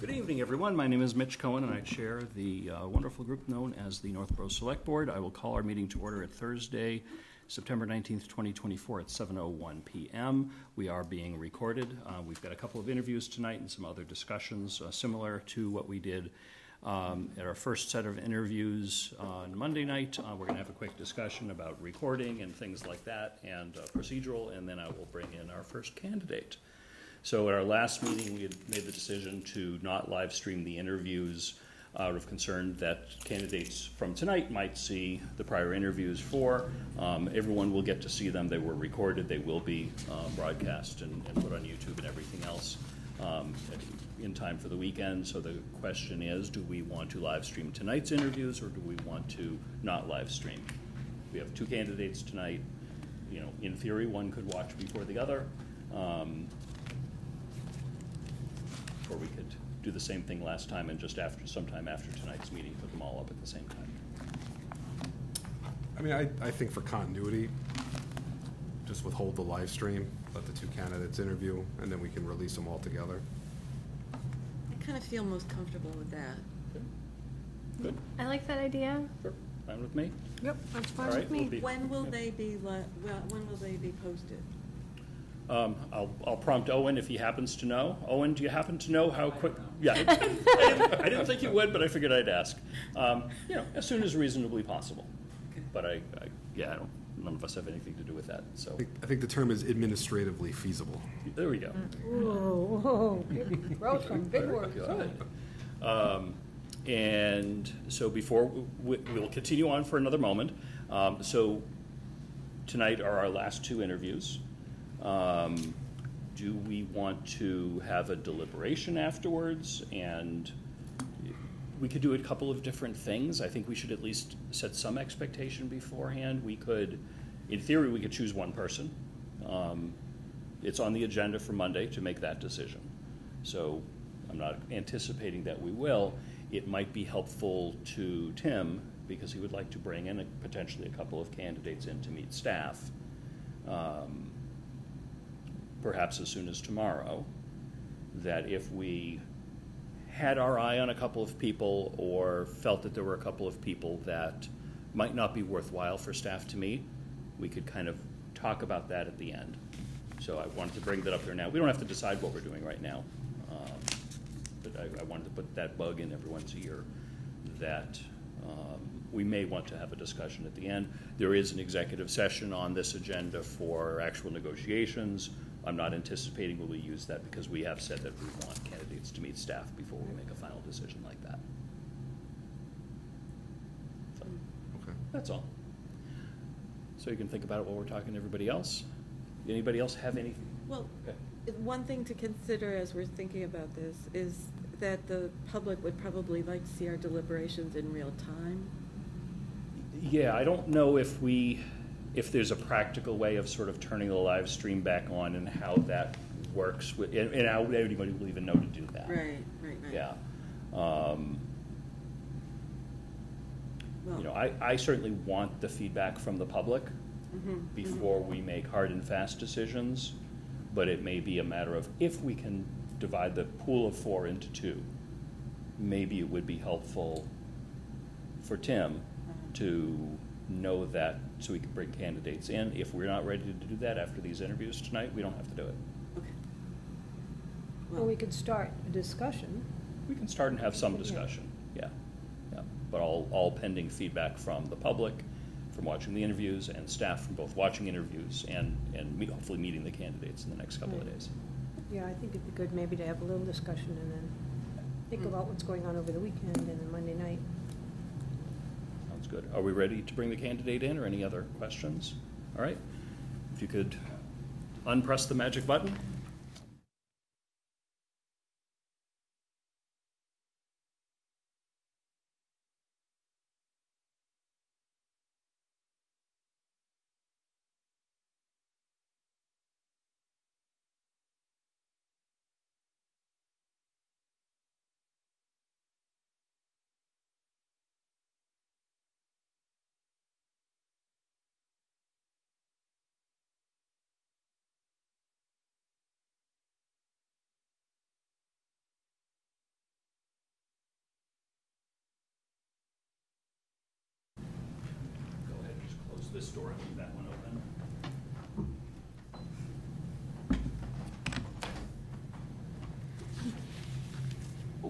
Good evening, everyone. My name is Mitch Cohen, and I chair the wonderful group known as the Northborough Select Board. I will call our meeting to order at Thursday, September 19th, 2024 at 7:01 p.m. We are being recorded. We've got a couple of interviews tonight and some other discussions similar to what we did at our first set of interviews on Monday night. We're going to have a quick discussion about recording and things like that and procedural, and then I will bring in our first candidate. So at our last meeting, we had made the decision to not live stream the interviews out of concern that candidates from tonight might see the prior interviews for. Everyone will get to see them. They were recorded. They will be broadcast and put on YouTube and everything else in time for the weekend. So the question is, do we want to live stream tonight's interviews or do we want to not live stream? We have two candidates tonight. You know, in theory, one could watch before the other. Or we could do the same thing last time and just sometime after tonight's meeting, put them all up at the same time. I mean, I think for continuity, just withhold the live stream, let the two candidates interview, and then we can release them all together. I kind of feel most comfortable with that. Good. I like that idea. Sure. Fine with me? Yep, that's fine All with right, me. When will they be posted? I'll prompt Owen if he happens to know. Owen, do you happen to know how quick? Yeah, I didn't think you would, but I figured I'd ask. As soon as reasonably possible. But none of us have anything to do with that. So I think the term is administratively feasible. There we go. Whoa, big growth from big words. And so before we'll continue on for another moment. So tonight are our last two interviews. Do we want to have a deliberation afterwards? And we could do a couple of different things. I think we should at least set some expectation beforehand. We could, in theory, we could choose one person. It's on the agenda for Monday to make that decision. So I'm not anticipating that we will. It might be helpful to Tim because he would like to bring in potentially a couple of candidates in to meet staff. Perhaps as soon as tomorrow, that if we had our eye on a couple of people or felt that there were a couple of people that might not be worthwhile for staff to meet, we could kind of talk about that at the end. So I wanted to bring that up there now. We don't have to decide what we're doing right now, but I wanted to put that bug in everyone's ear that we may want to have a discussion at the end. There is an executive session on this agenda for actual negotiations. I'm not anticipating we'll use that because we have said that we want candidates to meet staff before we make a final decision like that. So, Okay. that's all. So you can think about it while we're talking to everybody else. Anybody else have anything? Well, Okay. one thing to consider as we're thinking about this is that the public would probably like to see our deliberations in real time. Yeah, I don't know if there's a practical way of sort of turning the live stream back on and how that works and how anybody will even know to do that. Right. Yeah. Well, I certainly want the feedback from the public before we make hard and fast decisions, but it may be a matter of if we can divide the pool of 4 into 2, maybe it would be helpful for Tim to know that so we can bring candidates in. If we're not ready to do that after these interviews tonight, we don't have to do it. Okay. Well, we could start a discussion. We can start and have some discussion, yeah. But all pending feedback from the public, from watching the interviews, and staff from both watching interviews and hopefully meeting the candidates in the next couple of days. Yeah, I think it'd be good maybe to have a little discussion and then think about what's going on over the weekend and then Monday night. Sounds good. Are we ready to bring the candidate in or any other questions? All right. If you could unpress the magic button.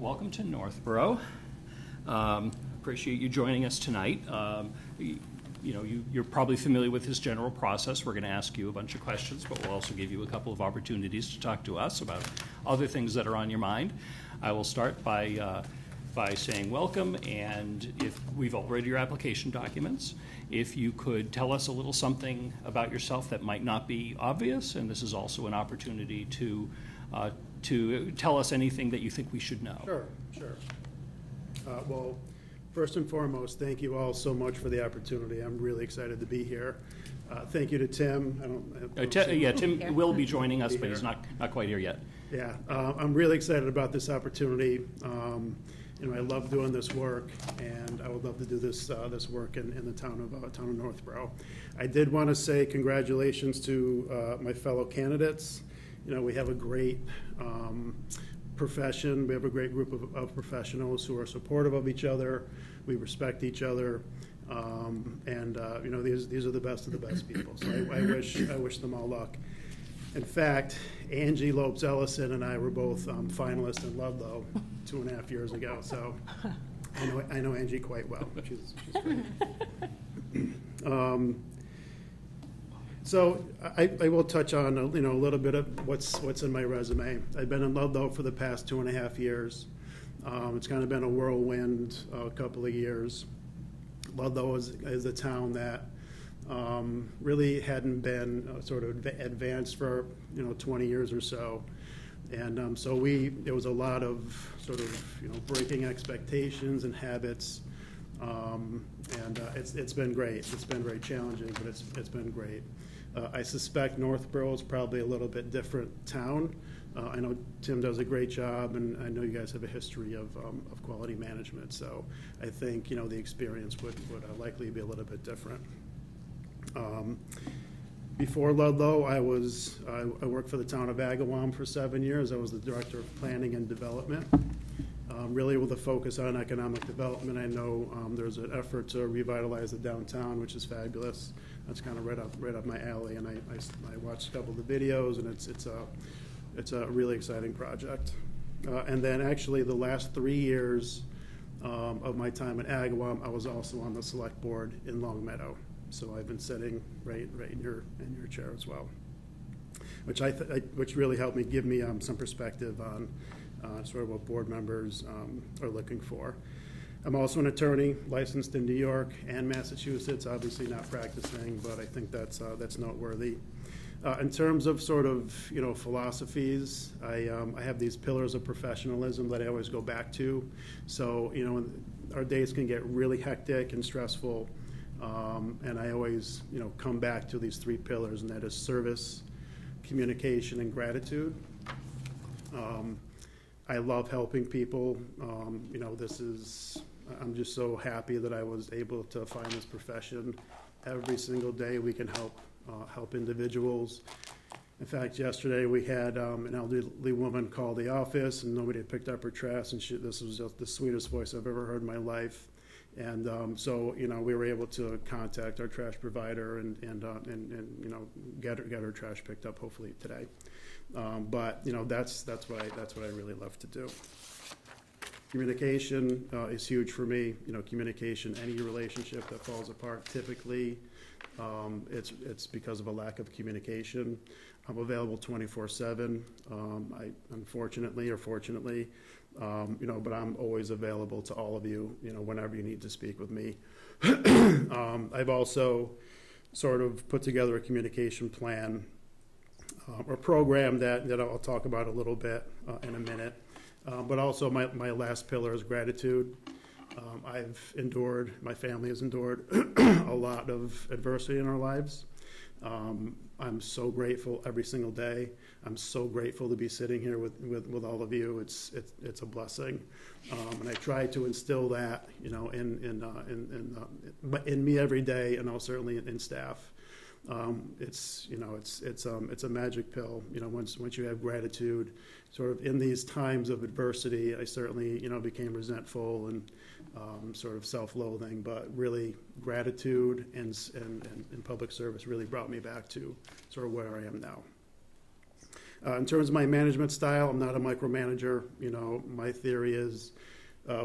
welcome to Northborough. Appreciate you joining us tonight. You're probably familiar with this general process. We're going to ask you a bunch of questions, but we'll also give you a couple of opportunities to talk to us about other things that are on your mind. I will start by saying welcome, and if we've all read your application documents, if you could tell us a little something about yourself that might not be obvious, and this is also an opportunity to tell us anything that you think we should know. Sure. Well, first and foremost, thank you all so much for the opportunity. I'm really excited to be here. Thank you to Tim. Tim will be joining us, but he's not quite here yet. Yeah, I'm really excited about this opportunity. I love doing this work, and I would love to do this work in the town of Northborough. I did want to say congratulations to my fellow candidates. We have a great profession. We have a great group of professionals who are supportive of each other. We respect each other, and these are the best of the best people. So I wish them all luck. In fact, Angie Lopes-Ellison and I were both finalists in Ludlow 2.5 years ago. So I know Angie quite well. She's great. So I will touch on a little bit of what's in my resume. I've been in Ludlow for the past 2.5 years. It's kind of been a whirlwind couple of years. Ludlow is a town that really hadn't been sort of advanced for 20 years or so, and so there was a lot of sort of breaking expectations and habits, and it's been great. It's been very challenging, but it's been great. I suspect Northborough is probably a little bit different town. I know Tim does a great job, and I know you guys have a history of quality management. So I think the experience would likely be a little bit different. Before Ludlow, I worked for the town of Agawam for 7 years. I was the director of planning and development, really with a focus on economic development. I know there's an effort to revitalize the downtown, which is fabulous. That's kind of right up my alley, and I watched a couple of the videos, and it's a really exciting project. And then actually the last 3 years of my time at Agawam, I was also on the select board in Longmeadow. So I've been sitting right in your chair as well, which really helped me give me some perspective on sort of what board members are looking for. I'm also an attorney licensed in New York and Massachusetts. Obviously not practicing, but I think that's noteworthy. In terms of sort of philosophies, I have these pillars of professionalism that I always go back to. So our days can get really hectic and stressful. And I always, come back to these 3 pillars, and that is service, communication, and gratitude. I love helping people. I'm just so happy that I was able to find this profession. Every single day we can help individuals. In fact, yesterday we had an elderly woman call the office, and nobody had picked up her trash, and this was just the sweetest voice I've ever heard in my life. And so we were able to contact our trash provider and get her trash picked up hopefully today. But that's what I really love to do. Communication is huge for me. Communication, any relationship that falls apart, typically it's because of a lack of communication. I'm available 24/7. Unfortunately or fortunately. But I'm always available to all of you, whenever you need to speak with me. I've also sort of put together a communication plan or program that I'll talk about a little bit in a minute. But also my last pillar is gratitude. My family has endured a lot of adversity in our lives. I'm so grateful every single day. I'm so grateful to be sitting here with all of you. It's a blessing, and I try to instill that in me every day, and also certainly in staff. It's a magic pill. Once you have gratitude, sort of in these times of adversity, I certainly became resentful and sort of self-loathing, but really gratitude and public service really brought me back to sort of where I am now. In terms of my management style, I'm not a micromanager. You know, my theory is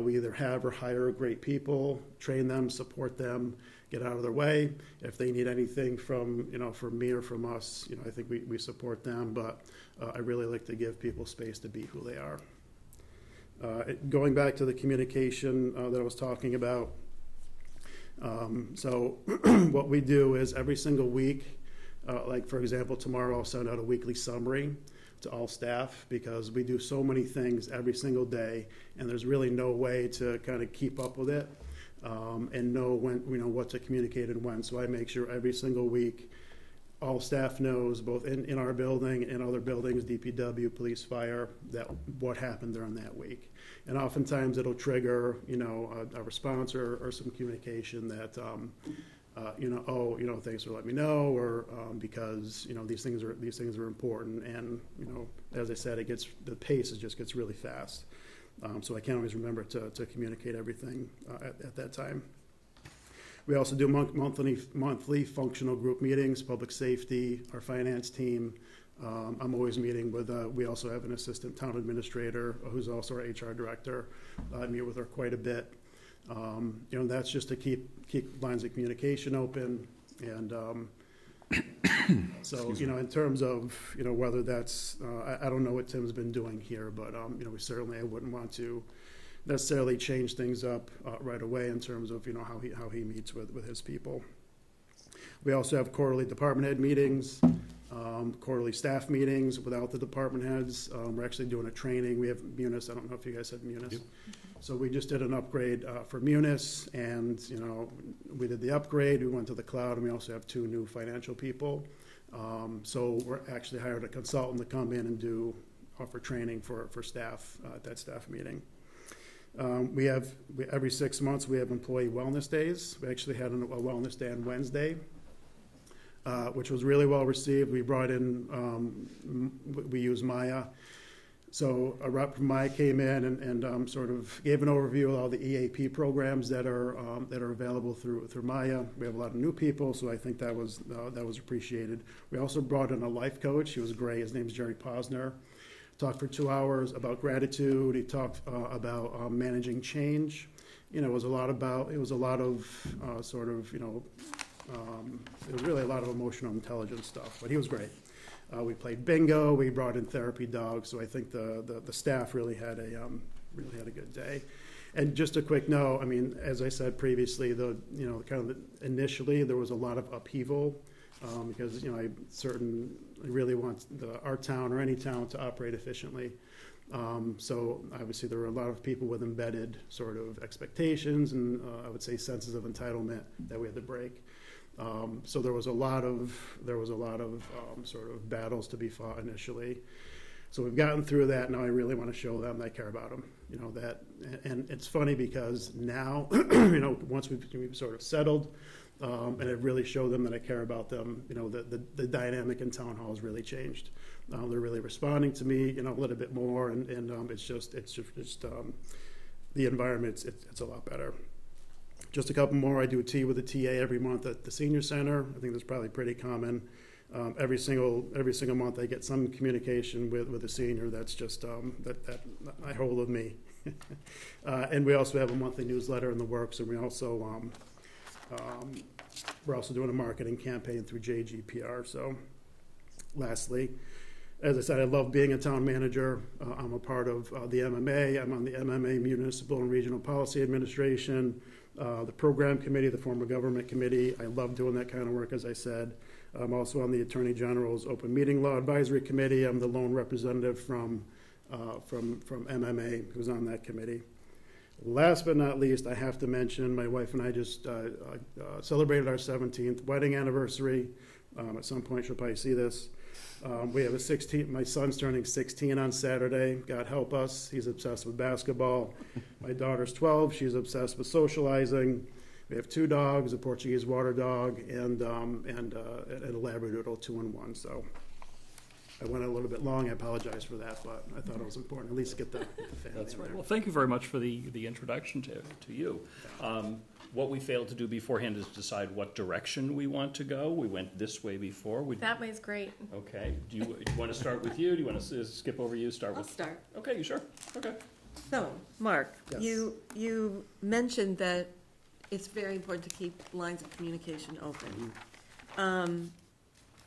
we either have or hire great people, train them, support them, get out of their way. If they need anything from, you know, from me or from us, you know, I think we support them, but I really like to give people space to be who they are. Going back to the communication that I was talking about, so what we do is every single week, like for example, tomorrow I'll send out a weekly summary to all staff because we do so many things every single day, and there's really no way to kind of keep up with it and know when, you know, what to communicate and when. So I make sure every single week all staff knows, both in our building and other buildings, DPW, police, fire, that what happened during that week. And oftentimes it'll trigger, you know, a response or some communication that, you know, oh, you know, thanks for letting me know, or because, you know, these things are important. And, you know, as I said, the pace just gets really fast. So I can't always remember to communicate everything at that time. We also do monthly functional group meetings, public safety, our finance team. I'm always meeting with, we also have an assistant town administrator who's also our HR director. I meet with her quite a bit. You know, that's just to keep lines of communication open. And so, you know, in terms of, you know, whether that's, I don't know what Tim's been doing here, but, you know, I wouldn't want to necessarily change things up right away in terms of, you know, how he meets with his people. We also have quarterly department head meetings, quarterly staff meetings without the department heads. We're actually doing a training. We have Munis. I don't know if you guys have Munis. Yep. So we just did an upgrade for Munis, and, you know, we did the upgrade. We went to the cloud, and we also have 2 new financial people. So we're actually hired a consultant to come in and offer training for staff at that staff meeting. Every 6 months we have employee wellness days. We actually had a wellness day on Wednesday, which was really well received. We brought in, we use Maya. So a rep from Maya came in and sort of gave an overview of all the EAP programs that are available through Maya. We have a lot of new people, so I think that was appreciated. We also brought in a life coach. He was great. His name's Jerry Posner. Talked for 2 hours about gratitude. He talked about managing change. You know, it was a lot of sort of, you know, it was really a lot of emotional intelligence stuff, but he was great. We played bingo. We brought in therapy dogs. So I think the staff really had a good day. And just a quick note, I mean, as I said previously, initially there was a lot of upheaval because, you know, I really want our town or any town to operate efficiently. So obviously there were a lot of people with embedded sort of expectations and I would say senses of entitlement that we had to break. So there was a lot of sort of battles to be fought initially. So we've gotten through that. Now I really want to show them that I care about them. You know that, and it's funny because now, you know, once we've sort of settled, and I really show them that I care about them. You know, the dynamic in town hall has really changed. They're really responding to me, you know, a little bit more, and it's just the environment. It's a lot better. Just a couple more. I do a tea with a TA every month at the senior center. I think that's probably pretty common. Every single month I get some communication with a senior that's just that I hold with me. And we also have a monthly newsletter in the works, and we're also doing a marketing campaign through JGPR. So lastly, as I said, I love being a town manager. I'm a part of the MMA. I'm on the MMA Municipal and Regional Policy Administration, the program committee, the former government committee. I love doing that kind of work, as I said. I'm also on the Attorney General's Open Meeting Law Advisory Committee. I'm the lone representative from MMA who's on that committee. Last but not least, I have to mention my wife and I just celebrated our 17th wedding anniversary. At some point, she'll probably see this. We have my son's turning 16 on Saturday. God help us. He's obsessed with basketball. My daughter's 12. She's obsessed with socializing. We have 2 dogs, a Portuguese water dog, and a Labradoodle, 2-in-1. So I went a little bit long, I apologize for that, but I thought it was important, at least get the family That's in right. there. Well, thank you very much for the introduction to you. What we failed to do beforehand is decide what direction we want to go. We went this way before. That way's great. Okay. Do you want to start with you? Do you want to skip over you? Start I'll with. start. Okay. You sure? Okay. So, Mark, Yes. you mentioned that it's very important to keep lines of communication open.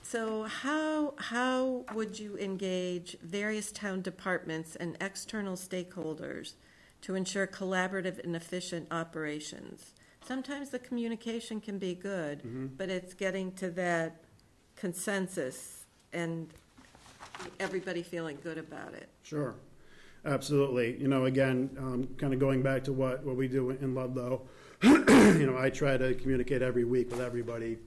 So how would you engage various town departments and external stakeholders to ensure collaborative and efficient operations? Sometimes the communication can be good, but it's getting to that consensus and everybody feeling good about it. Sure, absolutely. You know, again, kind of going back to what we do in Ludlow, you know, I try to communicate every week with everybody.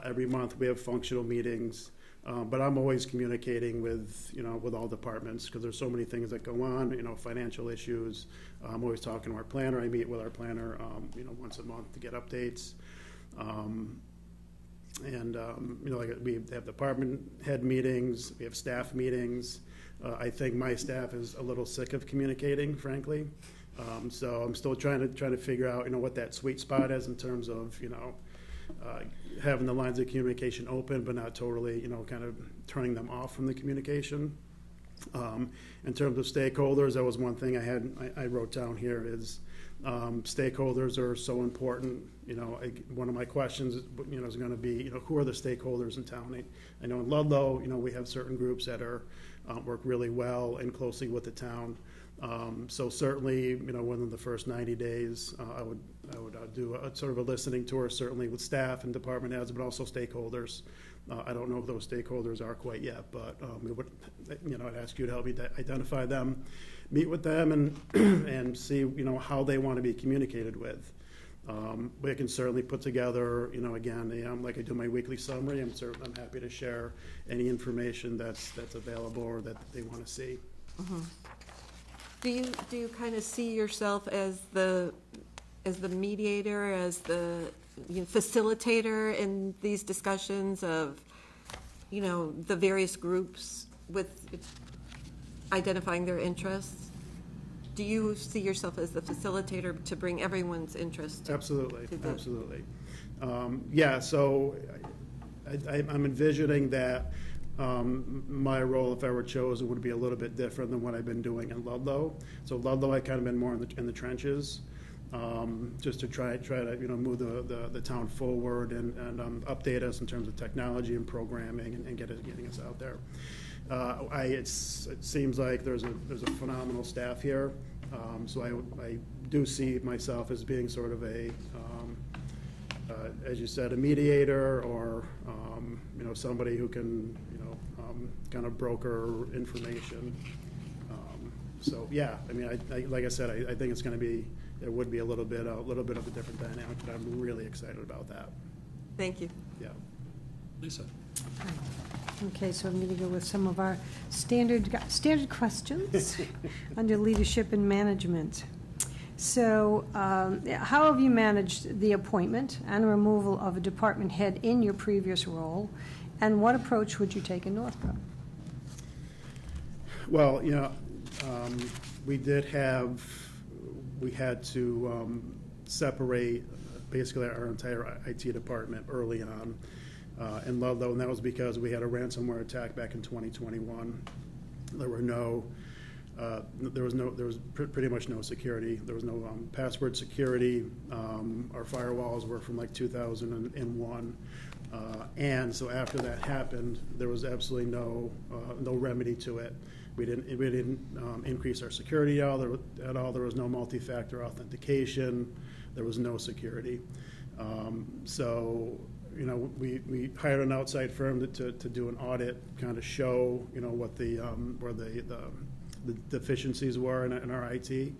Every month we have functional meetings, but I'm always communicating with, you know, with all departments because there's so many things that go on, you know, financial issues. I'm always talking to our planner. I meet with our planner, you know, once a month to get updates. You know, like we have department head meetings, we have staff meetings. I think my staff is a little sick of communicating, frankly. So I'm still trying to figure out, you know, what that sweet spot is in terms of, you know, having the lines of communication open, but not totally, you know, kind of turning them off from the communication. In terms of stakeholders, that was one thing I wrote down here is stakeholders are so important. You know, one of my questions, you know, is going to be, you know, who are the stakeholders in town? I know in Ludlow, you know, we have certain groups that are work really well and closely with the town. So certainly, you know, within the first 90 days, I would do a sort of a listening tour, certainly with staff and department heads, but also stakeholders. I don't know if those stakeholders are quite yet, but we would, you know, I'd ask you to help me identify them, meet with them, and see, you know, how they want to be communicated with. We can certainly put together, you know, again, like I do my weekly summary. I'm happy to share any information that's available or that they want to see. Mm-hmm. Do you kind of see yourself as the mediator, as the facilitator in these discussions of, you know, the various groups with identifying their interests? Do you see yourself as the facilitator to bring everyone's interest? Absolutely, absolutely. Yeah, so I'm envisioning that my role, if I were chosen, would be a little bit different than what I've been doing in Ludlow. So Ludlow, I kind of been more in the trenches, just to try to, you know, move the town forward and update us in terms of technology and programming and getting us out there. It seems like there's a phenomenal staff here, so I do see myself as being sort of a, as you said, a mediator or you know, somebody who can, you know, kind of broker information. So yeah, I mean, like I said, I think it's going to be, it would be a little bit of a different dynamic, but I'm really excited about that. Thank you. Yeah. Lisa. Okay, so I'm going to go with some of our standard questions under leadership and management. So how have you managed the appointment and removal of a department head in your previous role, and what approach would you take in Northborough? Well, you know, we had to separate basically our entire IT department early on in Ludlow, and that was because we had a ransomware attack back in 2021. There was pretty much no security. There was no password security. Our firewalls were from like 2001, and so after that happened, there was absolutely no remedy to it. We didn't increase our security at all. There was no multi-factor authentication. There was no security. So, you know, we hired an outside firm to do an audit, kind of show, you know, what where the deficiencies were in our IT,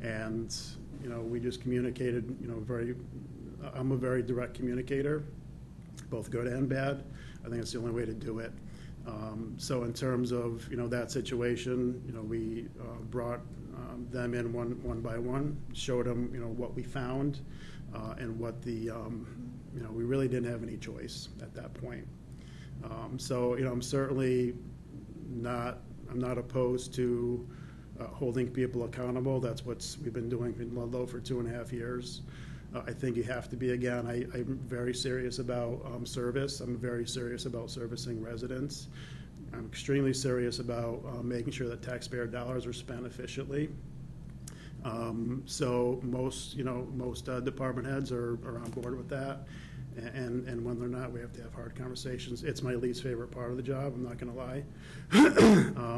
and, you know, we just communicated, you know, I'm a very direct communicator, both good and bad. I think it's the only way to do it. So in terms of, you know, that situation, you know, we brought them in one by one, showed them, you know, what we found, and what you know, we really didn't have any choice at that point. So, you know, I'm certainly, I'm not opposed to holding people accountable. That's we've been doing in Ludlow for 2.5 years. I think you have to be, again, I'm very serious about service. I'm very serious about servicing residents. I'm extremely serious about making sure that taxpayer dollars are spent efficiently. So most department heads are on board with that. And when they're not, we have to have hard conversations. It's my least favorite part of the job, I'm not going to lie.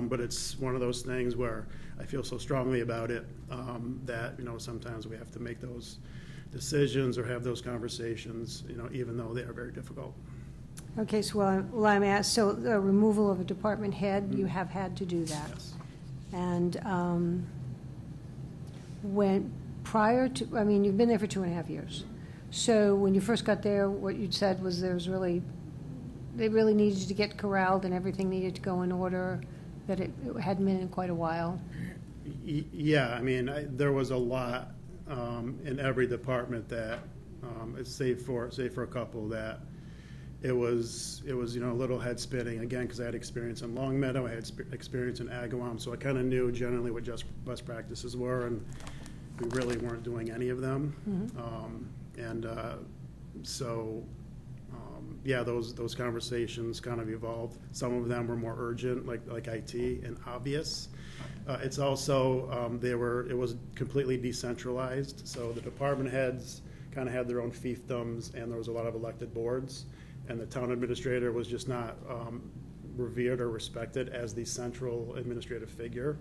But it's one of those things where I feel so strongly about it that, sometimes we have to make those decisions or have those conversations, even though they are very difficult. Okay, so I'm asked, so the removal of a department head, you have had to do that? Yes. And when prior to, you've been there for 2.5 years. So when you first got there, what you'd said was they really needed to get corralled and everything needed to go in order, that it hadn't been in quite a while. Yeah, there was a lot in every department that, save for a couple, that it was a little head spinning, again, because I had experience in Longmeadow, I had experience in Agawam, so I kind of knew generally what just best practices were, and we really weren't doing any of them. Those conversations kind of evolved. Some of them were more urgent, like IT and obvious. It's also it was completely decentralized, so the department heads kind of had their own fiefdoms, and there was a lot of elected boards, and the town administrator was just not revered or respected as the central administrative figure.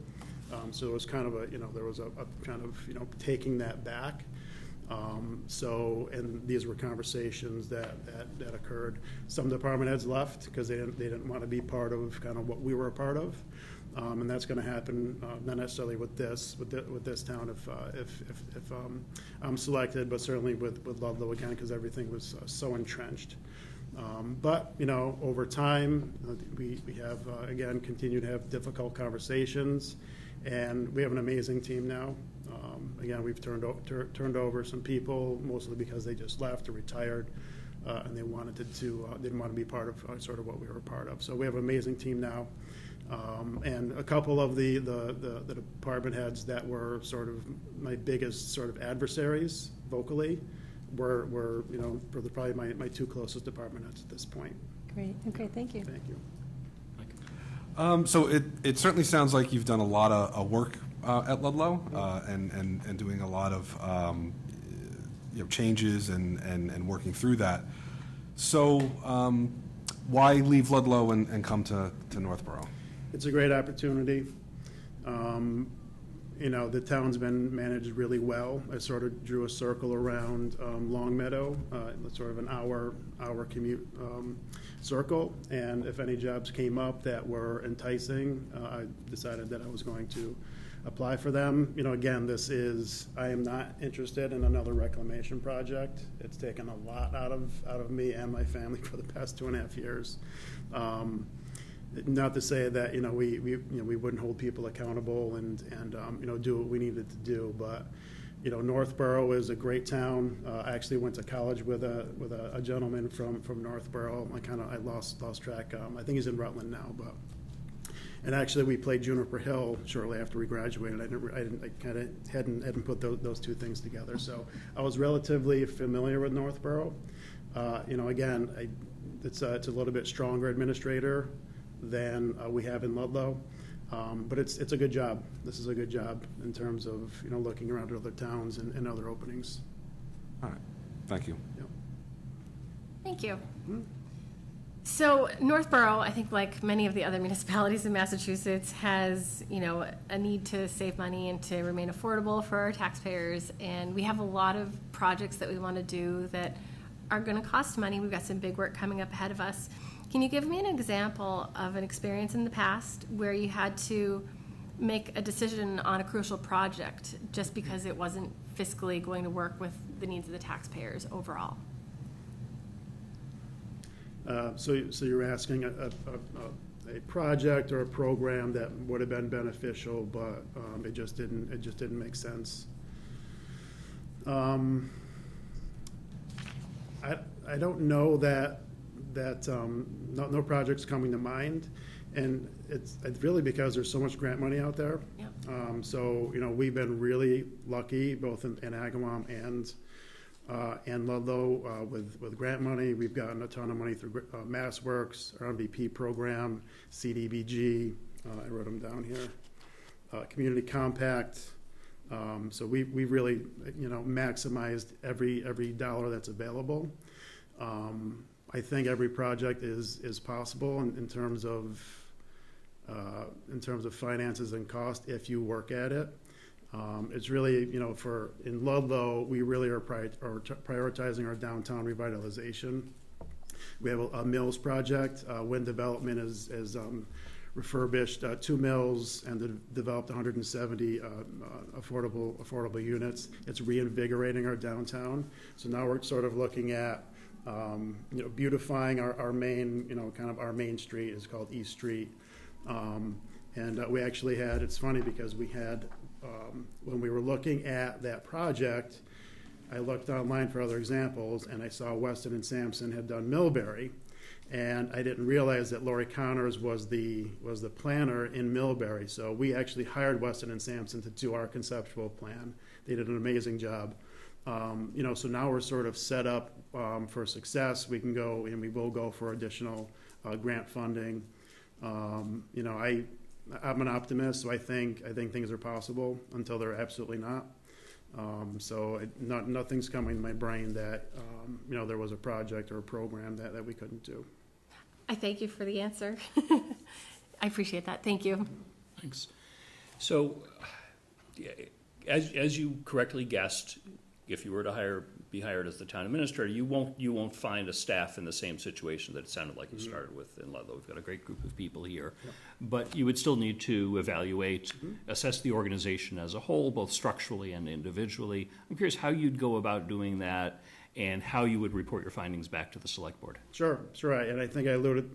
So it was kind of there was a kind of taking that back. And these were conversations that occurred. Some department heads left because they didn't want to be part of kind of what we were a part of, and that's going to happen not necessarily with this town if I'm selected, but certainly with Ludlow again, because everything was so entrenched. But over time we have again continued to have difficult conversations, and we have an amazing team now. Again, we've turned over some people, mostly because they just left or retired, and they didn't want to be part of sort of what we were a part of. So we have an amazing team now, and a couple of the department heads that were sort of my biggest sort of adversaries vocally were probably my two closest department heads at this point. Great. Okay. Thank you. Thank you. So it certainly sounds like you've done a lot of work at Ludlow, and doing a lot of changes and working through that. So why leave Ludlow and come to Northborough? It's a great opportunity. The town's been managed really well. I sort of drew a circle around Longmeadow, sort of an hour commute circle, and if any jobs came up that were enticing, I decided that I was going to apply for them. Again, I am not interested in another reclamation project. It's taken a lot out of me and my family for the past 2.5 years. Not to say that we wouldn't hold people accountable and do what we needed to do, but Northborough is a great town. I actually went to college with a gentleman from Northborough. I lost track. I think he's in Rutland now, and actually we played Juniper Hill shortly after we graduated. I kind of hadn't put those two things together. So I was relatively familiar with Northborough. Again, it's a little bit stronger administrator than we have in Ludlow, but it's a good job. This is a good job in terms of looking around at other towns and other openings. All right, thank you. Yep. Thank you. So Northborough, I think like many of the other municipalities in Massachusetts, has a need to save money and to remain affordable for our taxpayers, and we have a lot of projects that we want to do that are going to cost money. We've got some big work coming up ahead of us. Can you give me an example of an experience in the past where you had to make a decision on a crucial project just because it wasn't fiscally going to work with the needs of the taxpayers overall? So you're asking a project or a program that would have been beneficial, but it just didn't make sense. I don't know that no project's coming to mind, And it's really because there's so much grant money out there. Yeah. So, we've been really lucky, both in Agawam and Ludlow, with grant money. We've gotten a ton of money through MassWorks, our MVP program, CDBG, I wrote them down here, Community Compact. So we really, maximized every dollar that's available. I think every project is possible in terms of finances and cost if you work at it. It's really, in Ludlow, we really are prioritizing our downtown revitalization. We have a mills project. Wind Development is refurbished 2 mills and developed 170 affordable units. It's reinvigorating our downtown. So now we're sort of looking at beautifying our main, kind of our main street is called East Street. And we actually had, it's funny because we had, when we were looking at that project, I looked online for other examples and I saw Weston and Sampson had done Millbury. And I didn't realize that Lori Connors was the planner in Millbury. So we actually hired Weston and Sampson to do our conceptual plan. They did an amazing job. So now we're sort of set up for success. We can go and we will go for additional grant funding. I'm an optimist, so I think things are possible until they're absolutely not. Nothing's coming to my brain that there was a project or a program that we couldn't do. I thank you for the answer. I appreciate that. Thank you. Thanks. So, as you correctly guessed, if you were to be hired as the town administrator, you won't find a staff in the same situation that it sounded like you started with in Ludlow. We've got a great group of people here, but you would still need to evaluate, assess the organization as a whole, both structurally and individually. I'm curious how you'd go about doing that and how you would report your findings back to the select board. Sure, right. And I think I alluded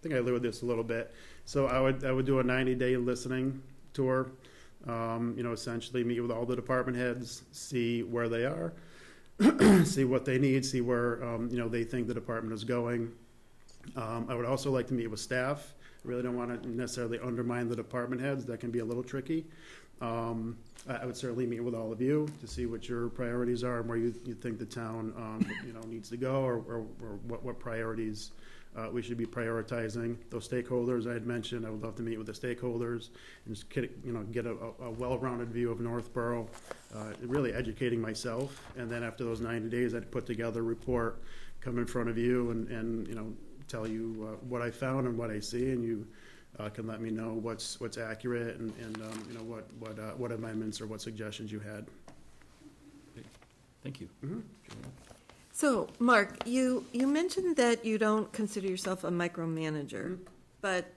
this a little bit. So I would do a 90-day listening tour. Essentially meet with all the department heads, see where they are, see what they need, see where they think the department is going. I would also like to meet with staff. I really don't want to necessarily undermine the department heads. That can be a little tricky. I would certainly meet with all of you to see what your priorities are and where you think the town needs to go, or what priorities we should be prioritizing. Those stakeholders I had mentioned, I would love to meet with the stakeholders and just get a well-rounded view of Northborough, really educating myself. And then after those 90 days, I'd put together a report, come in front of you and tell you what I found and what I see, and you can let me know what's accurate and what amendments or what suggestions you had. Thank you. Mm-hmm. So, Mark, you mentioned that you don't consider yourself a micromanager, but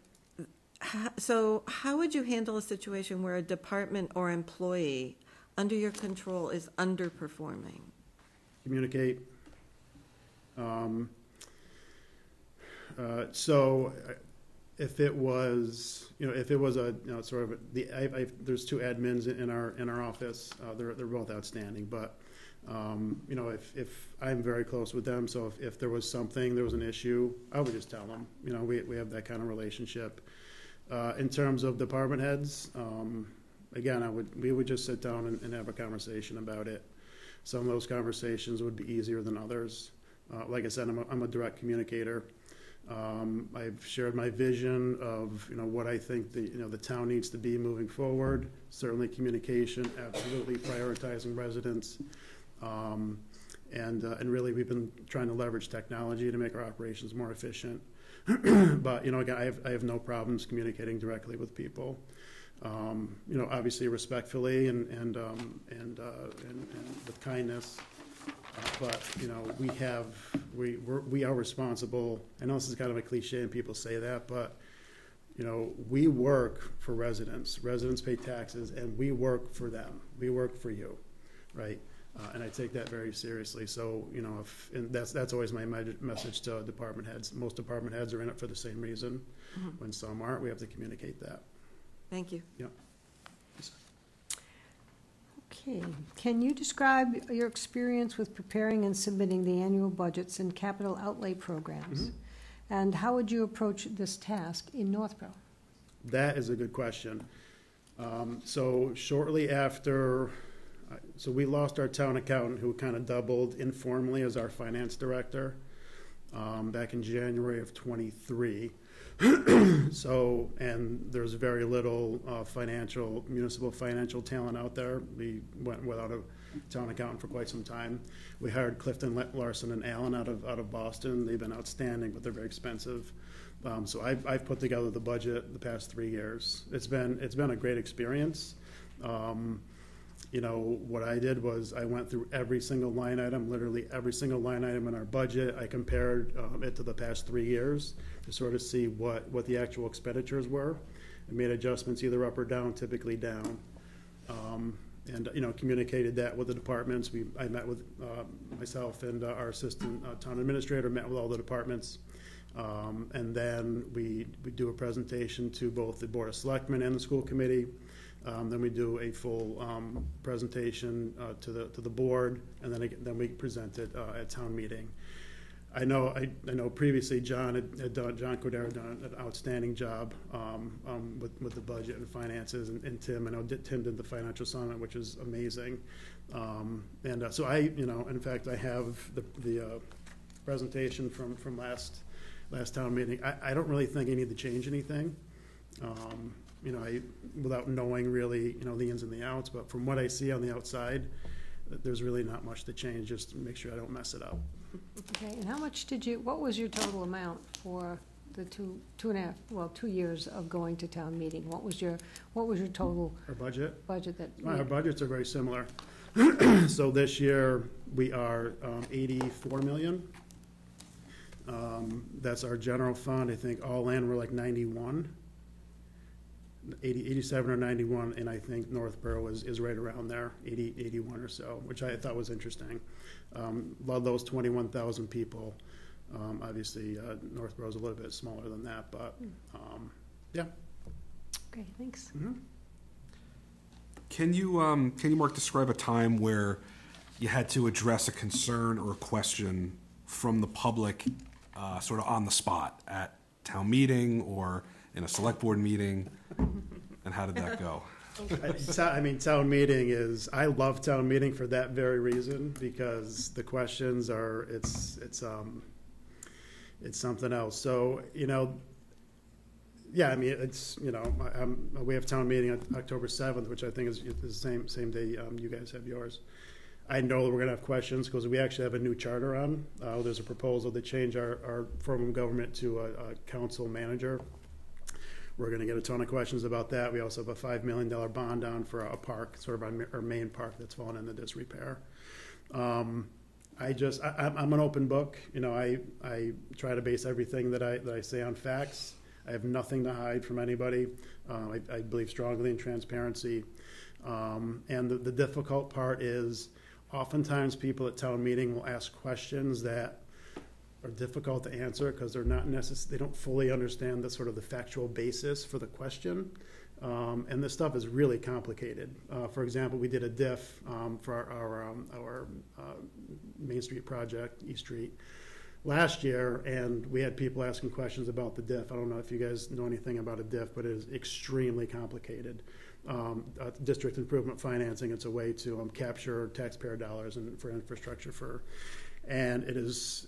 so how would you handle a situation where a department or employee under your control is underperforming? Communicate. So if it was a sort of there's 2 admins in our office. They're both outstanding, but if I'm very close with them, so if there was an issue, I would just tell them. We have that kind of relationship. In terms of department heads, again, we would just sit down and have a conversation about it. Some of those conversations would be easier than others. Like I said, I'm a direct communicator. I've shared my vision of what I think the town needs to be moving forward. Certainly communication, absolutely prioritizing residents, and really we've been trying to leverage technology to make our operations more efficient. But again, I have no problems communicating directly with people. Obviously respectfully and with kindness. But we are responsible. I know this is kind of a cliche and people say that, but we work for residents. Residents pay taxes, and we work for them. We work for you, right? And I take that very seriously. So and that's always my message to department heads. Most department heads are in it for the same reason. Mm-hmm. When some aren't, we have to communicate that. Thank you. Yeah. Okay. Can you describe your experience with preparing and submitting the annual budgets and capital outlay programs? And how would you approach this task in Northborough? That is a good question. So shortly after, so we lost our town accountant who kind of doubled informally as our finance director back in January of '23. So, and there's very little municipal financial talent out there. We went without a town accountant for quite some time. We hired Clifton Larson and Allen out of Boston. They've been outstanding, but they're very expensive. So I've put together the budget the past 3 years. It's been a great experience. You know, what I did was I went through every single line item, literally every single line item in our budget. I compared it to the past 3 years to sort of see what the actual expenditures were. I made adjustments either up or down, typically down. And, you know, communicated that with the departments. I met with myself and our assistant town administrator, met with all the departments. And then we do a presentation to both the Board of Selectmen and the school committee. Then we do a full presentation to the board, and then we present it at town meeting. I know previously John Cordero had done an outstanding job with the budget and finances, and Tim. I know Tim did the financial summit, which is amazing. So in fact, I have the presentation from last town meeting. I don't really think I need to change anything. You know, without knowing really, you know, the ins and the outs, but from what I see on the outside, there's really not much to change, just to make sure I don't mess it up. Okay, and what was your total amount for the 2 years of going to town meeting? What was your total Our budget? Our that? budgets are very similar. So this year, we are 84 million. That's our general fund. I think all in, we're like 91. 87 or 91, and I think Northborough is right around there, 81 or so, which I thought was interesting. A lot of those 21,000 people, obviously Northborough's a little bit smaller than that, but yeah. Okay, thanks. Mm-hmm. Can you, Mark, describe a time where you had to address a concern or a question from the public sort of on the spot at town meeting or in a select board meeting, and how did that go? I mean, town meeting I love town meeting for that very reason, because the questions are, it's something else. So, you know, yeah, I mean, it's, you know, we have town meeting on October 7th, which I think is the same day you guys have yours. I know that we're going to have questions because we actually have a new charter on. There's a proposal to change our form of government to a council manager. We're going to get a ton of questions about that. We also have a $5 million bond on for a park, sort of our main park that's fallen into disrepair. I'm an open book. You know, I try to base everything that I say on facts. I have nothing to hide from anybody. I believe strongly in transparency. And the difficult part is oftentimes people at town meeting will ask questions that are difficult to answer because they don't fully understand the sort of the factual basis for the question. And this stuff is really complicated. For example, we did a diff for our Main Street project, East Street, last year, and we had people asking questions about the diff. I don't know if you guys know anything about a diff, but it is extremely complicated. District improvement financing, it's a way to capture taxpayer dollars for infrastructure and it's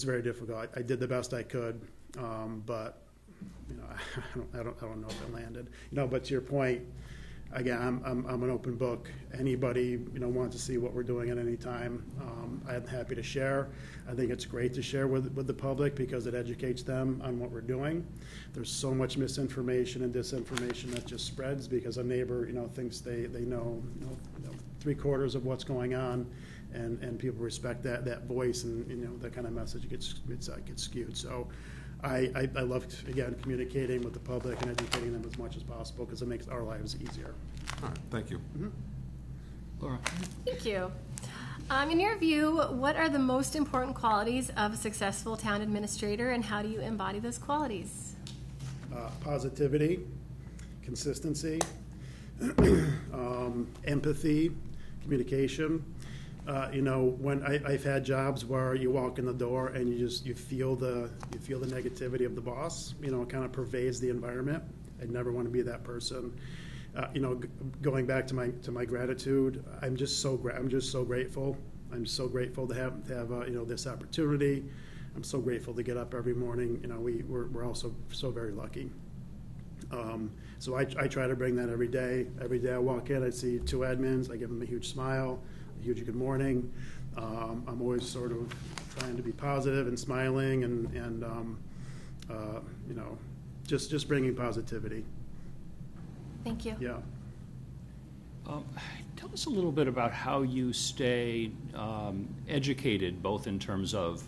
very difficult. I did the best I could, but you know, I don't know if it landed. You know, but to your point, again, I'm an open book. Anybody, you know, wants to see what we're doing at any time, I'm happy to share. I think it's great to share with the public because it educates them on what we're doing. There's so much misinformation and disinformation that just spreads because a neighbor, you know, thinks they know, you know 3/4 of what's going on, and people respect that voice, and you know that kind of message gets skewed. So I love, again, communicating with the public and educating them as much as possible because it makes our lives easier. All right, thank you. Mm-hmm. Laura? Thank you. In your view, what are the most important qualities of a successful town administrator, and how do you embody those qualities? Positivity, consistency, empathy, communication. You know, when I've had jobs where you walk in the door and you feel the negativity of the boss. You know, it kind of pervades the environment. I never want to be that person. You know, going back to my gratitude, I'm just so grateful. I'm so grateful to have you know, this opportunity. I'm so grateful to get up every morning. You know, we're also so very lucky. So I try to bring that every day. Every day I walk in, I see two admins. I give them a huge smile, a huge good morning. I'm always sort of trying to be positive and smiling, and you know, just bringing positivity. Thank you. Yeah. Tell us a little bit about how you stay educated, both in terms of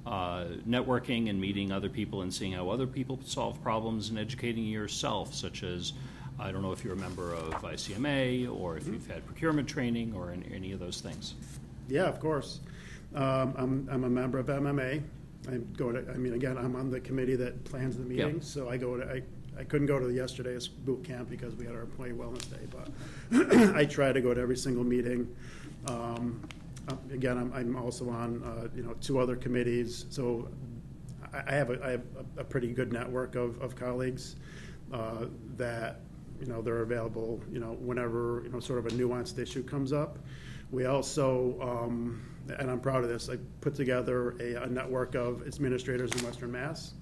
networking and meeting other people and seeing how other people solve problems, and educating yourself, such as, I don't know if you're a member of ICMA or if you've had procurement training or any of those things. Yeah, of course. I'm a member of MMA. Again, I'm on the committee that plans the meetings, so I couldn't go to yesterday's boot camp because we had our Employee Wellness Day, but I try to go to every single meeting. Again, I'm also on you know, two other committees, so I have a pretty good network of colleagues that, you know, they're available, you know, whenever, you know, sort of a nuanced issue comes up. We also, and I'm proud of this, I put together a network of administrators in Western Mass.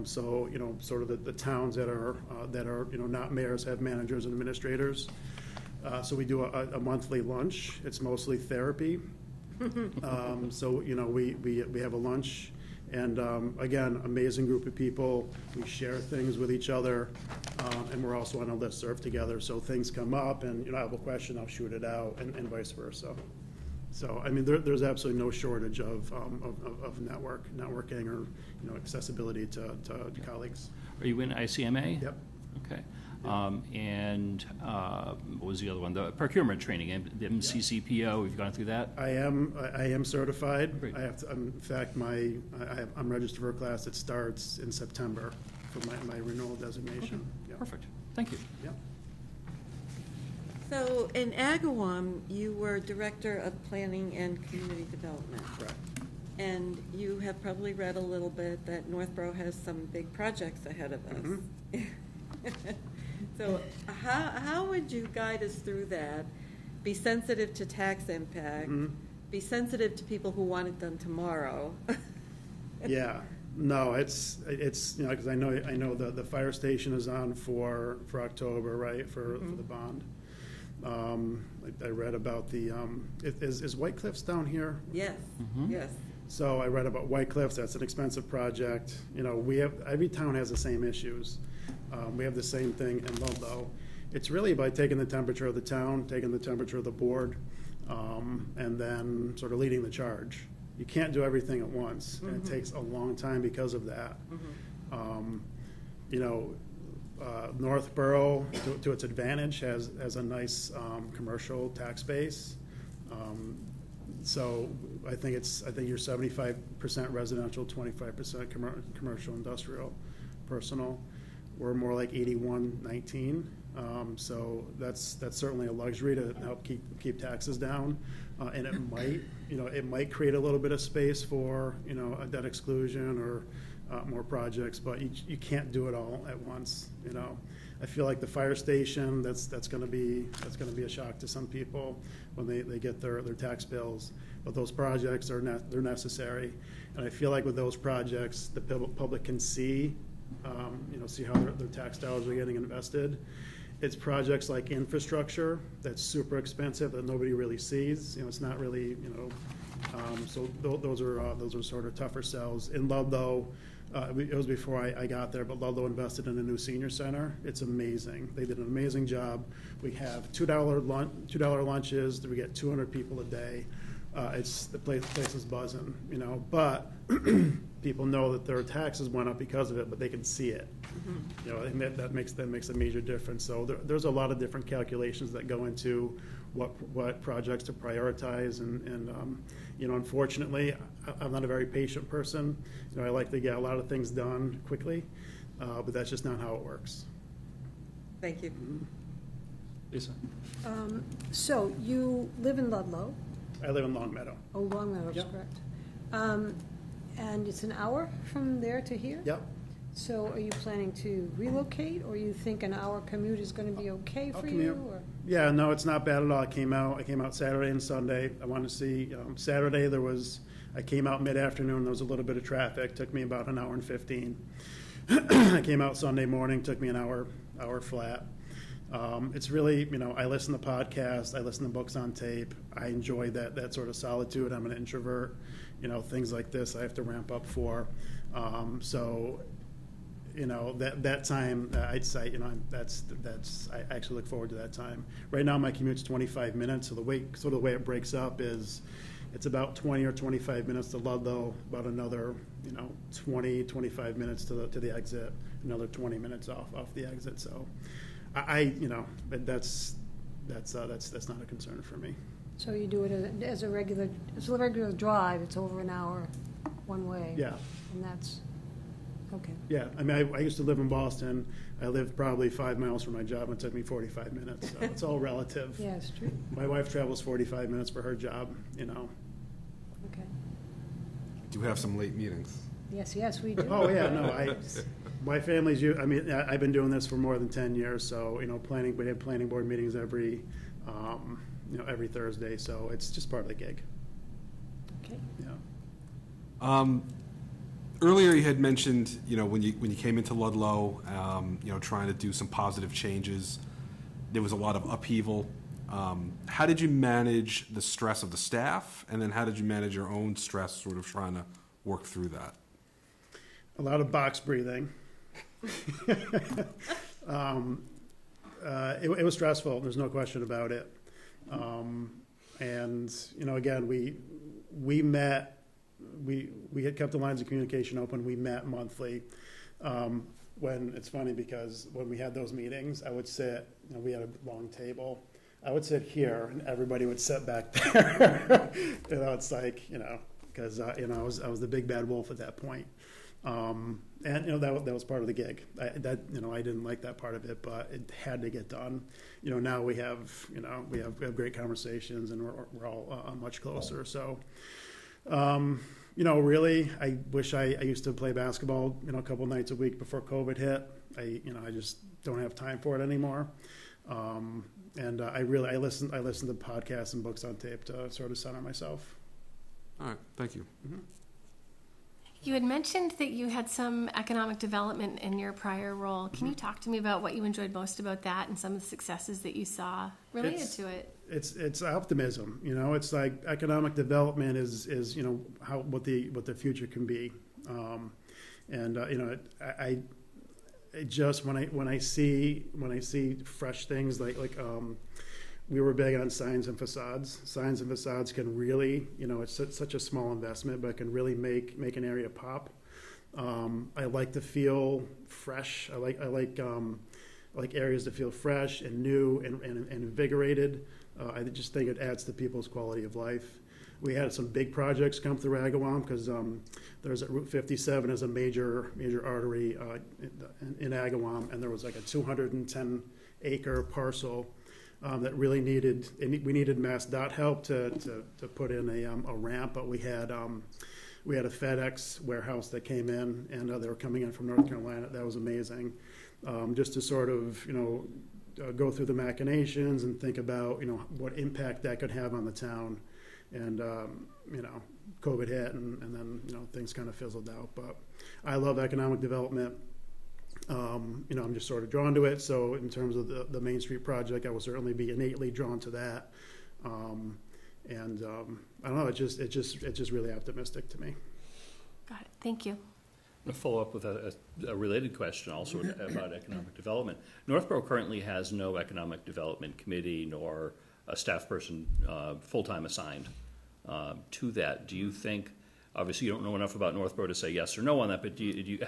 So, you know, sort of the towns that are, you know, not mayors have managers and administrators. So we do a monthly lunch. It's mostly therapy. So, you know, we have a lunch, and again, amazing group of people. We share things with each other, and we're also on a listserv together. So things come up, and, you know, I have a question, I'll shoot it out, and vice versa. So, I mean, there's absolutely no shortage of networking or, you know, accessibility to colleagues. Are you in ICMA? Yep. Okay. And what was the other one? The procurement training, the MCCPO. We've gone through that. I am certified. Great. I have to, in fact, I'm registered for a class that starts in September for my renewal designation. Yep. Perfect. Thank you. Yep. So in Agawam, you were Director of Planning and Community Development. Correct. And you have probably read a little bit that Northborough has some big projects ahead of us. So how would you guide us through that? Be sensitive to tax impact, be sensitive to people who want it done tomorrow. Yeah. No, it's you know, because I know the fire station is on for October, right, for the bond. I read about the is White Cliffs down here? Yes, yes. So I read about White Cliffs. That's an expensive project. You know, every town has the same issues. We have the same thing in Ludlow. It's really by taking the temperature of the town, taking the temperature of the board, and then sort of leading the charge. You can't do everything at once, and it takes a long time because of that. You know, Northborough, to its advantage, has a nice commercial tax base. So I think you're 75% residential, 25% commercial, industrial, personal. We're more like 81-19. So that's certainly a luxury to help keep taxes down. And it might create a little bit of space for, you know, a debt exclusion or more projects, but you can't do it all at once. You know, I feel like the fire station, that's going to be a shock to some people when they get their tax bills. But those projects they're necessary, and I feel like with those projects, the public can see how their tax dollars are getting invested. It's projects like infrastructure that's super expensive that nobody really sees. You know, it's not really, you know, so those are sort of tougher sells. In Ludlow, it was before I got there, but Ludlow invested in a new senior center. It's amazing. They did an amazing job. We have $2 lunches. We get 200 people a day. The place is buzzing, you know, but people know that their taxes went up because of it, but they can see it. You know, and that makes a major difference. So there's a lot of different calculations that go into what projects to prioritize, and you know, unfortunately, I'm not a very patient person. You know, I like to get a lot of things done quickly, but that's just not how it works. Thank you. Lisa? So you live in Ludlow. I live in Long Meadow. Oh, Long Meadow, Yep. correct. And it's an hour from there to here? Yep. So are you planning to relocate, or you think an hour commute is going to be okay I'll for commute. you? Or? Yeah, no, it's not bad at all. I came out Saturday and Sunday. I wanted to see, Saturday I came out mid-afternoon, there was a little bit of traffic, took me about an hour and 15. I came out Sunday morning, took me an hour flat. It's really, I listen to podcasts, I listen to books on tape. I enjoy that sort of solitude. I'm an introvert. Things like this I have to ramp up for. So, that time, I'd say, I actually look forward to that time. Right now, my commute's 25 minutes, so the way it breaks up is it's about 20 or 25 minutes to Ludlow, about another, 20, 25 minutes to the exit, another 20 minutes off the exit. So, but that's not a concern for me. So you do it as a regular drive, it's over an hour one way? Yeah. And that's, okay. Yeah, I mean, I used to live in Boston. I lived probably 5 miles from my job, and it took me 45 minutes. So it's all relative. Yeah, it's true. My wife travels 45 minutes for her job, Okay. Do have some late meetings. Yes, we do. Oh, yeah, no, my family's, I've been doing this for more than 10 years, so, we have planning board meetings every Thursday, so it's just part of the gig, Okay. yeah. Earlier, you had mentioned, when you came into Ludlow, trying to do some positive changes. There was a lot of upheaval. How did you manage the stress of the staff, and then how did you manage your own stress, sort of trying to work through that? A lot of box breathing. It was stressful. There's no question about it. And again, we met. We had kept the lines of communication open. We met monthly. When it's funny because when we had those meetings, I would sit. We had a long table. I would sit here, and everybody would sit back there. It's like because I was the big bad wolf at that point. And that was part of the gig. I didn't like that part of it, but it had to get done. Now we have great conversations, and we're all much closer. So, really, I wish I used to play basketball, a couple nights a week before COVID hit. I just don't have time for it anymore. And I listen to podcasts and books on tape to sort of center myself. All right, thank you. Mm-hmm. You had mentioned that you had some economic development in your prior role. Can you talk to me about what you enjoyed most about that and some of the successes that you saw related to it? It's optimism. It's like economic development is what the future can be. I just when I see fresh things like we were big on signs and facades. Signs and facades can really, it's such a small investment, but it can really make an area pop. I like to feel fresh. I like areas to feel fresh and new and invigorated. I just think it adds to people's quality of life. We had some big projects come through Agawam because there's Route 57 is a major artery in Agawam, and there was like a 210-acre parcel that really we needed MassDOT help to put in a ramp, but we had a FedEx warehouse that came in, and they were coming in from North Carolina. That was amazing. Just to sort of go through the machinations and think about what impact that could have on the town, and COVID hit, and then things kind of fizzled out. But I love economic development. I'm just sort of drawn to it. So in terms of the Main Street project, I will certainly be innately drawn to that. I don't know. It's just really optimistic to me. Got it. Thank you. I'm going to follow up with a related question also about economic development. Northborough currently has no economic development committee nor a staff person full-time assigned to that. Do you think, obviously you don't know enough about Northborough to say yes or no on that, but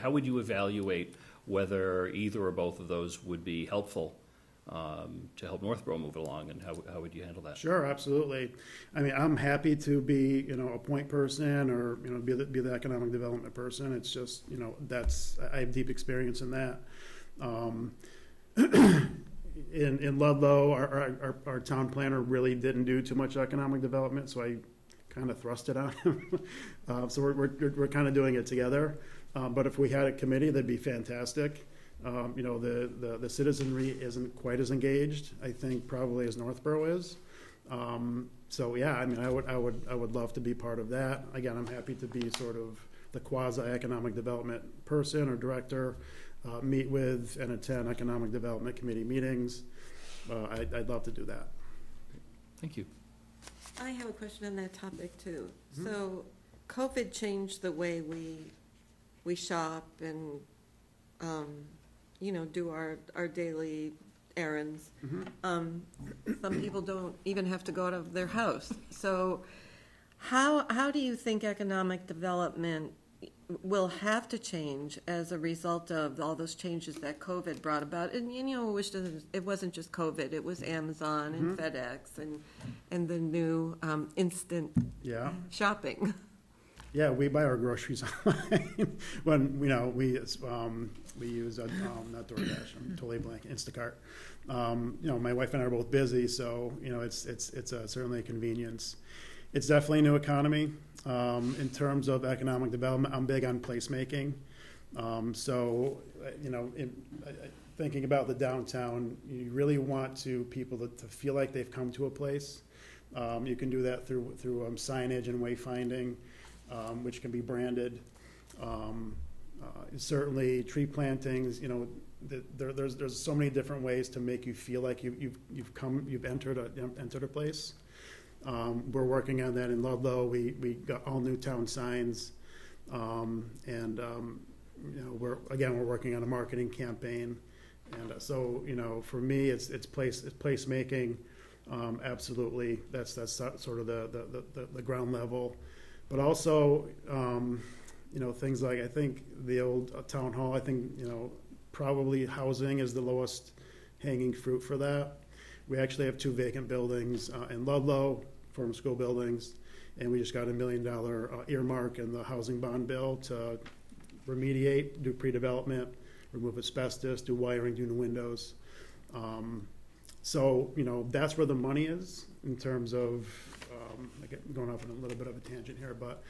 how would you evaluate whether either or both of those would be helpful to help Northborough move it along, and how would you handle that? Sure, absolutely. I mean, I'm happy to be, a point person or, be the economic development person. It's just, I have deep experience in that. in Ludlow, our town planner really didn't do too much economic development, so I kind of thrust it on him. So we're kind of doing it together. But if we had a committee, that'd be fantastic. You know, the citizenry isn't quite as engaged, I think, probably as Northborough is. So yeah, I mean, I would love to be part of that. Again, I'm happy to be sort of the quasi-economic development person or director, meet with and attend economic development committee meetings. I'd love to do that. Thank you. I have a question on that topic, too. So COVID changed the way we shop and, you know, do our daily errands. Some people don't even have to go out of their house. So how do you think economic development will have to change as a result of all those changes that COVID brought about? And, you know, it wasn't just COVID. It was Amazon and FedEx and the new instant shopping. Yeah, we buy our groceries online. When, you know, we use, not DoorDash, I'm totally blank, Instacart. You know, my wife and I are both busy, so, you know, it's certainly a convenience. It's definitely a new economy. In terms of economic development, I'm big on placemaking. So, you know, thinking about the downtown, you really want people to feel like they've come to a place. You can do that through signage and wayfinding, which can be branded. Certainly, tree plantings. You know, there's so many different ways to make you feel like you've entered a place. We're working on that in Ludlow. We got all new town signs, and you know, we're working on a marketing campaign, and so, you know, for me, it's placemaking. Absolutely, that's sort of the ground level, but also, you know, things like, I think the old town hall. I think, you know, probably housing is the lowest hanging fruit for that. We actually have 2 vacant buildings in Ludlow, former school buildings, and we just got $1 million earmark in the housing bond bill to remediate, do pre-development, remove asbestos, do wiring, do new windows. So, you know, that's where the money is in terms of, going off on a little bit of a tangent here, but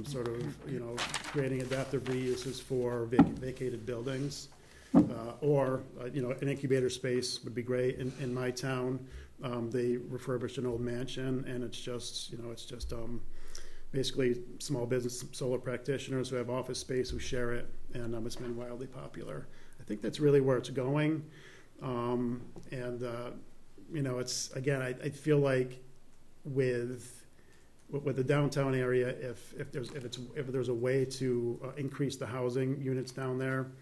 sort of, you know, creating adaptive reuses for vacated buildings. Or you know, an incubator space would be great. In my town, they refurbished an old mansion, and it's just basically small business solar practitioners who have office space who share it, and it's been wildly popular. I think that's really where it's going, and you know, it's, again, I feel like with the downtown area, if there's a way to increase the housing units down there.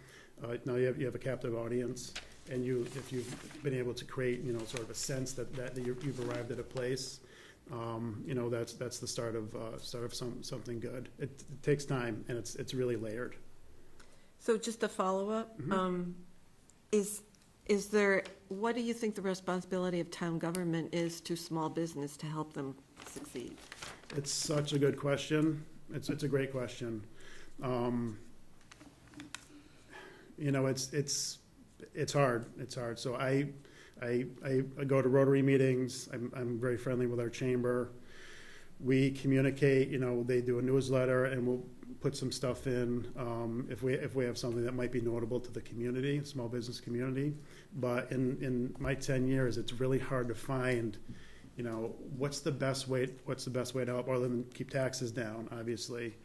Now you have a captive audience, and if you've been able to create, you know, sort of a sense that you've arrived at a place, you know, that's the start of something good. It takes time, and it's really layered. So just a follow-up, is there, what do you think the responsibility of town government is to small business to help them succeed? It's such a good question. It's a great question. You know, it's hard. It's hard. So I go to Rotary meetings. I'm very friendly with our chamber. We communicate. You know, they do a newsletter, and we'll put some stuff in if we have something that might be notable to the community, small business community. But in my 10 years, it's really hard to find, you know, what's the best way to help, other than keep taxes down, obviously.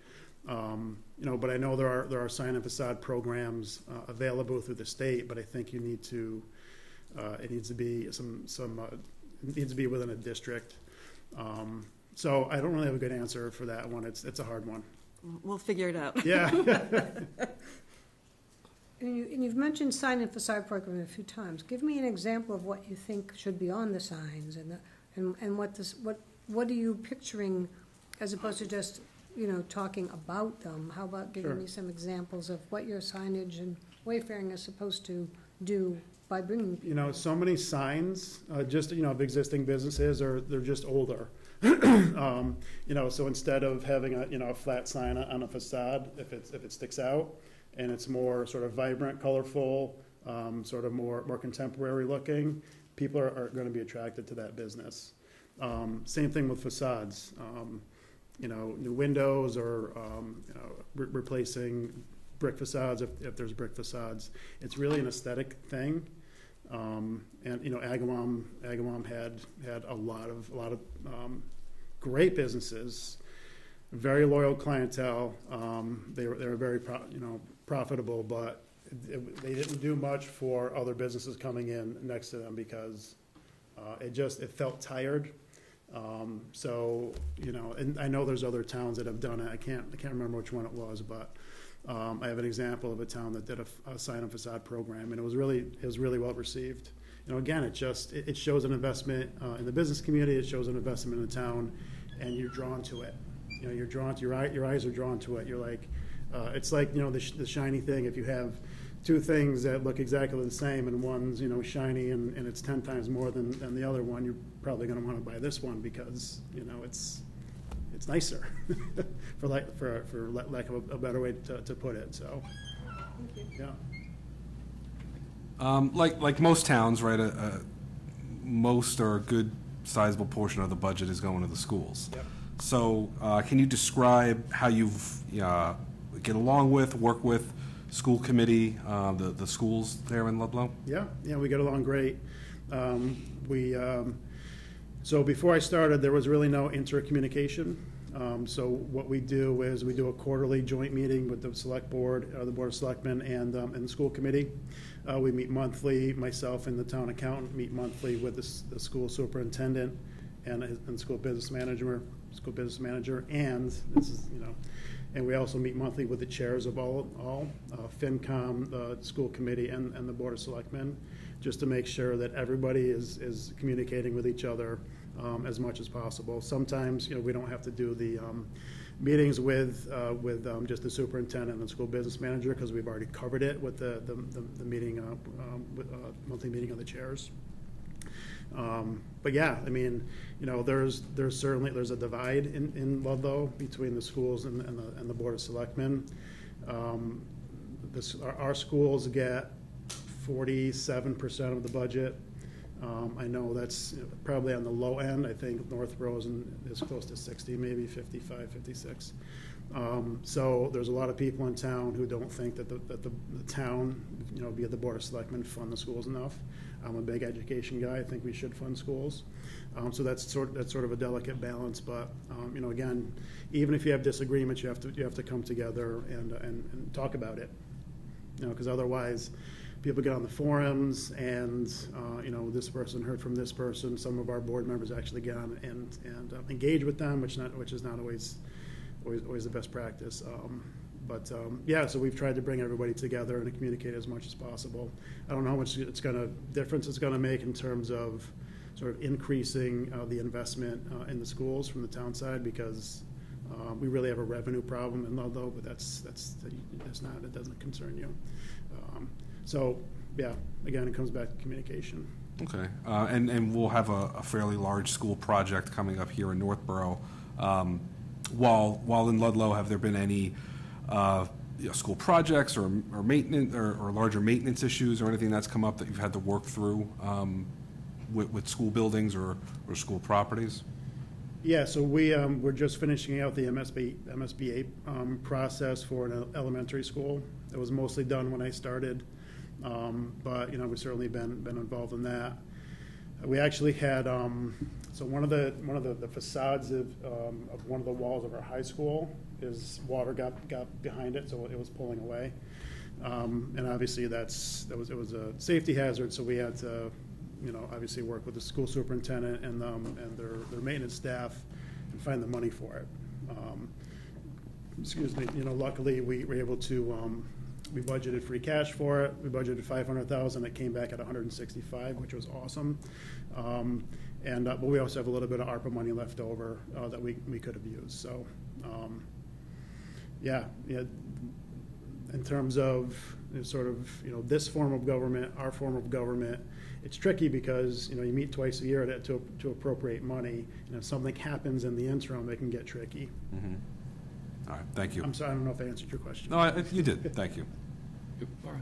You know, but I know there are sign and facade programs available through the state, but I think you need to it needs to be it needs to be within a district. So I don't really have a good answer for that one. It's a hard one. We'll figure it out. Yeah. And you've mentioned sign and facade program a few times. Give me an example of what you think should be on the signs, and what are you picturing, as opposed to just, you know, talking about them. How about giving me some examples of what your signage and wayfaring is supposed to do by bringing people? You know, so many signs, just, you know, of existing businesses, they're just older. You know, so instead of having a flat sign on a facade, if it sticks out, and it's more sort of vibrant, colorful, sort of more contemporary looking, people are going to be attracted to that business. Same thing with facades. New windows or replacing brick facades if there's brick facades. It's really an aesthetic thing. And Agawam had a lot of great businesses, very loyal clientele. They were very profitable, but they didn't do much for other businesses coming in next to them because it felt tired. And I know there's other towns that have done it. I can't remember which one it was, but I have an example of a town that did a sign and facade program, and it was really well received. Again, it shows an investment in the business community. It shows an investment in the town, and you're drawn to it. You're drawn to your eyes are drawn to it. You're like, it's like the shiny thing. If you have two things that look exactly the same, and one's shiny and it's 10 times more than the other one, you're probably going to want to buy this one because it's nicer, for lack of a better way to put it. So, yeah. Like most towns, right? Most or a good sizable portion of the budget is going to the schools. Yep. So, can you describe how you've get along with, work with school committee, the schools there in Ludlow? Yeah, we get along great. So before I started, there was really no intercommunication. So what we do is we do a quarterly joint meeting with the select board, the board of selectmen, and the school committee. We meet monthly. Myself and the town accountant meet monthly with the school superintendent and school business manager, and this is and we also meet monthly with the chairs of all FinCom, the school committee, and the board of selectmen, just to make sure that everybody is communicating with each other as much as possible. Sometimes we don't have to do the meetings with just the superintendent and the school business manager because we've already covered it with the meeting monthly meeting of the chairs. But yeah, there's a divide in Ludlow between the schools and the board of selectmen. Our schools get 47% of the budget. I know that's probably on the low end. I think Northborough is close to 60, maybe 55, 56. So there's a lot of people in town who don't think that the town, via the board of selectmen, fund the schools enough. I'm a big education guy. I think we should fund schools. So that's sort of a delicate balance. But again, even if you have disagreements, you have to come together and talk about it. Because otherwise, people get on the forums and this person heard from this person. Some of our board members actually get on and engage with them, which is not always the best practice. So we've tried to bring everybody together and communicate as much as possible. I don't know how much difference it's going to make in terms of sort of increasing the investment in the schools from the town side, because we really have a revenue problem in Ludlow, but it doesn't concern you. Again, it comes back to communication. Okay, and we'll have a fairly large school project coming up here in Northborough. While in Ludlow, have there been any school projects or maintenance or larger maintenance issues or anything that's come up that you've had to work through with school buildings or school properties? Yeah, so we're just finishing out the MSBA process for an elementary school. It was mostly done when I started, but we've certainly been involved in that. We actually had one of the facades of one of the walls of our high school is water got behind it, so it was pulling away, and obviously it was a safety hazard, so we had to obviously work with the school superintendent and their maintenance staff and find the money for it. Luckily we were able to. We budgeted free cash for it. We budgeted $500,000. It came back at $165,000, which was awesome. But we also have a little bit of ARPA money left over that we could have used. So, in terms of this form of government, our form of government, it's tricky because you meet twice a year to appropriate money. And if something happens in the interim, it can get tricky. Mm-hmm. All right, thank you. I'm sorry, I don't know if I answered your question. No, you did. Thank you. Laura?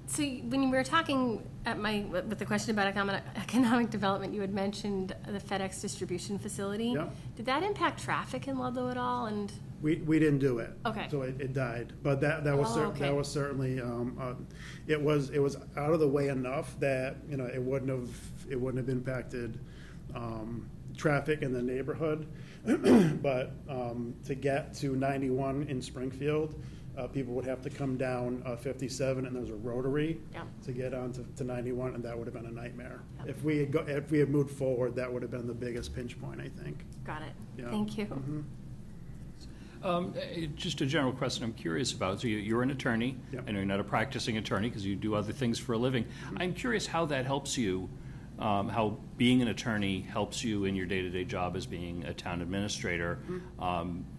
So when you were talking with the question about economic development, you had mentioned the FedEx distribution facility. Yeah. Did that impact traffic in Ludlow at all? And We didn't do it. Okay. So it died. But that was okay. that was certainly it was out of the way enough that it wouldn't have impacted traffic in the neighborhood. But to get to 91 in Springfield, people would have to come down 57, and there's a rotary Yeah. to get on to 91, and that would have been a nightmare. Yeah. If we had moved forward, that would have been the biggest pinch point, I think. got it. Yeah. Thank you. Just a general question I'm curious about. So you're an attorney. Yep. I know you're not a practicing attorney because you do other things for a living. I'm curious how that helps you, how being an attorney helps you in your day-to-day job as being a town administrator.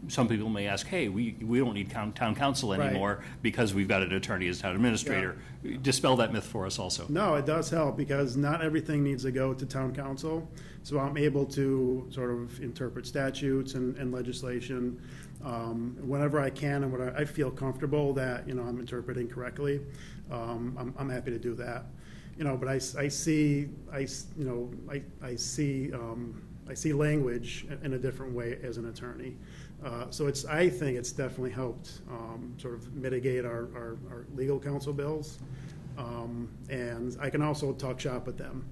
Some people may ask, hey, we don't need town council Right. anymore because we've got an attorney as town administrator. Dispel that myth for us also. No, it does help because not everything needs to go to town council. So I'm able to sort of interpret statutes and legislation whenever I can and when I feel comfortable that I'm interpreting correctly. I'm happy to do that. But I see language in a different way as an attorney. So I think it's definitely helped sort of mitigate our legal counsel bills. And I can also talk shop with them.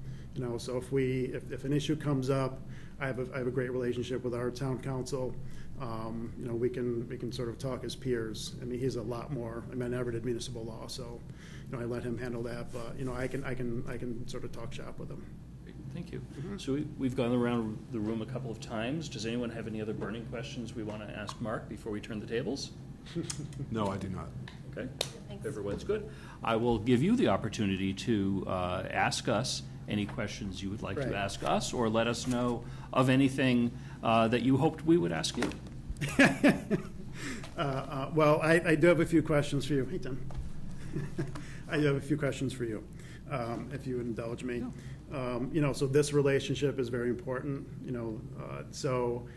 So if an issue comes up, I have a great relationship with our town council. We can sort of talk as peers. I mean, he's a lot more. I never did municipal law, so I let him handle that. But I can sort of talk shop with him. Thank you. So we've gone around the room a couple of times. Does anyone have any other burning questions we want to ask Mark before we turn the tables? No, I do not. Okay. Thanks. Everyone's good. I will give you the opportunity to ask us any questions you would like Right. to ask us, or let us know of anything that you hoped we would ask you. Well, I do have a few questions for you. Hey, Tim. I do have a few questions for you, if you would indulge me. So this relationship is very important. So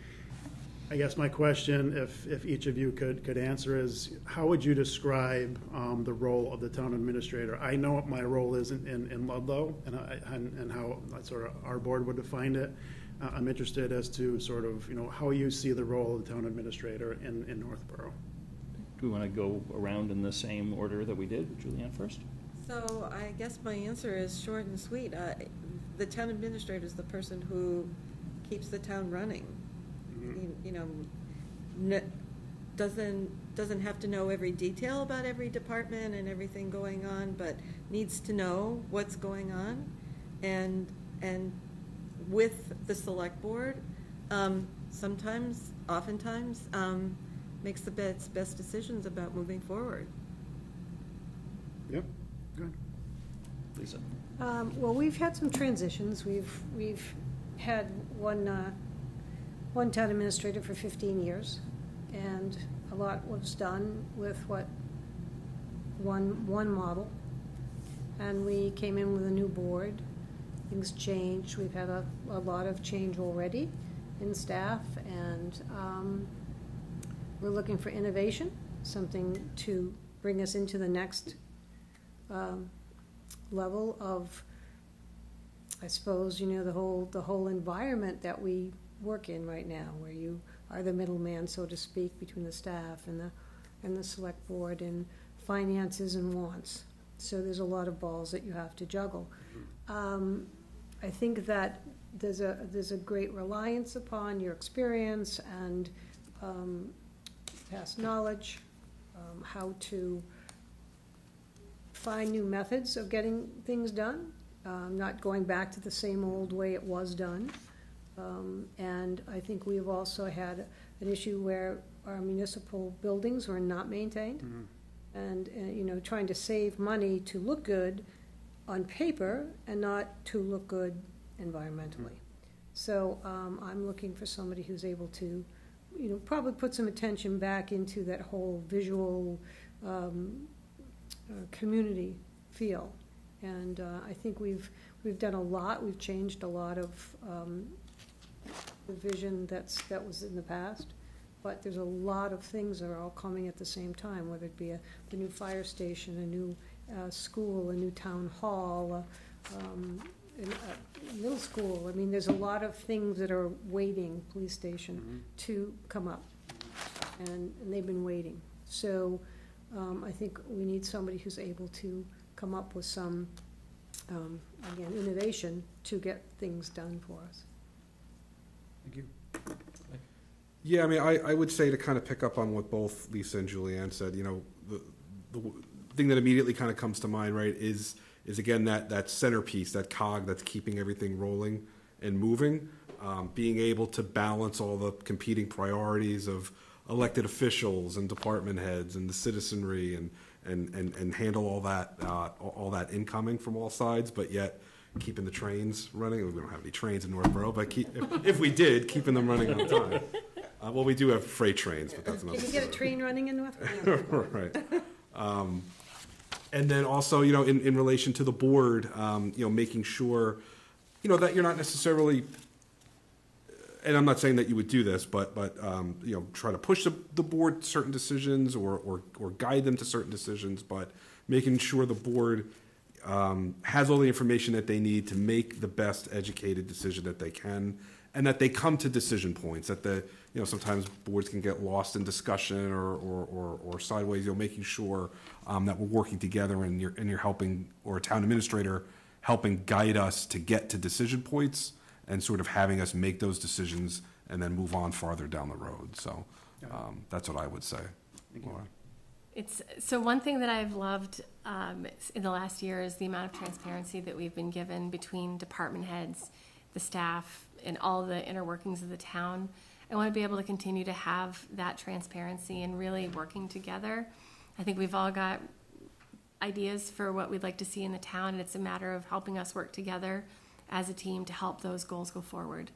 I guess my question, if each of you could answer, is how would you describe the role of the town administrator? I know what my role is in Ludlow, and how sort of our board would define it. I'm interested as to sort of how you see the role of the town administrator in Northborough. Do we want to go around in the same order that we did? Julianne first? So I guess my answer is short and sweet. The town administrator is the person who keeps the town running. Doesn't have to know every detail about every department and everything going on, but needs to know what's going on, and with the select board, oftentimes makes the best decisions about moving forward. Yep, good. Lisa? Well, we've had some transitions. We've had one town administrator for 15 years, and a lot was done with one model. And we came in with a new board. Things changed. We've had a lot of change already in staff, and we're looking for innovation, something to bring us into the next level of, I suppose, the whole environment that we work in right now, where you are the middleman, so to speak, between the staff and the select board, and finances and wants. So there's a lot of balls that you have to juggle. I think that there's a great reliance upon your experience and past knowledge, how to find new methods of getting things done, not going back to the same old way it was done. And I think we've also had an issue where our municipal buildings were not maintained. And trying to save money to look good on paper and not to look good environmentally. So I'm looking for somebody who's able to, probably put some attention back into that whole visual community feel. And I think we've done a lot. We've changed a lot of the vision that was in the past. But there's a lot of things that are all coming at the same time, whether it be the new fire station, a new school, a new town hall, a middle school. I mean, there's a lot of things that are waiting, police station, to come up. And they've been waiting. So I think we need somebody who's able to come up with some, again, innovation to get things done for us. Thank you. Yeah, I mean, I would say, to kind of pick up on what both Lisa and Julianne said, you know, the thing that immediately kind of comes to mind, right, is again that centerpiece, that cog that's keeping everything rolling and moving, being able to balance all the competing priorities of elected officials and department heads and the citizenry and handle all that incoming from all sides, but yet keeping the trains running. We don't have any trains in Northborough, but if we did, keeping them running on time. Well, we do have freight trains, but that's another Can you get a train running in Northborough? right. And then also, you know, in relation to the board, you know, making sure, you know, that you're not necessarily, and I'm not saying that you would do this, but you know, try to push the board certain decisions or guide them to certain decisions, but making sure the board has all the information that they need to make the best educated decision that they can, and that they come to decision points. That you know, sometimes boards can get lost in discussion or sideways. You know, making sure that we're working together and you're helping, or a town administrator helping guide us to get to decision points and sort of having us make those decisions and then move on farther down the road. So that's what I would say. Laura. So one thing that I've loved in the last year is the amount of transparency that we've been given between department heads, the staff, and all the inner workings of the town. I want to be able to continue to have that transparency and really working together. I think we've all got ideas for what we'd like to see in the town, and it's a matter of helping us work together as a team to help those goals go forward.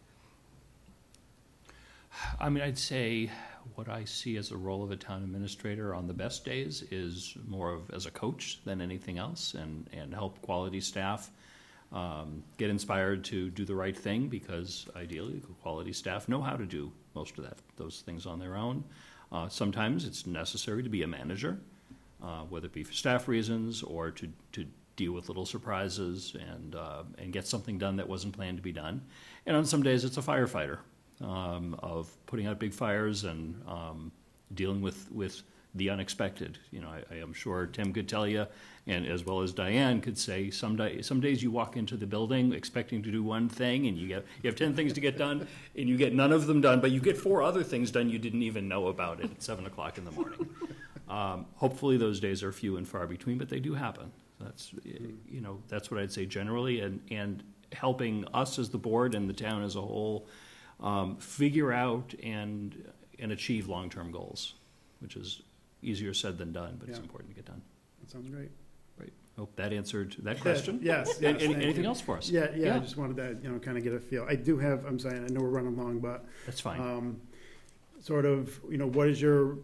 I mean, I'd say what I see as a role of a town administrator on the best days is more of as a coach than anything else, and help quality staff get inspired to do the right thing, because ideally quality staff know how to do most of those things on their own. Sometimes it's necessary to be a manager, whether it be for staff reasons or to deal with little surprises and get something done that wasn't planned to be done. And on some days it's a firefighter, of putting out big fires and dealing with the unexpected. You know, I am sure Tim could tell you, and as well as Diane could say, some days you walk into the building expecting to do one thing, and you have 10 things to get done, and you get none of them done, but you get 4 other things done you didn't even know about it at 7 o'clock in the morning. Hopefully those days are few and far between, but they do happen. That's, you know, that's what I'd say generally, and helping us as the board and the town as a whole figure out and achieve long-term goals, which is easier said than done, but it's important to get done. That sounds great. Great. Hope that answered that question. Yes. Anything else for us? Yeah. I just wanted to, you know, kind of get a feel. I do have, I'm saying, I know we're running long, but That's fine. Sort of, you know, what is your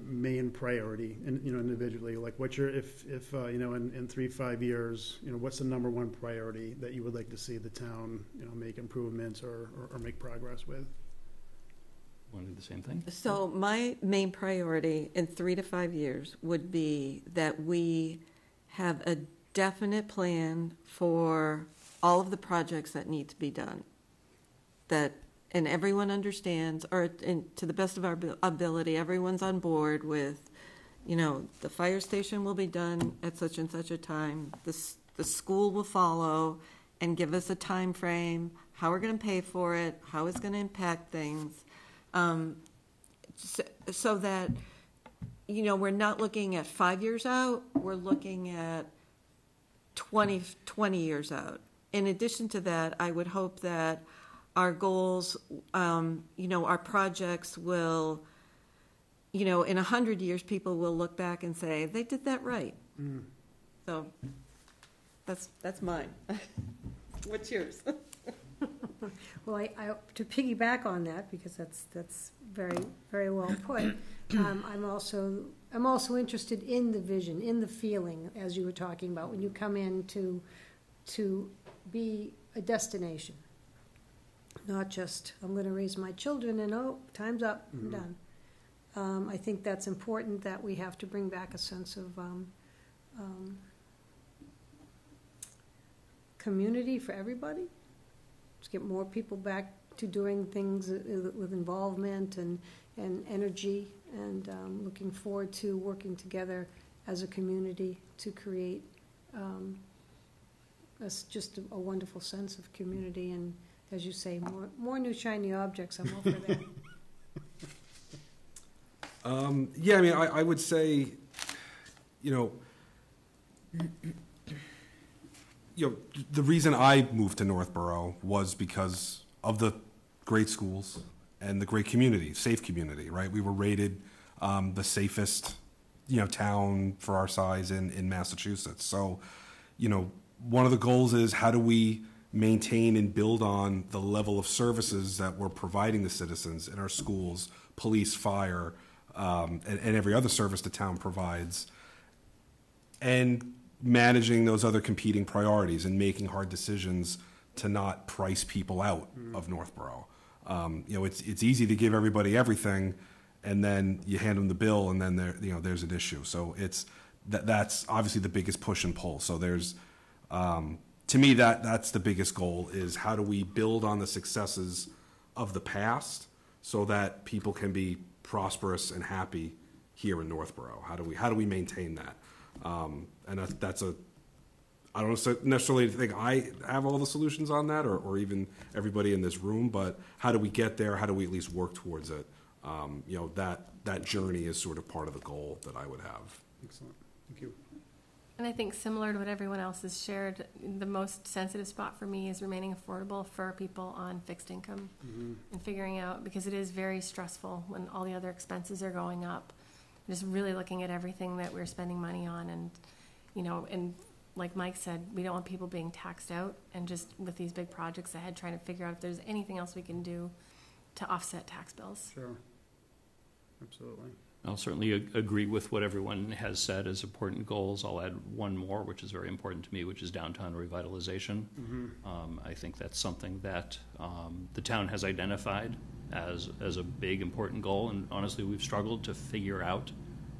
main priority, you know, individually? Like, what's your, if you know, in 3-5 years, you know, what's the number one priority that you would like to see the town, you know, make improvements or make progress with? Want to do the same thing? So my main priority in 3 to 5 years would be that we have a definite plan for all of the projects that need to be done. And everyone understands, or to the best of our ability, everyone's on board with, you know, the fire station will be done at such and such a time. The school will follow and give us a time frame, how we're going to pay for it, how it's going to impact things. So that, you know, we're not looking at 5 years out, we're looking at 20 years out. In addition to that, I would hope that our goals, you know, our projects will, you know, in 100 years, people will look back and say, they did that right. So that's mine. What's yours? Well, I to piggyback on that, because that's very, very well put. I'm also interested in the vision, in the feeling, as you were talking about, when you come in to be a destination, not just I'm going to raise my children and time's up, I'm done. I think that's important, that we have to bring back a sense of community for everybody. To get more people back to doing things with involvement and energy, and looking forward to working together as a community to create just a wonderful sense of community, and, as you say, more new shiny objects. I'm all for that. Yeah, I mean, I would say, the reason I moved to Northborough was because of the great schools and the great community, safe community, right? We were rated the safest, town for our size in Massachusetts. So, one of the goals is how do we maintain and build on the level of services that we're providing the citizens in our schools, police, fire, and every other service the town provides, and managing those other competing priorities and making hard decisions to not price people out of Northborough. It's easy to give everybody everything, and then you hand them the bill, and then there's an issue. So that's obviously the biggest push and pull. So there's, to me, that's the biggest goal, is how do we build on the successes of the past so that people can be prosperous and happy here in Northborough. How do we maintain that? And I don't necessarily think I have all the solutions on that, or even everybody in this room, but how do we get there? How do we at least work towards it? That journey is sort of part of the goal that I would have. Excellent. Thank you. And I think similar to what everyone else has shared, the most sensitive spot for me is remaining affordable for people on fixed income, and figuring out, because it is very stressful when all the other expenses are going up. Just really looking at everything that we're spending money on, and, and like Mike said, we don't want people being taxed out, and just with these big projects ahead, trying to figure out if there's anything else we can do to offset tax bills. Sure. Absolutely. I'll certainly agree with what everyone has said as important goals. I'll add one more, which is very important to me, which is downtown revitalization. I think that's something that the town has identified as a big, important goal, and honestly, we've struggled to figure out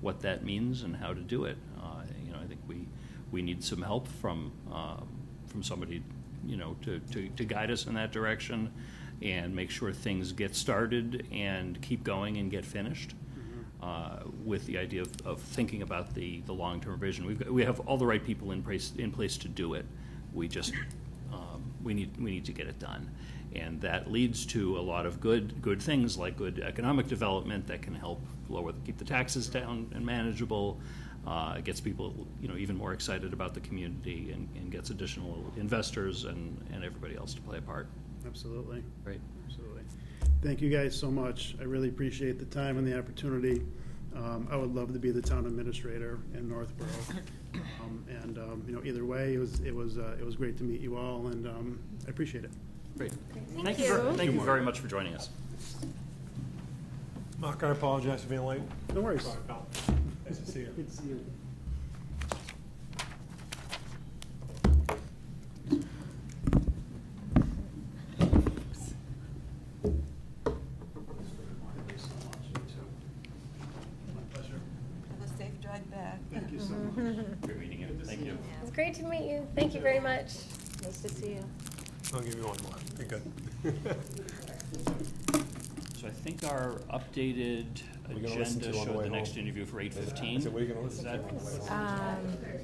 what that means and how to do it. I think we need some help from somebody, to guide us in that direction and make sure things get started and keep going and get finished. With the idea of thinking about the long-term vision. We have all the right people in place to do it. We just we need to get it done, and that leads to a lot of good things, like good economic development that can help keep the taxes down and manageable. It gets people even more excited about the community, and gets additional investors and everybody else to play a part. Absolutely. Right. Absolutely. Thank you guys so much. I really appreciate the time and the opportunity. I would love to be the town administrator in Northborough. Either way, it was great to meet you all, and I appreciate it. Great. Thank you. Thank you very much for joining us. Mark, I apologize for being late. No worries. Sorry, pal. Nice to see you. Good to see you. Have a safe drive back. Thank you so much. Great meeting you. Thank you. It's great to meet you. Thank you very much. Nice to see you. I'll give you one more. You're good. So I think our updated We're gonna listen agenda to on the showed way the next home. interview for 8:15. So what are you gonna listen to Is that- on the way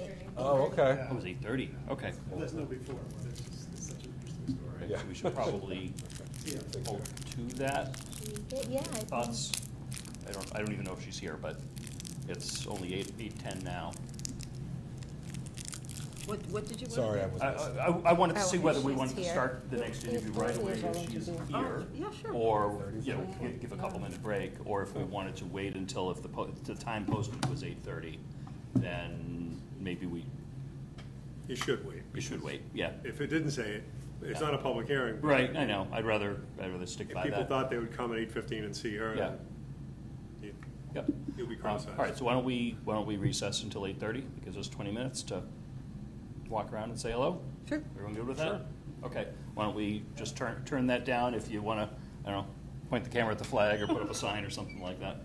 home? Oh, okay. Oh, it was 8:30. Okay. There's no before, but it's such an interesting story. Okay, so we should probably hold to that. Yeah. Thoughts? I don't even know if she's here, but it's only 8:10 now. What did you want? Sorry, I was. I wanted to see Oh, whether we she's wanted to here. start the next interview right away if she's here. Yeah, sure. Or, give a couple-minute break, or if we wanted to wait until if the time posted was 8:30, then maybe we You should wait. should wait, yeah. If it didn't say it, it's not a public hearing. but Right, I know, I'd rather stick If by people that. thought they would come at 8:15 and see her, Yeah. you- Yep. you'll be All cross-eyed. right, so why don't we recess until 8:30? It gives us 20 minutes to walk around and say hello? Sure. Everyone good with that? Okay, why don't we just turn that down if you want to, I don't know, point the camera at the flag or put up a sign or something like that.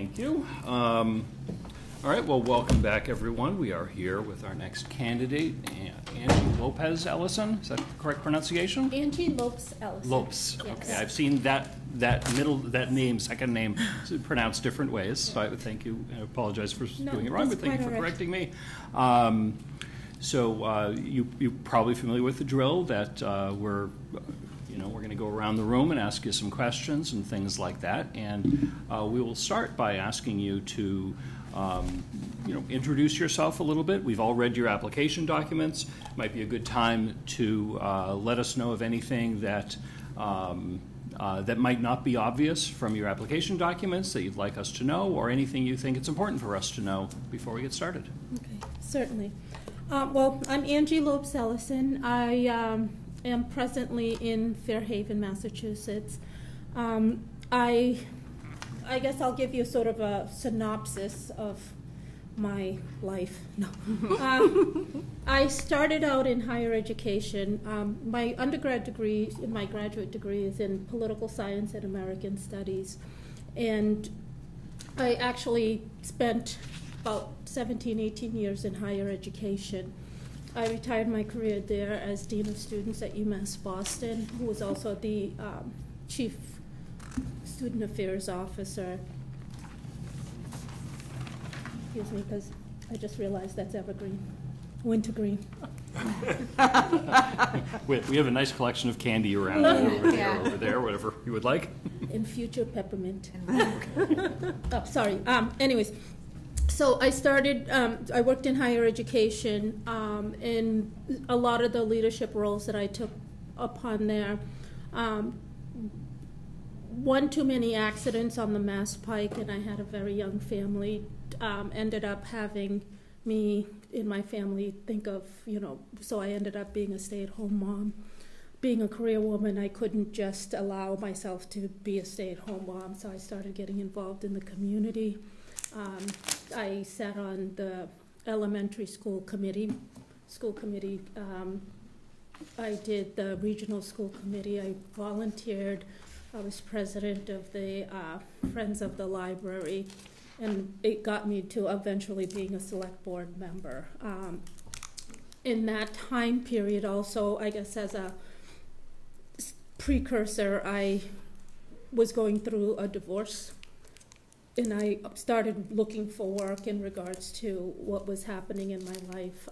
Thank you. All right, well, welcome back, everyone. We are here with our next candidate, Angie Lopez Ellison. Is that the correct pronunciation? Angie Lopes Ellison. Lopes. Yes. Okay, I've seen that second name pronounced different ways. So I would thank you. I apologize for doing it wrong, but that's thank you quite for all right. correcting me. You're probably familiar with the drill that we're going to go around the room and ask you some questions and things like that. And we will start by asking you to introduce yourself a little bit. We've all read your application documents. Might be a good time to let us know of anything that that might not be obvious from your application documents that you'd like us to know, or anything you think it's important for us to know before we get started. Okay, certainly. Well, I'm Angie Lopes Ellison. I am presently in Fairhaven, Massachusetts. I guess I'll give you sort of a synopsis of my life. No. I started out in higher education. My undergrad degree and my graduate degree is in political science and American studies. And I actually spent about 17, 18 years in higher education. I retired my career there as Dean of Students at UMass Boston, who was also the Chief Student Affairs Officer. Excuse me, because I just realized that's evergreen, wintergreen. We have a nice collection of candy around over there, whatever you would like. In future, peppermint. Oh, sorry. Anyways, so I started, I worked in higher education, and a lot of the leadership roles that I took upon there. One too many accidents on the Mass Pike, and I had a very young family, ended up having me and my family think of, so I ended up being a stay-at-home mom. Being a career woman, I couldn't just allow myself to be a stay-at-home mom, so I started getting involved in the community. I sat on the elementary school committee. I did the regional school committee. I volunteered. I was president of the Friends of the Library, and it got me to eventually being a select board member. In that time period also, I guess as a precursor, I was going through a divorce, and I started looking for work in regards to what was happening in my life.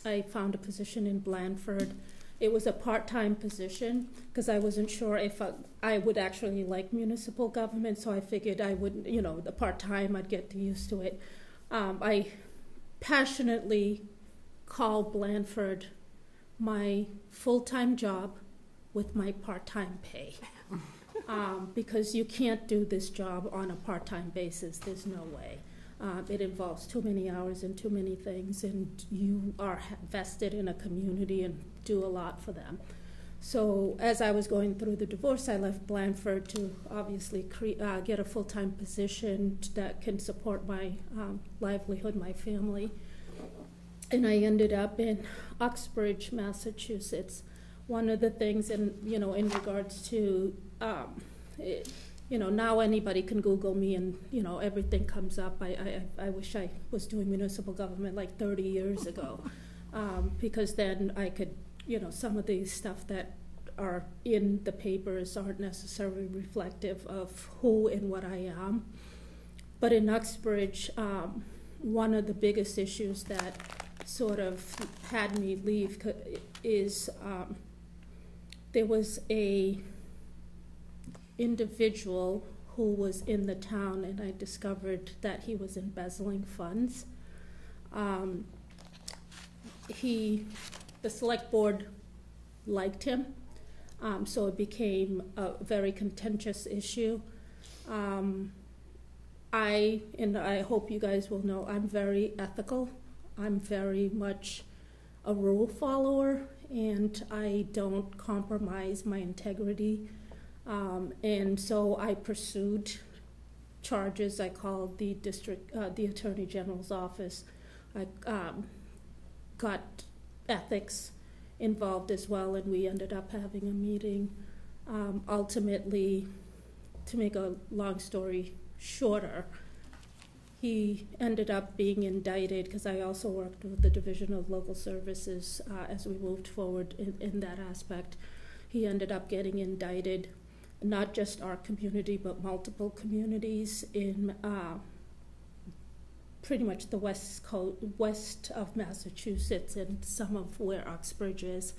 I found a position in Blandford. It was a part-time position because I wasn't sure if I would actually like municipal government, so I figured I would, the part-time, I'd get used to it. I passionately call Blandford my full-time job with my part-time pay. Because you can't do this job on a part-time basis. There's no way. It involves too many hours and too many things, and you are vested in a community and do a lot for them. So as I was going through the divorce, I left Blandford to obviously get a full-time position that can support my livelihood, my family. And I ended up in Uxbridge, Massachusetts. One of the things in regards to now anybody can Google me and, everything comes up. I wish I was doing municipal government like 30 years ago, because then I could, some of these stuff that are in the papers aren't necessarily reflective of who and what I am. But in Uxbridge, one of the biggest issues that sort of had me leave is there was a individual who was in the town, and I discovered that he was embezzling funds. The select board liked him, so it became a very contentious issue. I hope you guys will know I'm very ethical. I'm very much a rule follower, and I don't compromise my integrity. And so I pursued charges. I called the Attorney General's office. I got ethics involved as well, and we ended up having a meeting. Ultimately, to make a long story shorter, He ended up being indicted, because I also worked with the Division of Local Services as we moved forward in that aspect. He ended up getting indicted, not just our community, but multiple communities in pretty much the west of Massachusetts and some of where Uxbridge is,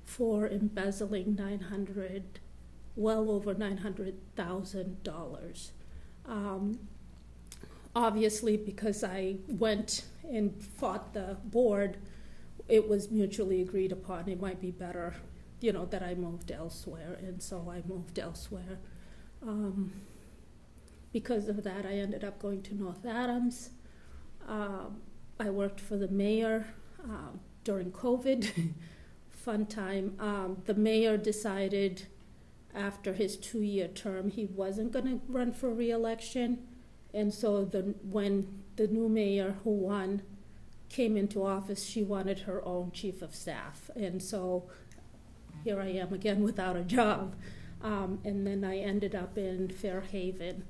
for embezzling well over $900,000. Obviously, because I went and fought the board, it was mutually agreed upon it might be better, that I moved elsewhere, and so I moved elsewhere. Because of that, I ended up going to North Adams. I worked for the mayor during COVID. Fun time. The mayor decided after his 2-year term he wasn't going to run for re-election. And so when the new mayor who won came into office, she wanted her own chief of staff. And so here I am again without a job. And then I ended up in Fairhaven.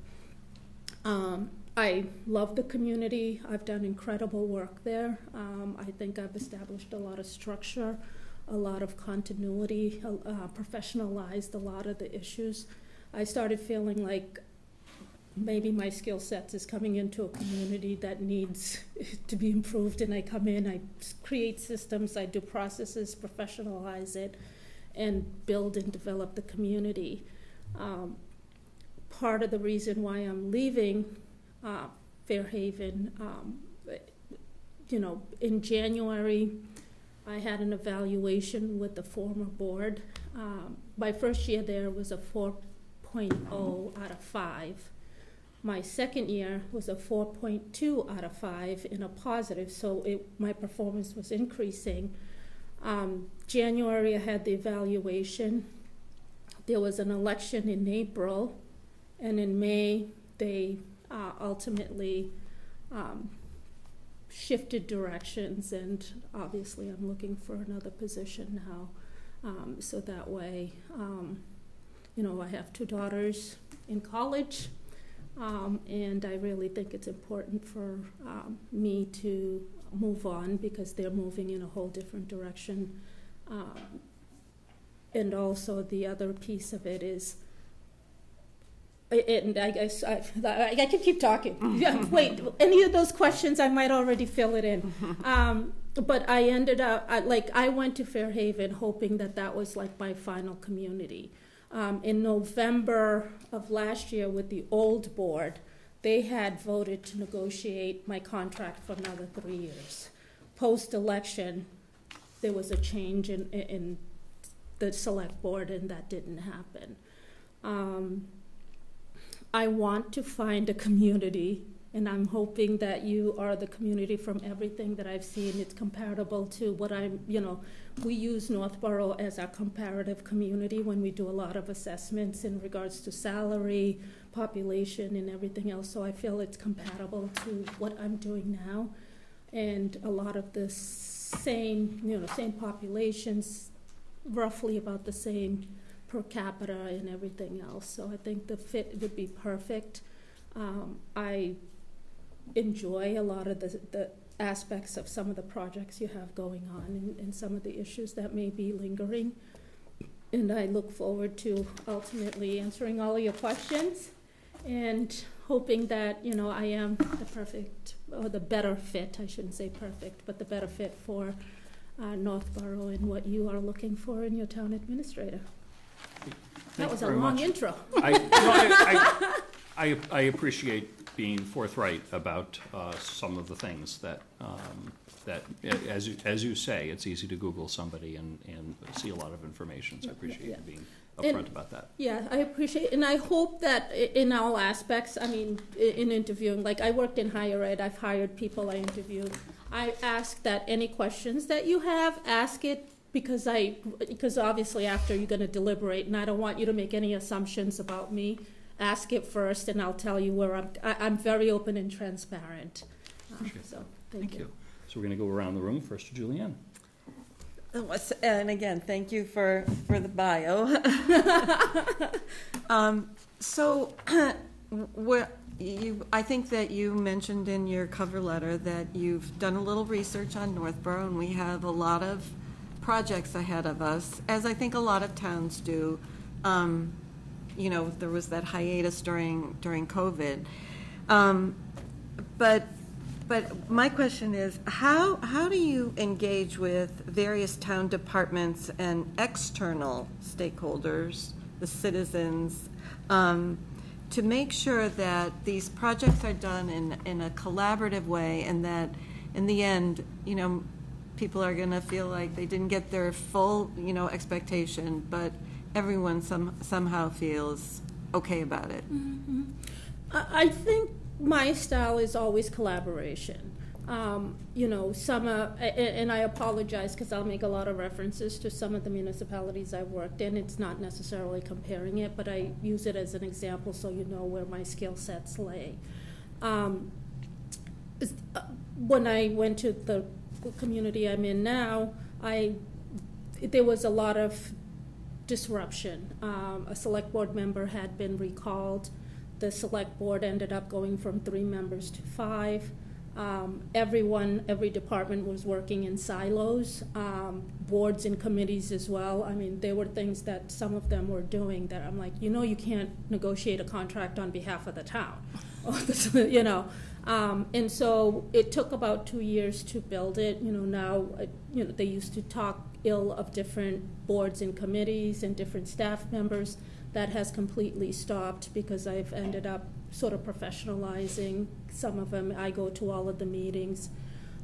I love the community. I've done incredible work there. I think I've established a lot of structure, a lot of continuity, professionalized a lot of the issues. I started feeling like maybe my skill sets is coming into a community that needs to be improved, and I come in, I create systems, I do processes, professionalize it, and build and develop the community. Part of the reason why I'm leaving Fairhaven, in January, I had an evaluation with the former board. My first year there was a 4.0 out of 5. My second year was a 4.2 out of 5 in a positive, so my performance was increasing. January, I had the evaluation. There was an election in April, and in May, they ultimately shifted directions, and obviously I'm looking for another position now. So that way, I have 2 daughters in college. And I really think it's important for me to move on because they're moving in a whole different direction. And also the other piece of it is, and I guess I can keep talking. Yeah, wait, any of those questions I might already fill it in. But I ended up, I went to Fairhaven hoping that was like my final community. In November of last year with the old board, they had voted to negotiate my contract for another 3 years. Post-election, there was a change in the select board, and that didn't happen. I want to find a community, and I'm hoping that you are the community. From everything that I've seen, it's comparable to what we use Northborough as our comparative community when we do a lot of assessments in regards to salary, population, and everything else. So I feel it's compatible to what I'm doing now. And a lot of the same populations, roughly about the same per capita and everything else. So I think the fit would be perfect. I enjoy a lot of the aspects of some of the projects you have going on and some of the issues that may be lingering. And I look forward to ultimately answering all of your questions and hoping that, I am the perfect, or the better fit, I shouldn't say perfect, but the better fit for Northborough and what you are looking for in your town administrator. That was a long intro. I appreciate being forthright about some of the things that as you say, it's easy to Google somebody and see a lot of information. So I appreciate you being upfront about that. Yeah, I appreciate, and I hope that in all aspects, in interviewing, like I worked in higher ed, I've hired people I interviewed. I ask that any questions that you have, ask it, because obviously after you're going to deliberate, and I don't want you to make any assumptions about me. Ask it first, and I'll tell you where I'm very open and transparent. So thank you. So we're going to go around the room. First to Julianne. And again, thank you for the bio. So I think that you mentioned in your cover letter that you've done a little research on Northborough, and we have a lot of projects ahead of us, as I think a lot of towns do. You know, there was that hiatus during COVID. But my question is, how do you engage with various town departments and external stakeholders, the citizens, to make sure that these projects are done in a collaborative way, and that in the end, you know, people are going to feel like they didn't get their full, you know, expectation, but everyone somehow feels okay about it? Mm-hmm. I think my style is always collaboration. You know, and I apologize because I'll make a lot of references to some of the municipalities I've worked in. It's not necessarily comparing it, but I use it as an example so you know where my skill sets lay. When I went to the community I'm in now, there was a lot of disruption. A select board member had been recalled. The select board ended up going from 3 members to 5. Every department was working in silos, boards and committees as well. I mean, there were things that some of them were doing that I'm like, you know, you can't negotiate a contract on behalf of the town, you know. And so it took about 2 years to build it. You know, now, you know, they used to talk ill of different boards and committees and different staff members. That has completely stopped because I've ended up sort of professionalizing some of them. I go to all of the meetings.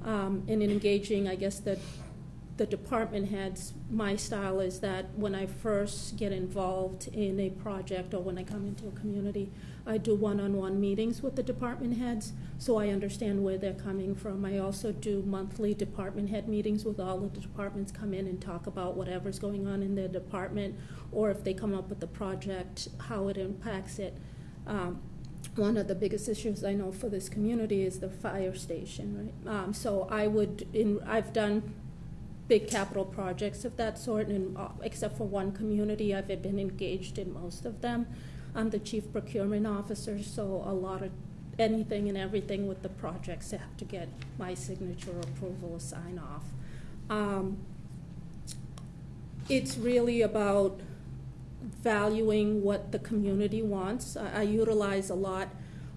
And in engaging, I guess, the department heads, my style is that when I first get involved in a project or when I come into a community, I do one-on-one meetings with the department heads so I understand where they're coming from. I also do monthly department head meetings with all of the departments, come in and talk about whatever's going on in their department, or if they come up with a project, how it impacts it. One of the biggest issues I know for this community is the fire station, right? So I've done big capital projects of that sort, and except for one community, I've been engaged in most of them. I'm the chief procurement officer, so a lot of anything and everything with the projects have to get my signature approval or sign off. It's really about valuing what the community wants. I utilize a lot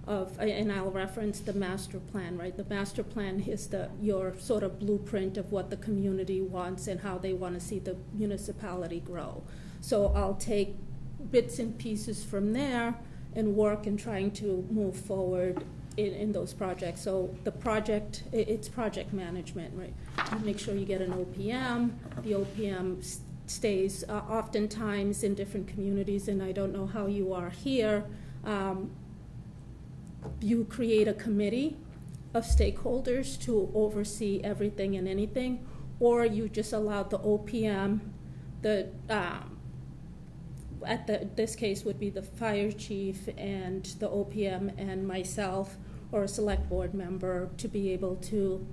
of, and I'll reference the master plan, right? The master plan is your sort of blueprint of what the community wants and how they want to see the municipality grow. So I'll take bits and pieces from there and work in trying to move forward in those projects. So the project, it's project management, right? You make sure you get an OPM. The OPM stays oftentimes in different communities, and I don't know how you are here. You create a committee of stakeholders to oversee everything and anything, or you just allow the OPM, this case would be the fire chief and the OPM and myself or a select board member to be able to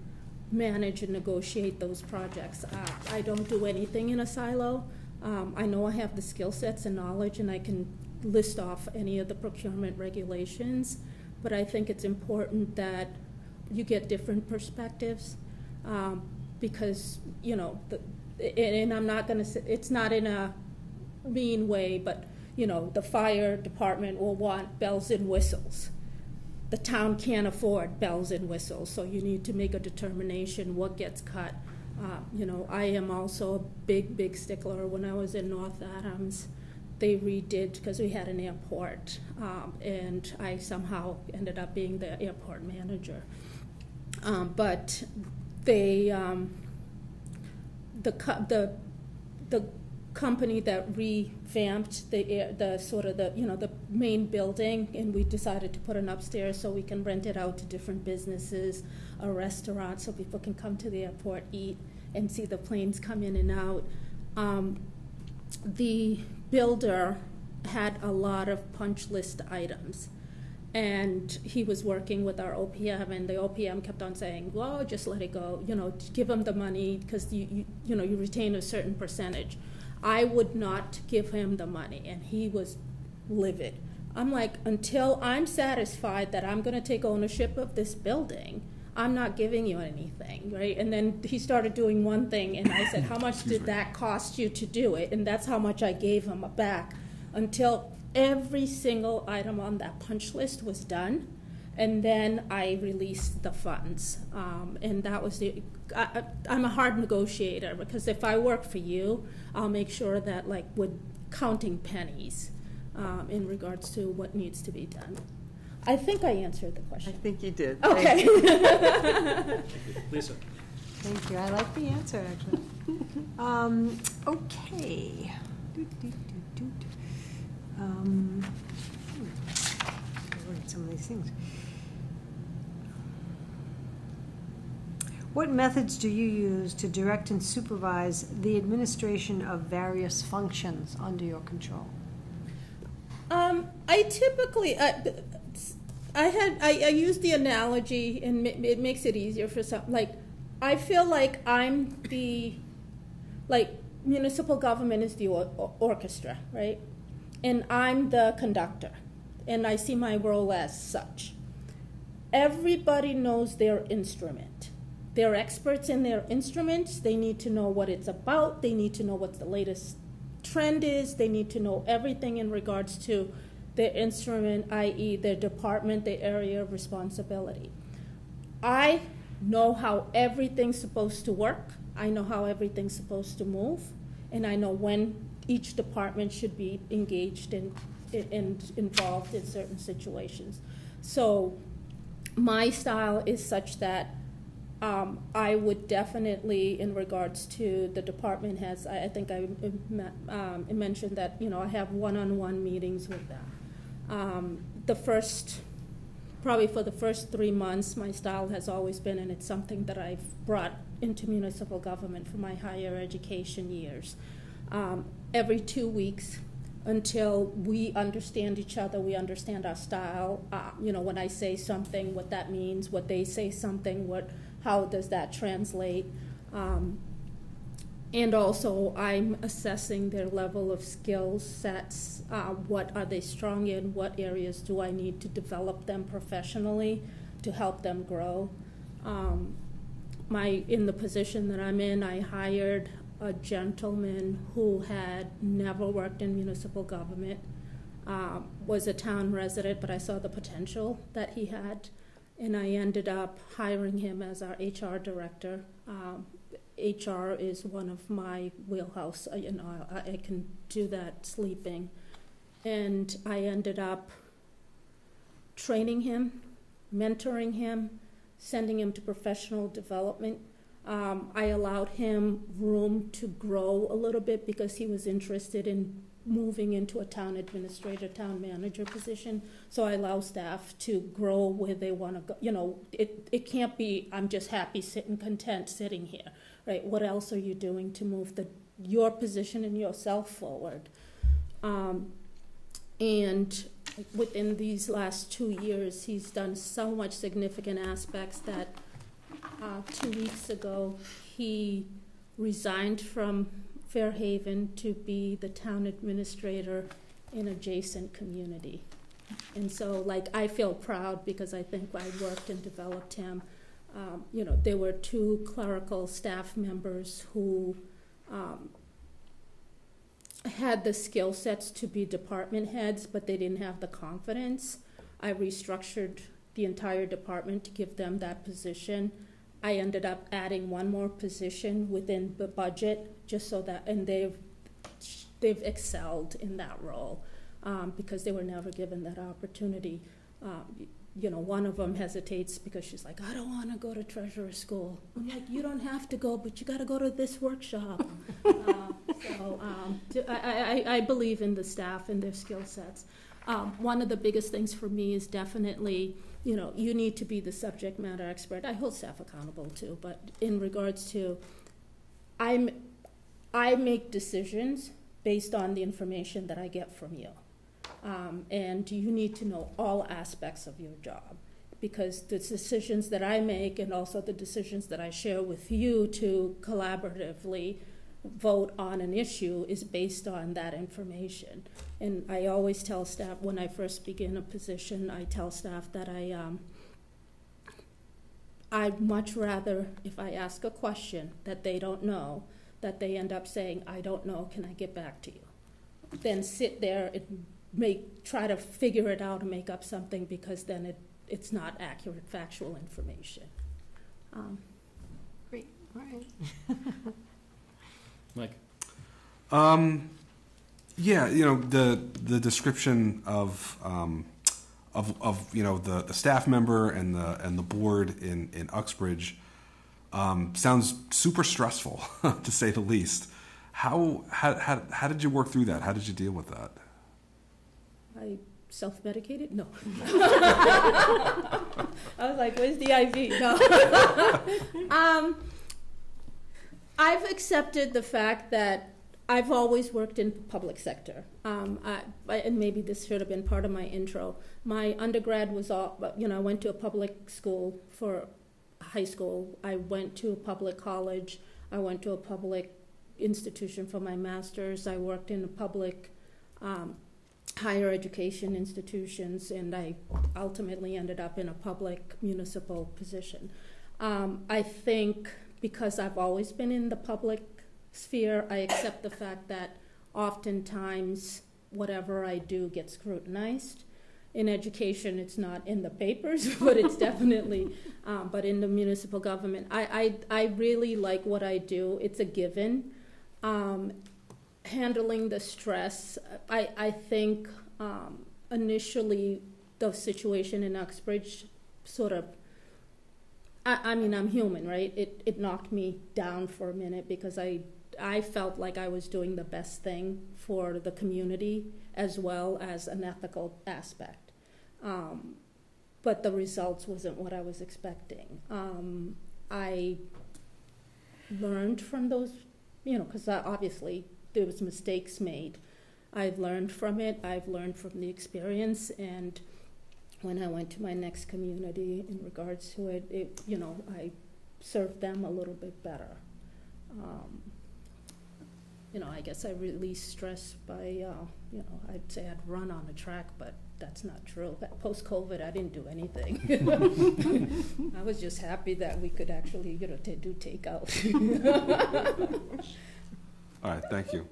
manage and negotiate those projects. I don't do anything in a silo. I know I have the skill sets and knowledge, and I can list off any of the procurement regulations, but I think it's important that you get different perspectives because, you know, and I'm not going to, it's not in a mean way, but, you know, the fire department will want bells and whistles. The town can't afford bells and whistles, so you need to make a determination what gets cut. You know, I am also a big stickler. When I was in North Adams, they redid, because we had an airport, and I somehow ended up being the airport manager. But they, the company that revamped the main building, and we decided to put an upstairs so we can rent it out to different businesses, a restaurant, so people can come to the airport, eat, and see the planes come in and out. The builder had a lot of punch list items, and he was working with our OPM, and the OPM kept on saying, well, just let it go, you know, give him the money, because you retain a certain percentage. I would not give him the money, and he was livid. I'm like, until I'm satisfied that I'm going to take ownership of this building, I'm not giving you anything, right? And then he started doing one thing, and I said, how much did that cost you to do it? And that's how much I gave him back, until every single item on that punch list was done. And then I released the funds. And that was I'm a hard negotiator, because if I work for you, I'll make sure that, like, we're counting pennies in regards to what needs to be done. I think I answered the I question. think you did. Okay. Lisa? Thank you. I like the answer, actually. Okay. Look at some of these things. What methods do you use to direct and supervise the administration of various functions under your control? I typically, I use the analogy, and it makes it easier for some, like, I feel like I'm municipal government is the orchestra, right? And I'm the conductor, and I see my role as such. Everybody knows their instrument. They're experts in their instruments. They need to know what it's about. They need to know what the latest trend is. They need to know everything in regards to their instrument, i.e. their department, their area of responsibility. I know how everything's supposed to work. I know how everything's supposed to move. And I know when each department should be engaged in involved in certain situations. So my style is such that I would definitely, in regards to the department heads, I think I mentioned that, I have one-on-one meetings with them. Probably for the first 3 months, my style has always been, and it's something that I've brought into municipal government for my higher education years. Every 2 weeks, until we understand each other, we understand our style. When I say something, what that means, what they say something, how does that translate? And also, I'm assessing their level of skill sets. What are they strong in? What areas do I need to develop them professionally to help them grow? In the position that I'm in, I hired a gentleman who had never worked in municipal government, was a town resident, but I saw the potential that he had, and I ended up hiring him as our HR director. HR is one of my wheelhouse. I can do that sleeping. And I ended up training him, mentoring him, sending him to professional development. I allowed him room to grow a little bit because he was interested in moving into a town administrator, town manager position. So I allow staff to grow where they want to go. It can't be, I'm just happy, content sitting here, right? What else are you doing to move your position and yourself forward? And within these last 2 years, he's done so much significant aspects that 2 weeks ago, he resigned from Fairhaven to be the town administrator in adjacent community. And so, I feel proud because I think I worked and developed him. There were 2 clerical staff members who had the skill sets to be department heads, but they didn't have the confidence. I restructured the entire department to give them that position. I ended up adding 1 more position within the budget, just so that, and they've excelled in that role because they were never given that opportunity. One of them hesitates because she's like, I don't want to go to treasurer school. I'm like, you don't have to go, but you got to go to this workshop. I believe in the staff and their skill sets. One of the biggest things for me is definitely, you need to be the subject matter expert. I hold staff accountable too, but in regards to, I make decisions based on the information that I get from you. And you need to know all aspects of your job, because the decisions that I make and also the decisions that I share with you to collaboratively vote on an issue is based on that information. And I always tell staff, when I first begin a position, I tell staff that I'd much rather, if I ask a question that they don't know, that they end up saying, I don't know, can I get back to you? Then sit there and try to figure it out and make up something, because then it's not accurate, factual information. Great, all right. Mike? Yeah, the description of the staff member and the board in Uxbridge sounds super stressful, to say the least. How did you work through that? How did you deal with that? I self-medicated? No. I was like, where's the IV? No. I've accepted the fact that I've always worked in public sector. And maybe this should have been part of my intro. My undergrad was all, I went to a public school for high school. I went to a public college. I went to a public institution for my master's. I worked in a public higher education institutions, and I ultimately ended up in a public municipal position. I think because I've always been in the public sphere, I accept the fact that oftentimes whatever I do gets scrutinized. In education, it's not in the papers, but it's definitely, but in the municipal government. I really like what I do. It's a given. Handling the stress, I think initially the situation in Uxbridge sort of, I mean, I'm human, right? It knocked me down for a minute, because I felt like I was doing the best thing for the community as well as an ethical aspect. But the results wasn't what I was expecting. I learned from those, because obviously there was mistakes made. I've learned from it. I've learned from the experience, and when I went to my next community in regards to it, I served them a little bit better. I guess I released stress by, I'd say I'd run on a track, but that's not true. Post-COVID, I didn't do anything. I was just happy that we could actually, do takeout. All right, thank you.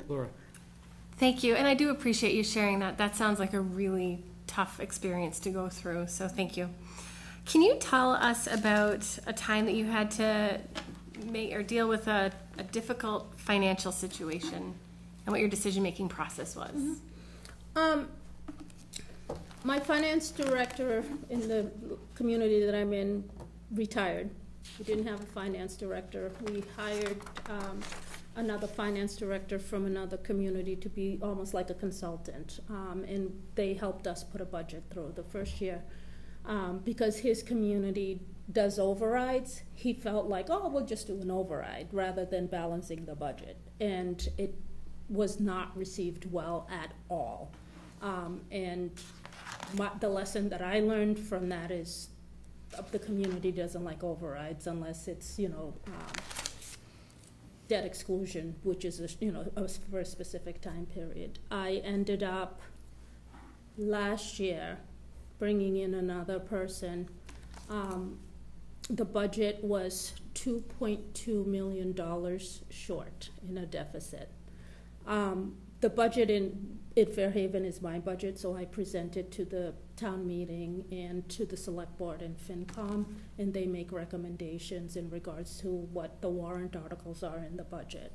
Laura? Thank you, and I do appreciate you sharing that. That sounds like a really tough experience to go through, so thank you. Can you tell us about a time that you had to make or deal with a difficult financial situation and what your decision-making process was? Mm-hmm. My finance director in the community that I'm in retired. We didn't have a finance director. We hired another finance director from another community to be almost like a consultant, and they helped us put a budget through the first year. Because his community does overrides, he felt like, we'll just do an override rather than balancing the budget. And it was not received well at all. And the lesson that I learned from that is the community doesn't like overrides unless it's, debt exclusion, which is, for a specific time period. I ended up last year bringing in another person. The budget was $2.2 million short in a deficit. The budget in Fairhaven is my budget, so I present it to the town meeting and to the select board and FinCom, and they make recommendations in regards to what the warrant articles are in the budget.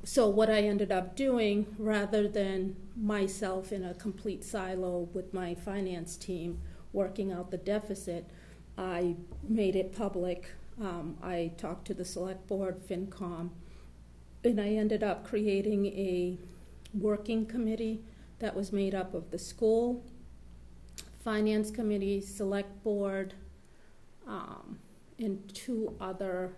So what I ended up doing, rather than myself in a complete silo with my finance team working out the deficit, I made it public. I talked to the select board, FinCom, and I ended up creating a working committee that was made up of the school, finance committee, select board, and two other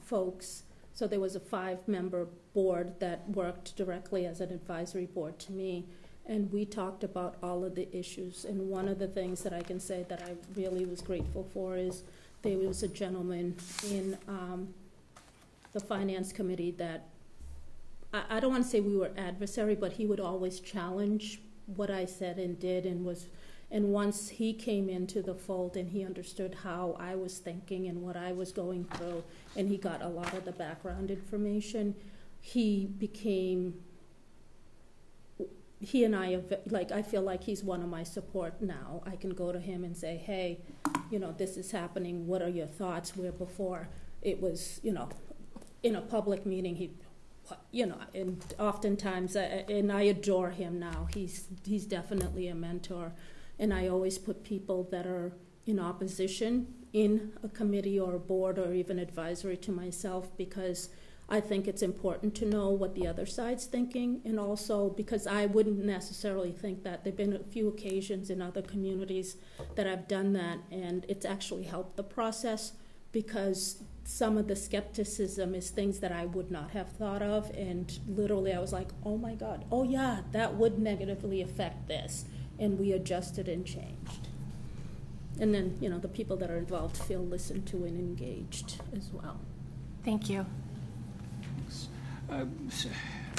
folks. So there was a 5-member board that worked directly as an advisory board to me, and we talked about all of the issues. And one of the things that I can say that I really was grateful for is there was a gentleman in the finance committee that, I don't want to say we were adversary, but he would always challenge what I said and did, and once he came into the fold and he understood how I was thinking and what I was going through, and he got a lot of the background information, he and I, like, I feel like he's one of my support now. I can go to him and say, hey, this is happening, what are your thoughts? Where before it was, in a public meeting, and oftentimes, and I adore him now. He's definitely a mentor. And I always put people that are in opposition in a committee or a board or even advisory to myself, because I think it's important to know what the other side's thinking, and also because I wouldn't necessarily think that. There have been a few occasions in other communities that I've done that, and it's actually helped the process, because some of the skepticism is things that I would not have thought of, and literally I was like, oh my God, oh yeah, that would negatively affect this. And we adjusted and changed. And then, the people that are involved feel listened to and engaged as well. Thank you.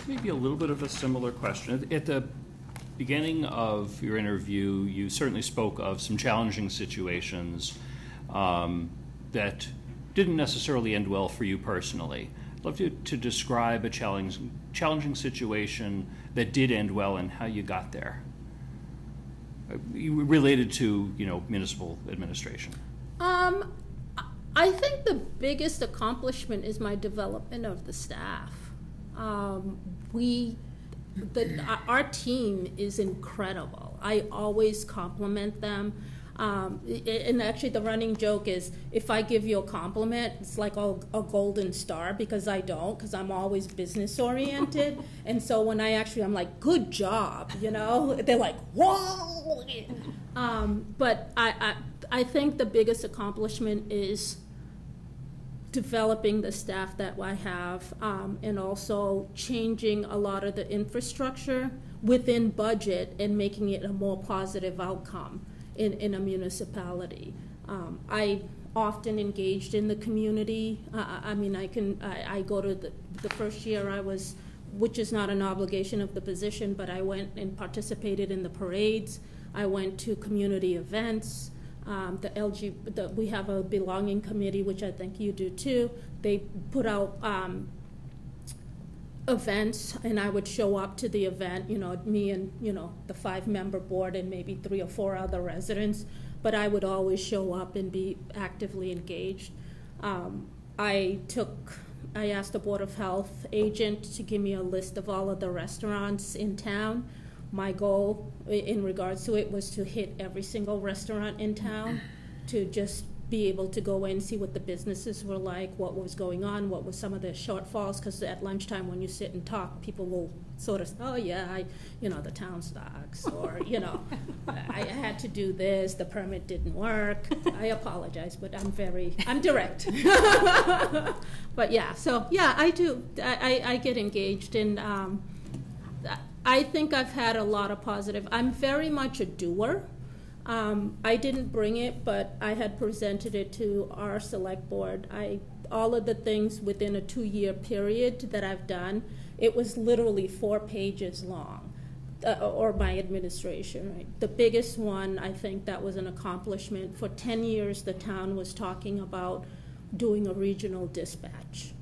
Maybe a little bit of a similar question. At the beginning of your interview, you certainly spoke of some challenging situations that didn't necessarily end well for you personally. I'd love you to describe a challenging situation that did end well and how you got there. Related to, municipal administration. I think the biggest accomplishment is my development of the staff. Our team is incredible. I always compliment them. And actually the running joke is, if I give you a compliment, it's like a golden star, because I don't, because I'm always business oriented. And so when I'm like, good job, they're like, whoa. But I think the biggest accomplishment is developing the staff that I have, and also changing a lot of the infrastructure within budget and making it a more positive outcome in a municipality. I often engaged in the community. I go to the first year I was, which is not an obligation of the position, but I went and participated in the parades. I went to community events. We have a belonging committee, which I think you do too. They put out events, and I would show up to the event, me and, the 5-member board and maybe 3 or 4 other residents, but I would always show up and be actively engaged. I asked the Board of Health agent to give me a list of all of the restaurants in town. My goal in regards to it was to hit every single restaurant in town, to just be able to go in, see what the businesses were like, what was going on, what was some of the shortfalls, because at lunchtime when you sit and talk, people will sort of, oh yeah, the town sucks, or, I had to do this, the permit didn't work. I apologize, but I'm direct. But yeah, so yeah, I do. I get engaged, and I think I've had a lot of positive. I'm very much a doer. I didn't bring it, but I had presented it to our select board. All of the things within a 2-year period that I've done, it was literally 4 pages long, or my administration, right? The biggest one, I think that was an accomplishment. For 10 years, the town was talking about doing a regional dispatch.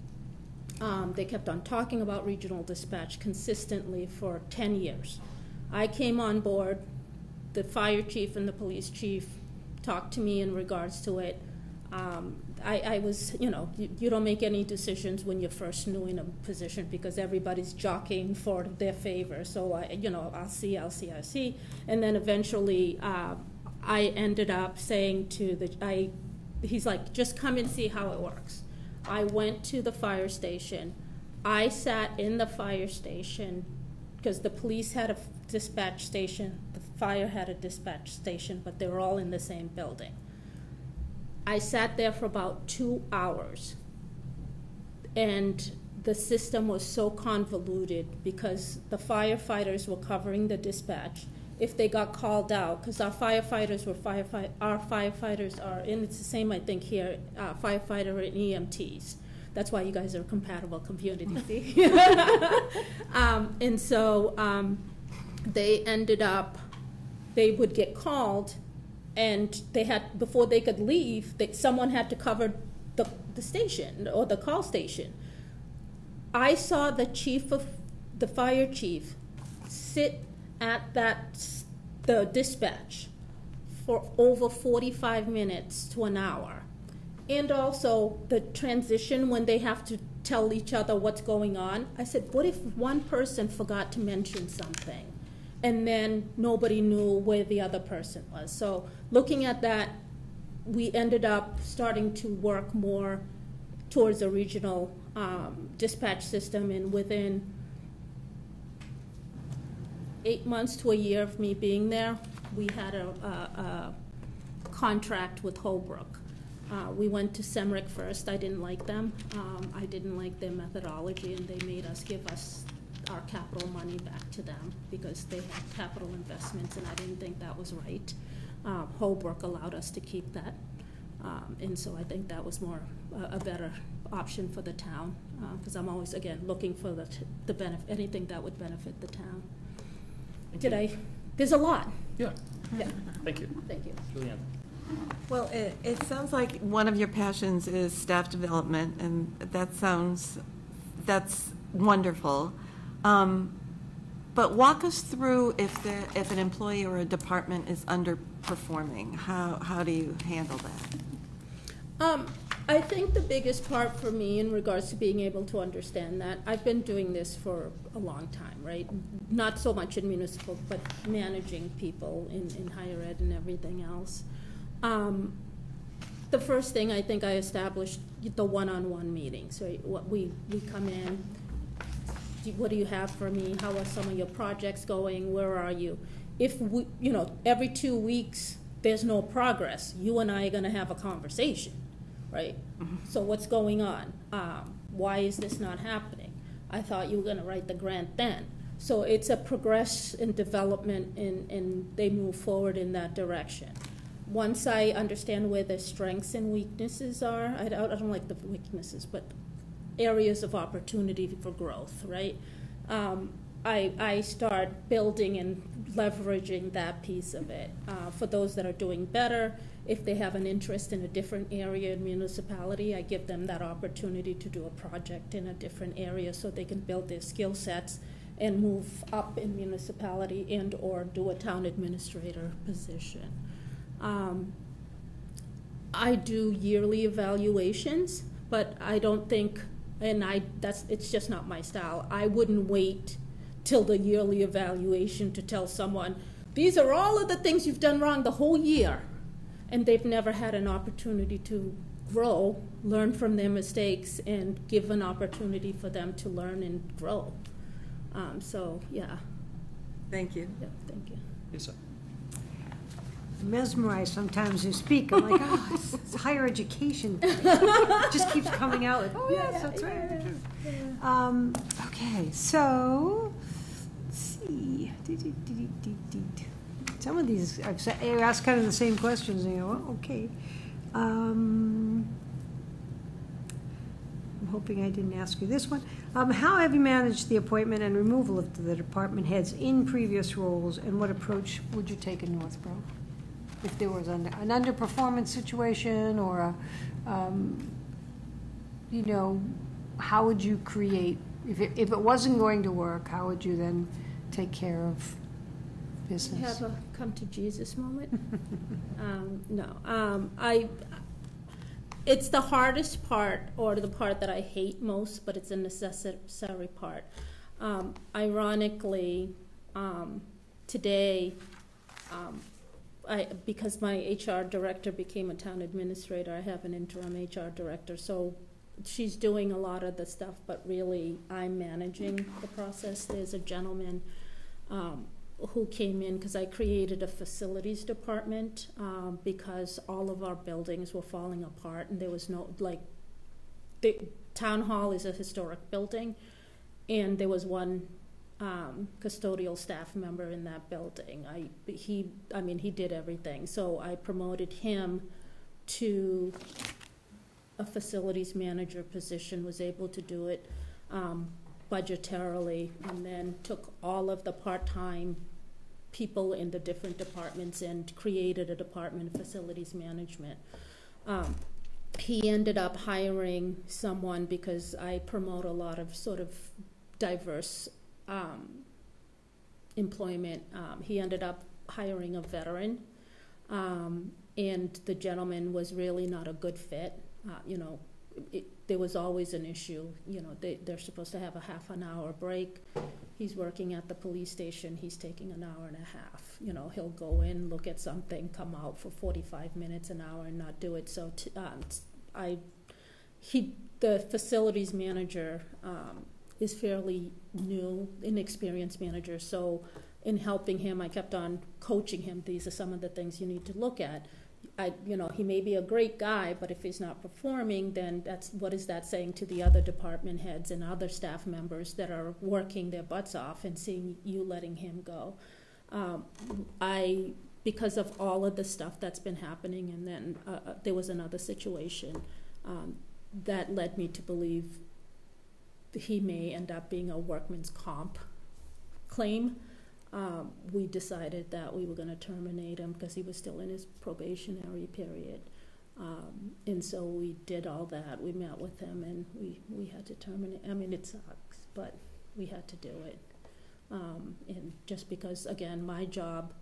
They kept on talking about regional dispatch consistently for 10 years. I came on board. The fire chief and the police chief talked to me in regards to it. I was, you don't make any decisions when you're first new in a position, because everybody's jockeying for their favor. So, I'll see. And then eventually I ended up saying to he's like, just come and see how it works. I went to the fire station. I sat in the fire station because the police had a dispatch station, the fire had a dispatch station, but they were all in the same building. I sat there for about 2 hours, and the system was so convoluted because the firefighters were covering the dispatch. If they got called out, because our firefighters are, and it's the same, I think, here, firefighter and EMTs. That's why you guys are a compatible community, see? And so they ended up, they would get called, and they had, before they could leave, someone had to cover the station or the call station. I saw the fire chief sit at the dispatch for over 45 minutes to an hour. And also the transition when they have to tell each other what's going on. I said, what if one person forgot to mention something and then nobody knew where the other person was? So looking at that, we ended up starting to work more towards a regional dispatch system, and within 8 months to a year of me being there, we had a contract with Holbrook. We went to Semrick first. I didn't like them. I didn't like their methodology, and they made us give us our capital money back to them because they had capital investments, and I didn't think that was right. Holbrook allowed us to keep that, and so I think that was more a better option for the town, because I'm always, again, looking for the benefit, anything that would benefit the town. There's a lot. Yeah. Yeah. Thank you. Thank you. Julianne. Well, it sounds like one of your passions is staff development, and that's wonderful. But walk us through if an employee or a department is underperforming. How do you handle that? I think the biggest part for me in regards to being able to understand that, I've been doing this for a long time, right? Not so much in municipal, but managing people in higher ed and everything else. The first thing I think I established the one-on-one meetings, right? We come in, what do you have for me? How are some of your projects going? Where are you? If we, every 2 weeks there's no progress, you and I are going to have a conversation, right? Mm-hmm. So what's going on? Why is this not happening? I thought you were going to write the grant then. So it's a progress in development, and they move forward in that direction. Once I understand where their strengths and weaknesses are, I don't like the weaknesses, but areas of opportunity for growth, right? I start building and leveraging that piece of it. For those that are doing better, if they have an interest in a different area in municipality, I give them that opportunity to do a project in a different area so they can build their skill sets and move up in municipality and or do a town administrator position. I do yearly evaluations, but I don't think, it's just not my style. I wouldn't wait till the yearly evaluation to tell someone, these are all of the things you've done wrong the whole year, and they've never had an opportunity to grow, learn from their mistakes, and give an opportunity for them to learn and grow. So, yeah. Thank you. Yeah, thank you. Lisa. Mesmerized sometimes you speak. I'm like, oh, it's higher education. Just keeps coming out like, oh, yes, that's right. Okay, so let's see. Some of these, I've asked kind of the same questions, and you go, oh, okay. I'm hoping I didn't ask you this one. How have you managed the appointment and removal of the department heads in previous roles, and what approach would you take in Northborough? If there was an underperformance situation, or how would you create, if it wasn't going to work, how would you then take care of business? Have a come to Jesus moment? It's the hardest part, or the part that I hate most, but it's a necessary part. Ironically, today, because my HR director became a town administrator, I have an interim HR director, so she's doing a lot of the stuff, but really I'm managing the process. There's a gentleman who came in because I created a facilities department because all of our buildings were falling apart, and there was no, the town hall is a historic building, and there was one custodial staff member in that building. He did everything. So I promoted him to a facilities manager position, was able to do it budgetarily, and then took all of the part-time people in the different departments and created a department of facilities management. He ended up hiring someone, because I promote a lot of sort of diverse employment. He ended up hiring a veteran, and the gentleman was really not a good fit. There was always an issue. They're supposed to have a half an hour break. He's working at the police station. He's taking an hour and a half. He'll go in, look at something, come out for 45 minutes, an hour, and not do it. So the facilities manager is fairly new, inexperienced manager. So in helping him, I kept on coaching him. These are some of the things you need to look at. He may be a great guy, but if he's not performing, then what is that saying to the other department heads and other staff members that are working their butts off and seeing you letting him go? Because of all of the stuff that's been happening, and then there was another situation that led me to believe he may end up being a workman's comp claim. We decided that we were going to terminate him because he was still in his probationary period. And so we did all that. We met with him, and we had to terminate. I mean, it sucks, but we had to do it. And just because, again, my job,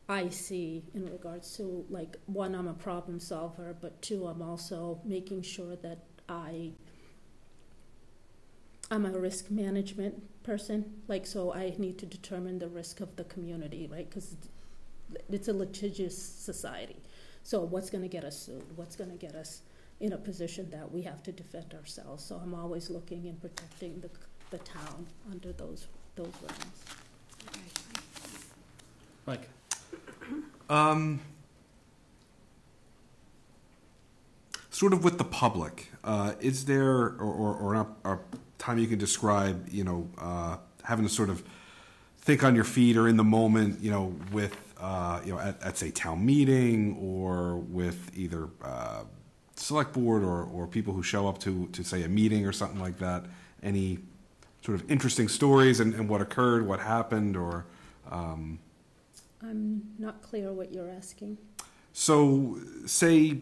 I see in regards to, like, one, I'm a problem solver, but two, I'm also making sure that I'm a risk management person, so I need to determine the risk of the community, right? Because it's a litigious society. So what's going to get us sued? What's going to get us in a position that we have to defend ourselves? So I'm always looking and protecting the town under those realms. Mike? Sort of with the public, is there, or a time you can describe, having to sort of think on your feet or in the moment, with, at say town meeting, or with either select board or people who show up to say a meeting or something like that? Any sort of interesting stories and what occurred, what happened, or? I'm not clear what you're asking. So, say,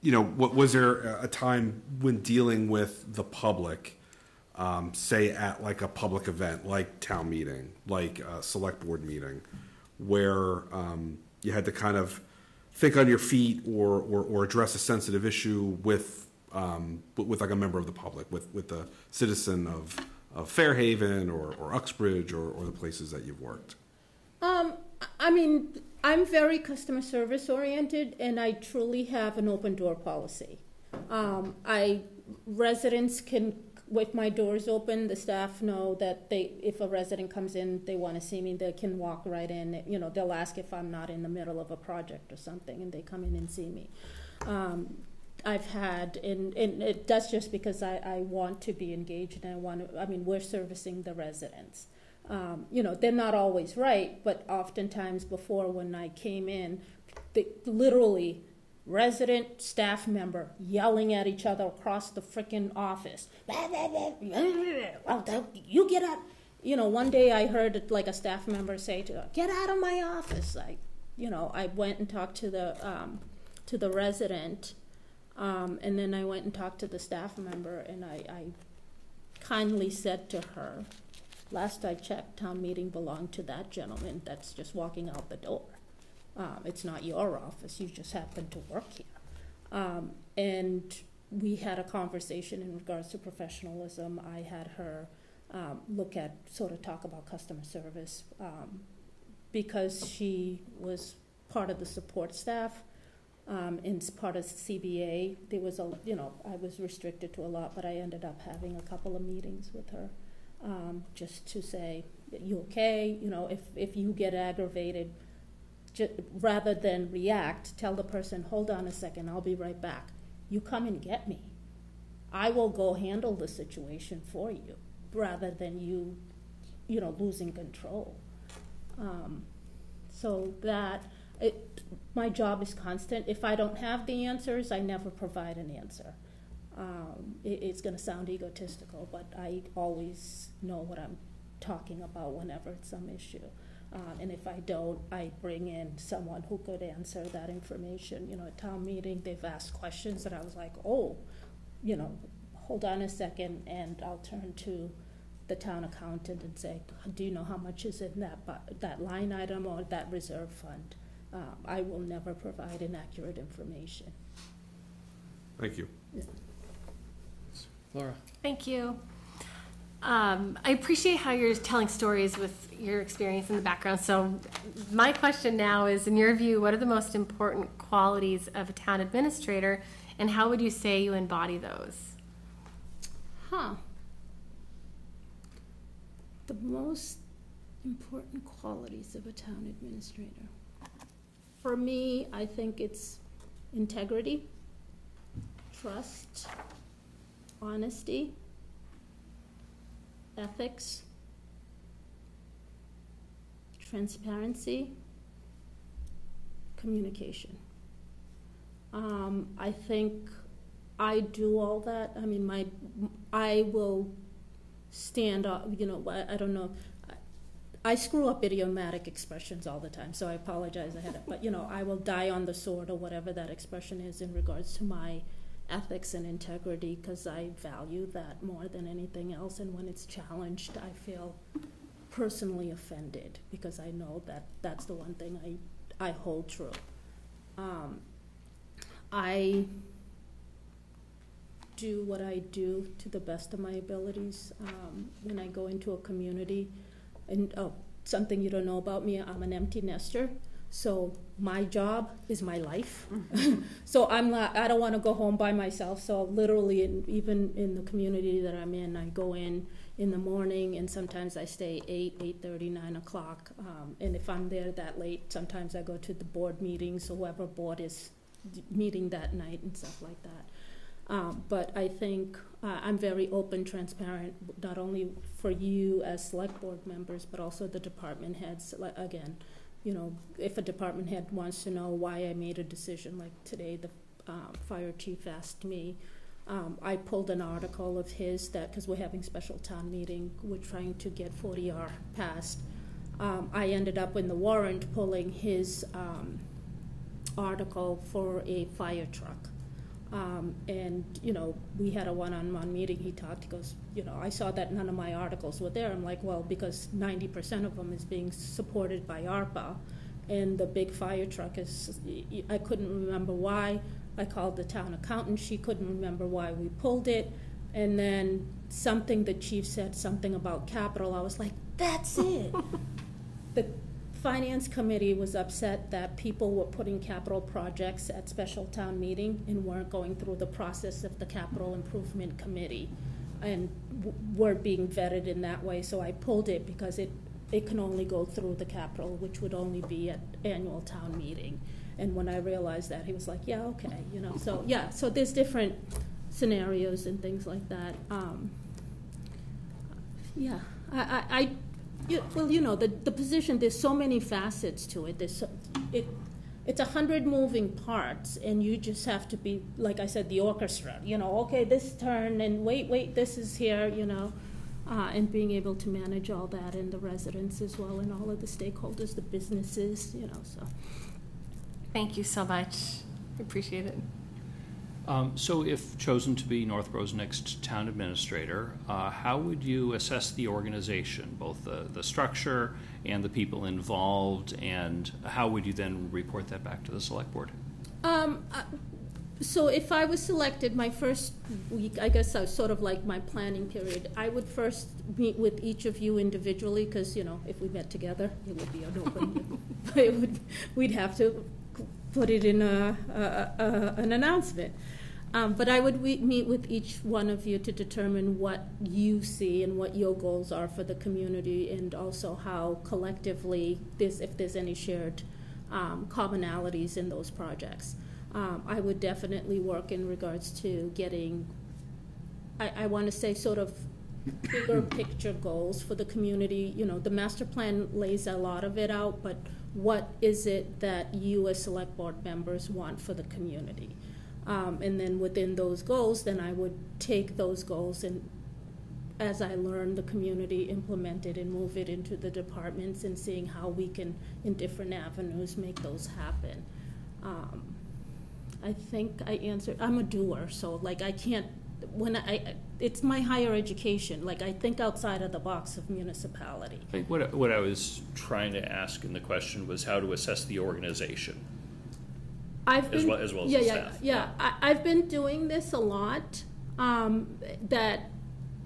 what was there a time when dealing with the public, say at like a public event, like town meeting, like a select board meeting, where you had to kind of think on your feet or address a sensitive issue with like a member of the public, with the citizen of Fairhaven or Uxbridge or the places that you've worked? I mean, I'm very customer service oriented, and I truly have an open door policy. Residents can, with my doors open, the staff know that if a resident comes in, they want to see me, they can walk right in. They'll ask if I'm not in the middle of a project or something, and they come in and see me. I've had, and that's just because I want to be engaged, and we're servicing the residents. They're not always right, but oftentimes before, when I came in, literally resident, staff member yelling at each other across the frickin' office. You get up. One day I heard like a staff member say to her, "Get out of my office." I went and talked to the resident, and then I went and talked to the staff member, and I kindly said to her, "Last I checked, town meeting belonged to that gentleman that's just walking out the door. It's not your office. You just happen to work here." And we had a conversation in regards to professionalism. I had her talk about customer service, because she was part of the support staff, and part of CBA. There was I was restricted to a lot, but I ended up having a couple of meetings with her. Just to say, "You okay?" If you get aggravated, rather than react, tell the person, "Hold on a second, I'll be right back. You come and get me. I will go handle the situation for you," rather than you losing control. So that, my job is constant. If I don't have the answers, I never provide an answer. It's going to sound egotistical, but I always know what I'm talking about whenever it's some issue. And if I don't, I bring in someone who could answer that information. You know, at town meeting, they've asked questions that I was like, oh, you know, hold on a second, and I'll turn to the town accountant and say, do you know how much is in that line item or that reserve fund? I will never provide inaccurate information. Thank you. Laura? Thank you. I appreciate how you're telling stories with your experience in the background. So my question now is, in your view, what are the most important qualities of a town administrator, and how would you say you embody those? The most important qualities of a town administrator. For me, I think it's integrity, trust, honesty, ethics, transparency, communication. I think I do all that. I mean, I will stand up, you know, I don't know. I screw up idiomatic expressions all the time, so I apologize ahead of, but you know, I will die on the sword or whatever that expression is in regards to my ethics and integrity, because I value that more than anything else, and when it's challenged, I feel personally offended, because I know that that's the one thing I hold true. I do what I do to the best of my abilities. When I go into a community, and something you don't know about me, I'm an empty nester. So my job is my life. So I don't want to go home by myself. So literally, even in the community that I'm in, I go in the morning, and sometimes I stay 8:30, 9 o'clock. And if I'm there that late, sometimes I go to the board meetings, whoever board is meeting that night and stuff like that. But I think I'm very open, transparent, not only for you as select board members, but also the department heads. Again, you know, if a department head wants to know why I made a decision, like today the fire chief asked me, I pulled an article of his that, because we're having special town meeting, we're trying to get 40R passed. I ended up in the warrant pulling his article for a fire truck. And, you know, we had a one-on-one meeting. He goes, you know, I saw that none of my articles were there. I'm like, well, because 90% of them is being supported by ARPA, and the big fire truck is, I couldn't remember why. I called the town accountant. She couldn't remember why we pulled it. And then the chief said something about capital. I was like, that's it. The Finance Committee was upset that people were putting capital projects at special town meeting and weren't going through the process of the Capital Improvement Committee, and weren't being vetted in that way. So I pulled it because it can only go through the capital, which would only be at annual town meeting. And when I realized that, he was like, yeah, okay, you know. So yeah, so there's different scenarios and things like that. Yeah, well, you know, the position, there's so many facets to it. It's 100 moving parts, and you just have to be, like I said, the orchestra. You know, okay, this turn, and wait, this is here, you know, and being able to manage all that, and the residents as well, and all of the stakeholders, the businesses, you know, so. Thank you so much. I appreciate it. So if chosen to be Northborough's next town administrator, how would you assess the organization, both the structure and the people involved, and how would you then report that back to the select board? So if I was selected, my first week, I guess I was sort of like my planning period, I would first meet with each of you individually, because, you know, if we met together, it would be an open, we'd have to put it in an announcement. But I would meet with each one of you to determine what you see and what your goals are for the community, and also how collectively, if there's any shared commonalities in those projects. I would definitely work in regards to getting, I want to say, sort of bigger picture goals for the community. You know, the master plan lays a lot of it out, but what is it that you as select board members want for the community? And then within those goals, then I would take those goals and, as I learn the community, implement it and move it into the departments and seeing how we can, in different avenues, make those happen. I think I answered. I'm a doer, so like I can't. It's my higher education. Like I think outside of the box of municipality. I think what I was trying to ask in the question was how to assess the organization. As well as the staff. I've been doing this a lot. That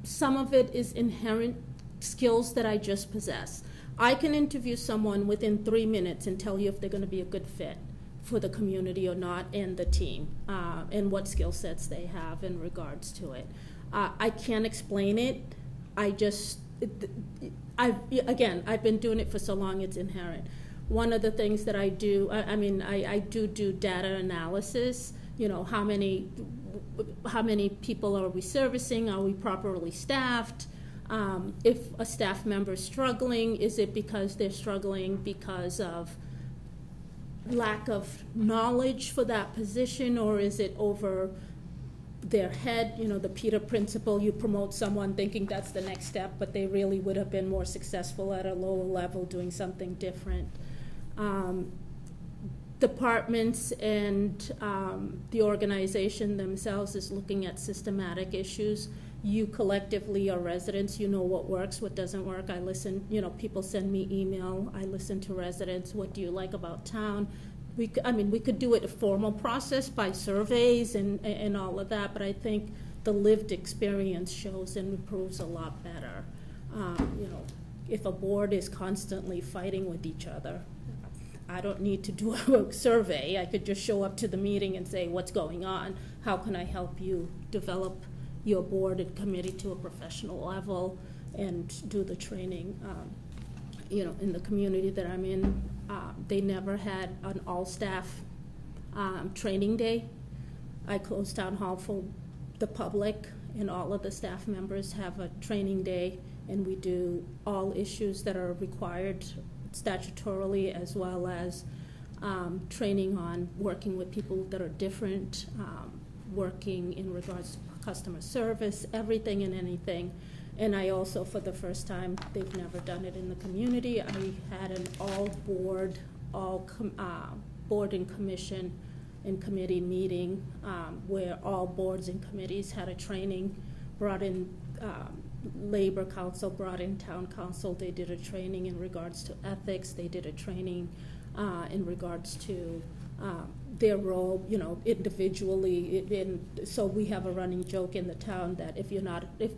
some of it is inherent skills that I just possess. I can interview someone within 3 minutes and tell you if they're going to be a good fit for the community or not, and the team, and what skill sets they have in regards to it. I can't explain it. I've been doing it for so long, it's inherent. One of the things that I do, I do data analysis. You know, how many people are we servicing? Are we properly staffed? If a staff member is struggling, is it because they're struggling because of lack of knowledge for that position, or is it over their head? You know, the Peter principle, you promote someone thinking that's the next step, but they really would have been more successful at a lower level doing something different. Departments and the organization themselves is looking at systematic issues. You collectively are residents, you know what works, what doesn't work. I listen, you know, people send me email, I listen to residents, what do you like about town? We could do it a formal process by surveys and all of that, but I think the lived experience shows and improves a lot better. You know, if a board is constantly fighting with each other, I don't need to do a survey. I could just show up to the meeting and say, what's going on? How can I help you develop your board and committee to a professional level and do the training? You know, in the community that I'm in, they never had an all-staff training day. I close town hall for the public, and all of the staff members have a training day, and we do all issues that are required statutorily, as well as training on working with people that are different, working in regards to customer service, everything and anything. And I also, for the first time, they've never done it in the community, I had an all-board, board and commission and committee meeting where all boards and committees had a training, brought in Labor Council, brought in Town Council. They did a training in regards to ethics. They did a training in regards to their role, you know, individually. So we have a running joke in the town that if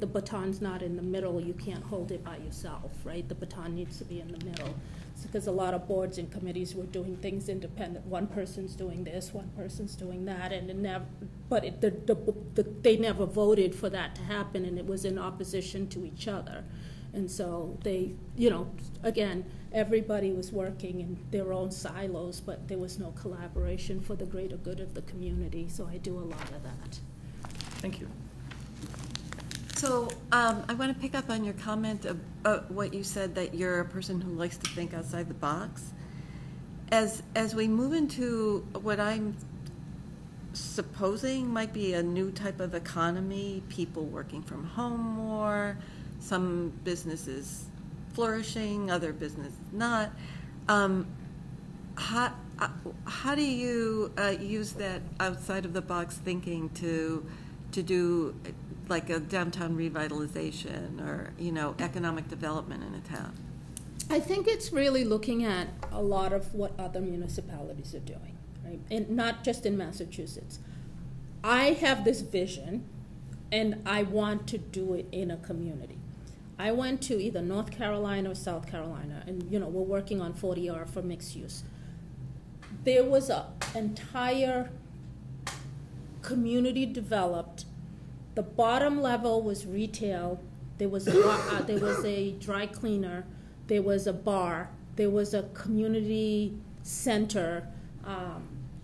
the baton's not in the middle, you can't hold it by yourself, right? The baton needs to be in the middle. Because a lot of boards and committees were doing things independent. One person's doing this, one person's doing that, and they never voted for that to happen, and it was in opposition to each other. And so they, you know, again, everybody was working in their own silos, but there was no collaboration for the greater good of the community. So I do a lot of that. Thank you. So I want to pick up on your comment about what you said, that you're a person who likes to think outside the box. As we move into what I'm supposing might be a new type of economy, people working from home more, some businesses flourishing, other businesses not, how do you use that outside of the box thinking to do like a downtown revitalization or, you know, economic development in a town? I think it's really looking at a lot of what other municipalities are doing, right? And not just in Massachusetts. I have this vision, and I want to do it in a community. I went to either North Carolina or South Carolina, and, you know, we're working on 40R for mixed use. There was an entire community developed. The bottom level was retail. There was a dry cleaner. There was a bar. There was a community center.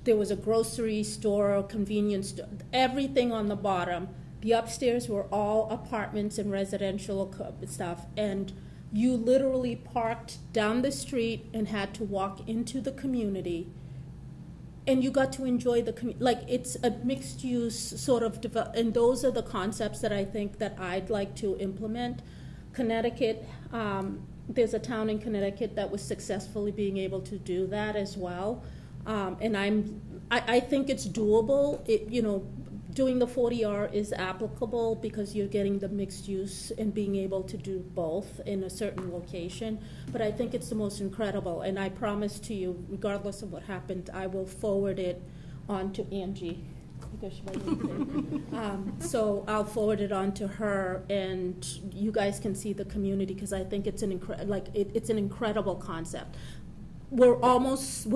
There was a grocery store, a convenience store. Everything on the bottom. The upstairs were all apartments and residential stuff. And you literally parked down the street and had to walk into the community, and you got to enjoy the like it's a mixed use sort of and those are the concepts that I think that I'd like to implement. Connecticut, there's a town in Connecticut that was successfully being able to do that as well, and I think it's doable. Doing the 40R is applicable because you're getting the mixed use and being able to do both in a certain location. But I think it's the most incredible, and I promise to you, regardless of what happened, I will forward it on to Angie. Because so I'll forward it on to her, and you guys can see the community because I think it's it's an incredible concept. We're almost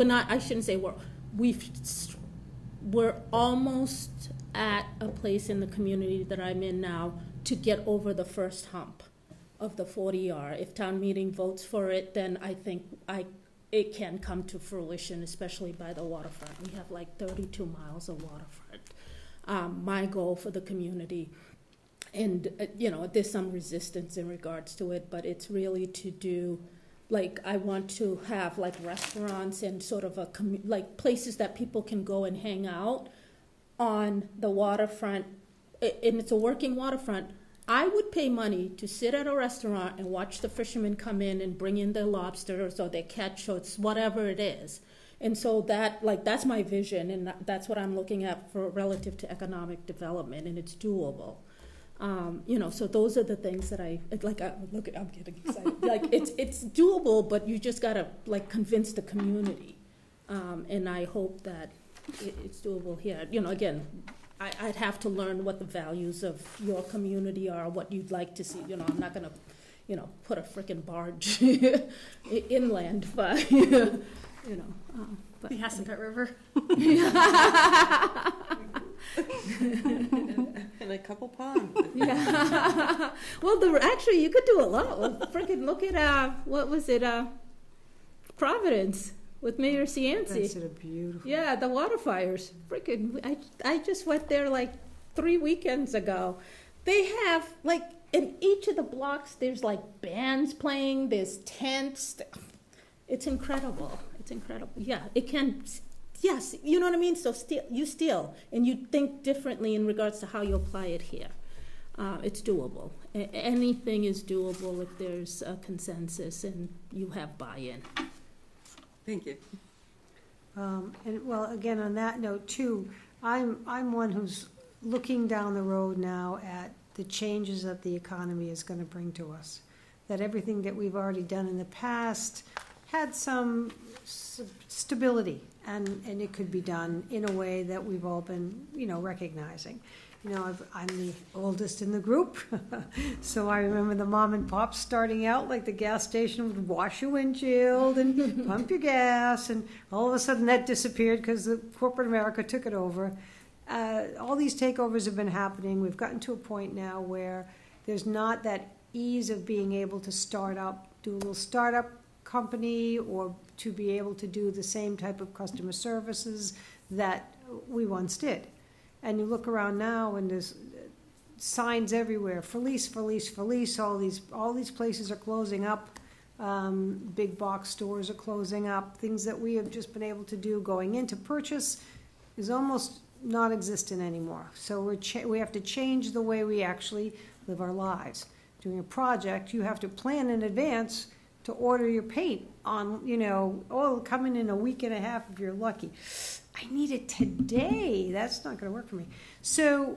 at a place in the community that I'm in now to get over the first hump of the 40R. If town meeting votes for it, then I think it can come to fruition, especially by the waterfront. We have like 32 miles of waterfront. My goal for the community, and there's some resistance in regards to it, but it's really to do, like, I want to have like restaurants and sort of like places that people can go and hang out on the waterfront, and it's a working waterfront. I would pay money to sit at a restaurant and watch the fishermen come in and bring in their lobsters or their catch, or it's whatever it is. And so that's my vision, and that's what I'm looking at for relative to economic development, and it's doable. So those are the things that I'm getting excited. Like it's doable, but you just gotta like convince the community, and I hope that it's doable here. Again, I'd have to learn what the values of your community are, what you'd like to see. I'm not gonna, put a frickin' barge inland, but The Hassanpet River. And a couple ponds. Yeah. Well, actually, you could do a lot. Well, frickin' look at what was it? Providence. With Mayor Cianci. That's beautiful. Yeah, the water fires. Freaking, I just went there like 3 weekends ago. They have, like, in each of the blocks, there's like bands playing, there's tents. It's incredible. It's incredible. Yeah, it can, yes, you know what I mean? So you steal, and you think differently in regards to how you apply it here. It's doable. Anything is doable if there's a consensus and you have buy-in. Thank you. And well, again, on that note too, I'm one who's looking down the road now at the changes that the economy is going to bring to us. That everything that we've already done in the past had some stability, and it could be done in a way that we've all been, recognizing. I'm the oldest in the group, so I remember the mom and pops starting out, like the gas station would wash your windshield and pump your gas, and all of a sudden that disappeared because the corporate America took it over. All these takeovers have been happening. We've gotten to a point now where there's not that ease of being able to do a little startup company, or to be able to do the same type of customer services that we once did. And you look around now, and there's signs everywhere: Felice, Felice, Felice. All these places are closing up. Big box stores are closing up. Things that we have just been able to do going into purchase is almost non-existent anymore. So we have to change the way we actually live our lives. Doing a project, you have to plan in advance to order your paint on, coming in a week and a half if you're lucky. I need it today. That's not going to work for me. So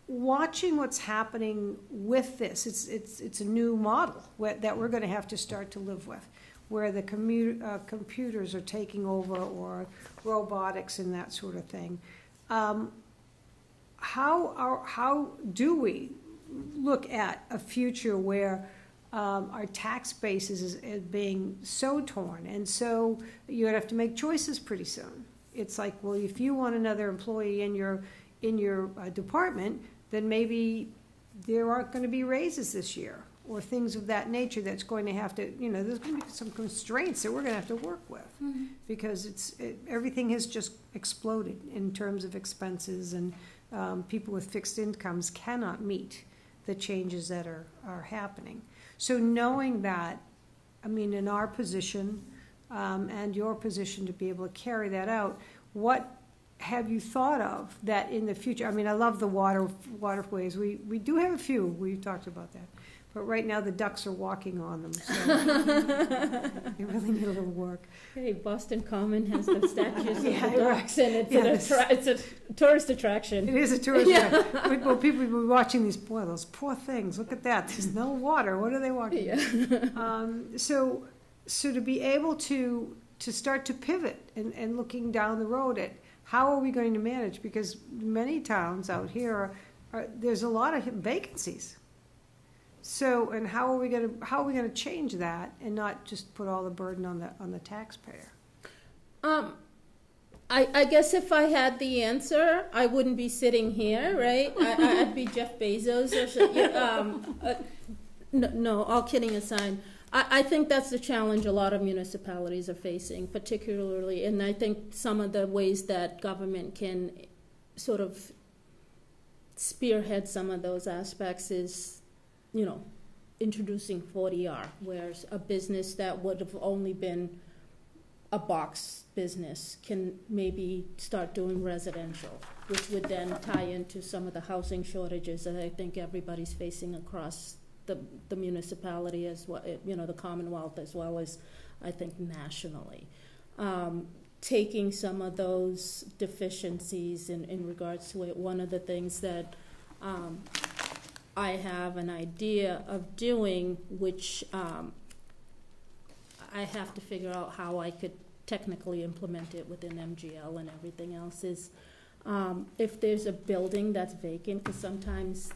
watching what's happening with this, it's a new model that we're going to have to start to live with, where the computers are taking over, or robotics and that sort of thing. How do we look at a future where our tax base is being so torn, and so you're going to have to make choices pretty soon? It's like, well, if you want another employee in your department, then maybe there aren't going to be raises this year, or things of that nature. That's going to have to, there's going to be some constraints that we're going to have to work with, because everything has just exploded in terms of expenses, and people with fixed incomes cannot meet the changes that are happening. So knowing that, I mean, in our position, and your position to be able to carry that out, what have you thought of that in the future? I mean, I love the waterways. We do have a few. We've talked about that. But right now, the ducks are walking on them, so you really need a little work. Hey, Boston Common has the statues of the Yeah, ducks, and Yes. it's a tourist attraction. It is a tourist attraction. Well, people will be watching these, boy, those poor things. Look at that. There's no water. What are they walking? Yeah. So to be able to start to pivot and looking down the road at how are we going to manage? Because many towns out here there's a lot of vacancies. So, and how are we going to change that and not just put all the burden on the taxpayer? I guess if I had the answer, I wouldn't be sitting here, right? I'd be Jeff Bezos or something. No, all kidding aside. I think that's the challenge a lot of municipalities are facing, particularly, and I think some of the ways that government can sort of spearhead some of those aspects is, introducing 40R, where a business that would have only been a box business can maybe start doing residential, which would then tie into some of the housing shortages that I think everybody's facing across the municipality as well, the Commonwealth, as well as I think nationally. Taking some of those deficiencies in regards to it, one of the things that I have an idea of doing, which I have to figure out how I could technically implement it within MGL and everything else, is if there's a building that's vacant, because sometimes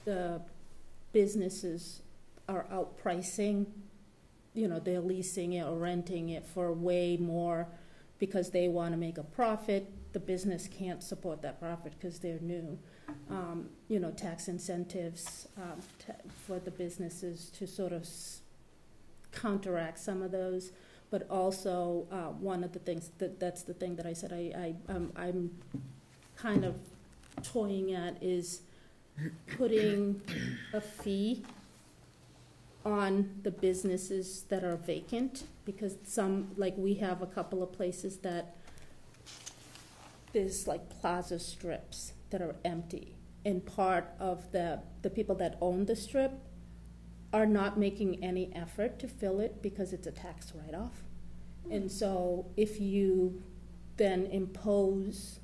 the businesses are outpricing, they're leasing it or renting it for way more because they want to make a profit. The business can't support that profit because they're new. Tax incentives for the businesses to sort of counteract some of those. But also, one of the things that's the thing that I said I'm kind of toying at is putting a fee on the businesses that are vacant, because we have a couple of places that there's like plaza strips that are empty, and part of the people that own the strip are not making any effort to fill it because it's a tax write-off. And so if you then impose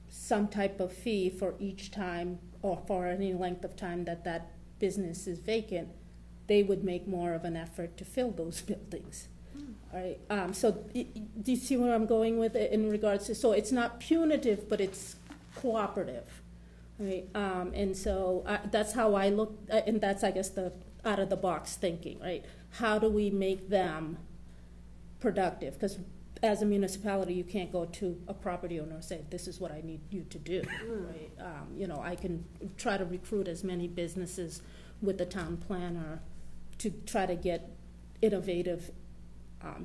some type of fee for each time or for any length of time that business is vacant, they would make more of an effort to fill those buildings. All right. So do you see where I'm going with it in regards to, so it's not punitive, but it's cooperative. Right? And so that's how I look, and that's, I guess, the out-of-the-box thinking, right? How do we make them productive? Because as a municipality, you can't go to a property owner and say, this is what I need you to do, right? I can try to recruit as many businesses with the town planner to try to get innovative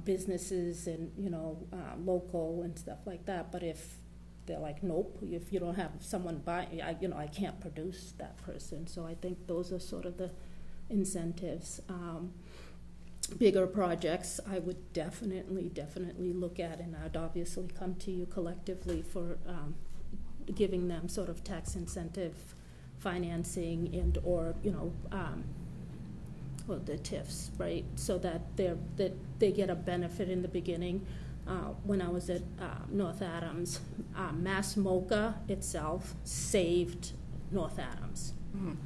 businesses and, local and stuff like that. But if they're like, nope, if you don't have someone buying, I can't produce that person. So I think those are sort of the incentives. Bigger projects, I would definitely look at, and I'd obviously come to you collectively for giving them sort of tax incentive financing and or the TIFs, right? So that they get a benefit in the beginning. When I was at North Adams, Mass MoCA itself saved North Adams.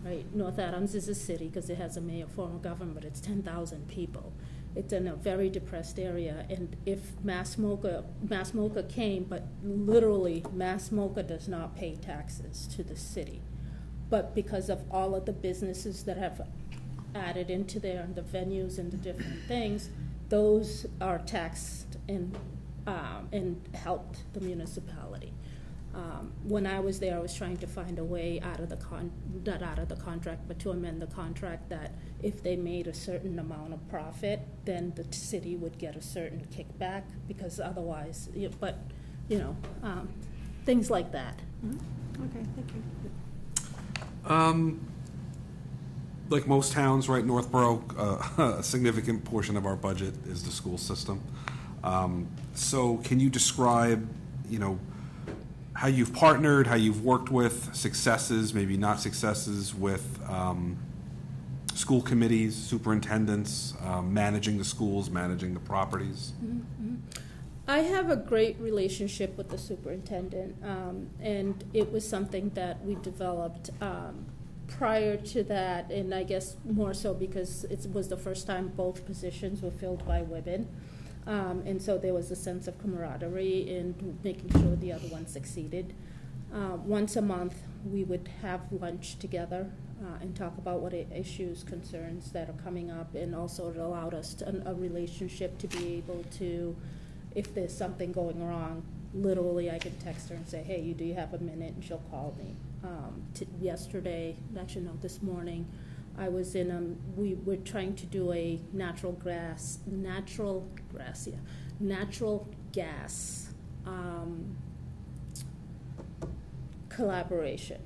Right, North Adams is a city because it has a mayor form of government, but it's 10,000 people. It's in a very depressed area, and if Mass MoCA came, but literally Mass MoCA does not pay taxes to the city, but because of all of the businesses that have added into there and the venues and the different things, those are taxed and helped the municipality. When I was there, I was trying to find a way not out of the contract, but to amend the contract that if they made a certain amount of profit, then the city would get a certain kickback, because otherwise, things like that. Okay, thank you. like most towns, right, Northborough, a significant portion of our budget is the school system. So can you describe, how you've partnered, how you've worked with successes, maybe not successes, with school committees, superintendents, managing the schools, managing the properties? I have a great relationship with the superintendent, and it was something that we developed prior to that, and I guess more so because it was the first time both positions were filled by women. And so there was a sense of camaraderie in making sure the other one succeeded. Once a month, we would have lunch together and talk about what issues, concerns that are coming up, and also it allowed us a relationship to be able to, if there's something going wrong, literally I can text her and say, hey, do you have a minute? And she'll call me. Yesterday, actually no, this morning, I was in, we were trying to do a natural gas collaboration,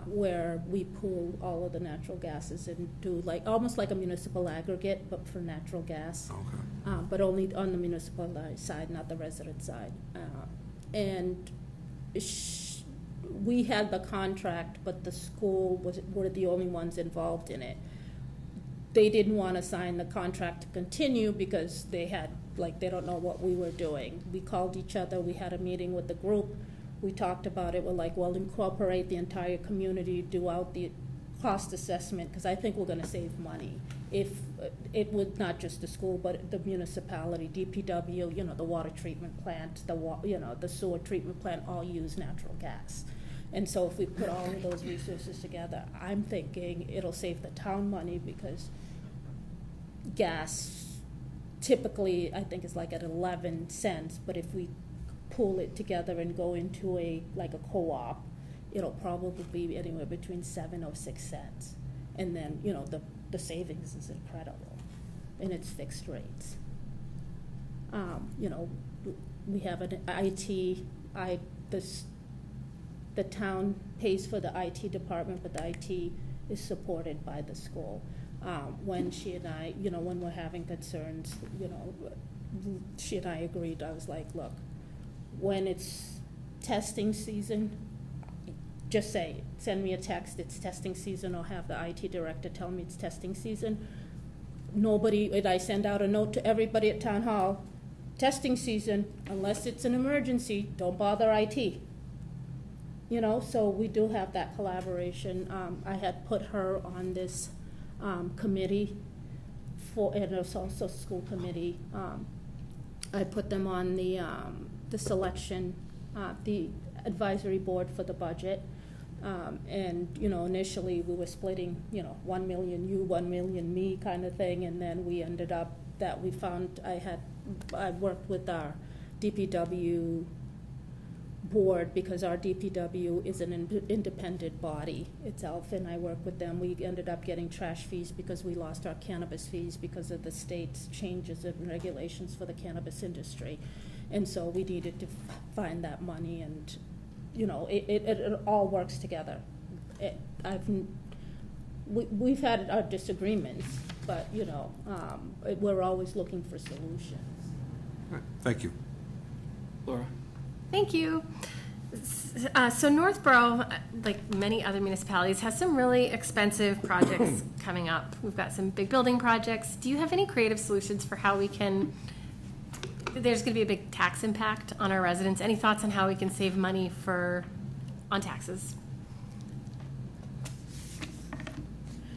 where we pool all of the natural gases and do almost like a municipal aggregate, but for natural gas. Okay. But only on the municipal side, not the resident side. And we had the contract, but the school were the only ones involved in it. They didn't want to sign the contract to continue because they had, they don't know what we were doing. We called each other, we had a meeting with the group, we talked about it, we're like, well, incorporate the entire community, do out the cost assessment, because I think we're going to save money. If it was not just the school, but the municipality, DPW, the water treatment plant, the sewer treatment plant all use natural gas. And so if we put all of those resources together, I'm thinking it'll save the town money, because gas typically, I think, is at 11 cents, but if we pool it together and go into a co-op, it'll probably be anywhere between 7 or 6 cents. And then, the savings is incredible, and it's fixed rates. We have an IT, the town pays for the IT department, but the IT is supported by the school. When she and I, when we're having concerns, she and I agreed. I was like, look, when it's testing season, just say, send me a text, it's testing season, or have the IT director tell me it's testing season. And I send out a note to everybody at town hall, testing season, unless it's an emergency, don't bother IT. So we do have that collaboration. I had put her on this committee and it's also school committee. I put them on the selection, the advisory board for the budget. And initially we were splitting, 1 million you, 1 million me kind of thing, and then we ended up that we found I worked with our DPW board, because our DPW is an independent body itself, and I work with them. We ended up getting trash fees because we lost our cannabis fees because of the state's changes in regulations for the cannabis industry, and so we needed to find that money, and it all works together. We've had our disagreements, but we're always looking for solutions. All right. Thank you. Laura? Thank you. So Northborough, like many other municipalities, has some really expensive projects coming up. We've got some big building projects. Do you have any creative solutions for how we can, there's going to be a big tax impact on our residents. Any thoughts on how we can save money on taxes?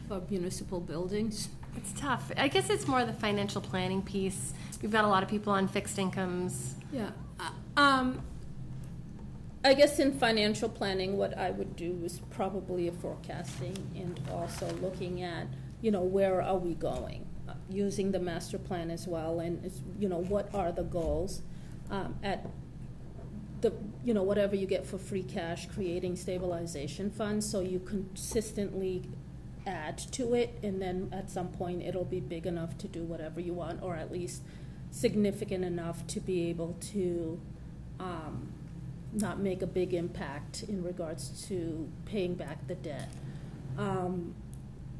For municipal buildings? It's tough. I guess it's more the financial planning piece. We've got a lot of people on fixed incomes. Yeah. I guess in financial planning, what I would do is probably a forecasting and also looking at, where are we going? Using the master plan as well, and what are the goals? At the, whatever you get for free cash, creating stabilization funds so you consistently add to it, and then at some point it'll be big enough to do whatever you want, or at least significant enough to be able to not make a big impact in regards to paying back the debt.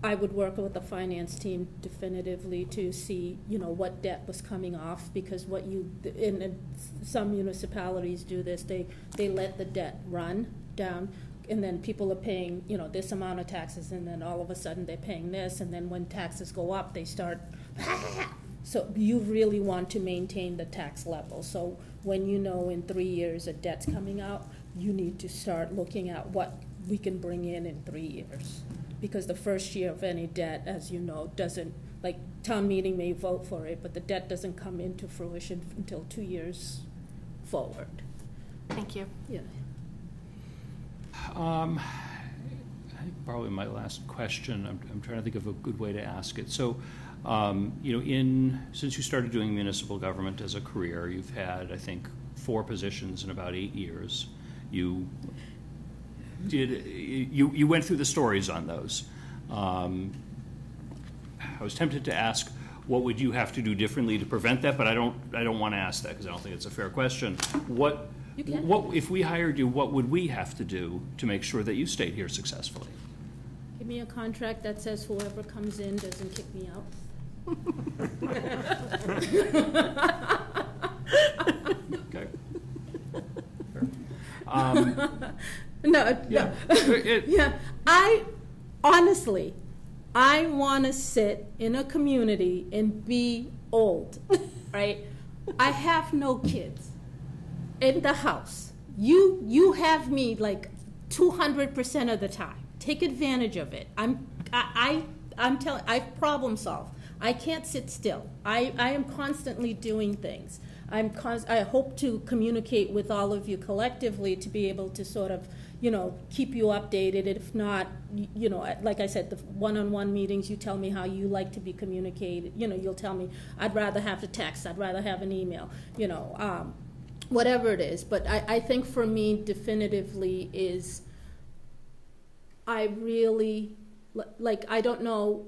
I would work with the finance team definitively to see, what debt was coming off, because in some municipalities do this, they let the debt run down, and then people are paying, this amount of taxes, and then all of a sudden they're paying this, and then when taxes go up, they start, so you really want to maintain the tax level. So when in 3 years a debt's coming out, you need to start looking at what we can bring in 3 years. Because the first year of any debt, as you know, doesn't, like, town meeting may vote for it, but the debt doesn't come into fruition until 2 years forward. Thank you. Yeah. I think probably my last question, I'm trying to think of a good way to ask it. So, since you started doing municipal government as a career, you've had, I think, 4 positions in about 8 years. You went through the stories on those. I was tempted to ask, what would you have to do differently to prevent that? But I don't want to ask that because I don't think it's a fair question. What if we hired you? What would we have to do to make sure that you stayed here successfully? Give me a contract that says whoever comes in doesn't kick me out. Okay. No. Yeah. I want to sit in a community and be old, right? I have no kids in the house. You have me like 200% of the time. Take advantage of it. I'm telling. I've problem solved. I can't sit still. I am constantly doing things. I hope to communicate with all of you collectively to be able to sort of, keep you updated. If not, like I said, the one-on-one meetings, you tell me how you like to be communicated. You'll tell me, I'd rather have a text, I'd rather have an email, whatever it is. But I think for me, definitively is, I really, I don't know,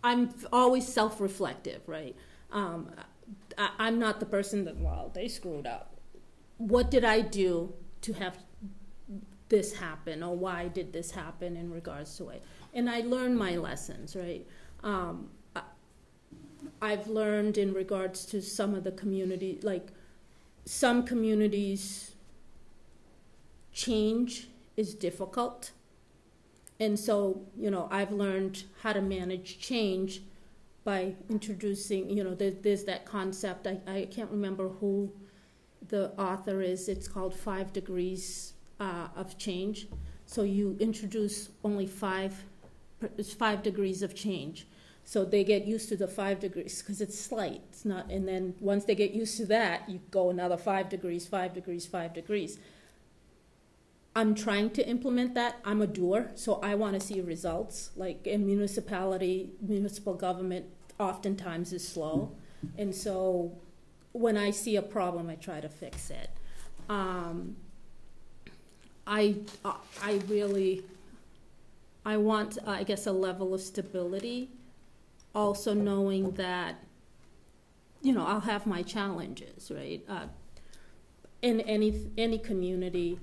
I'm always self-reflective, right? I'm not the person that, they screwed up. What did I do to have this happen, or why did this happen in regards to it? And I learned my lessons, right? I've learned in regards to some of the community, some communities, change is difficult. And so, I've learned how to manage change by introducing, there's that concept, I can't remember who the author is, it's called 5 Degrees of Change. So you introduce only 5 degrees of change. So they get used to the 5 degrees, because it's slight, it's not, and then once they get used to that, you go another 5 degrees, 5 degrees, 5 degrees. I'm trying to implement that. I'm a doer, so I want to see results. Like in municipal government oftentimes is slow. And so when I see a problem, I try to fix it. I want, I guess, a level of stability, also knowing that, I'll have my challenges, right? In any community,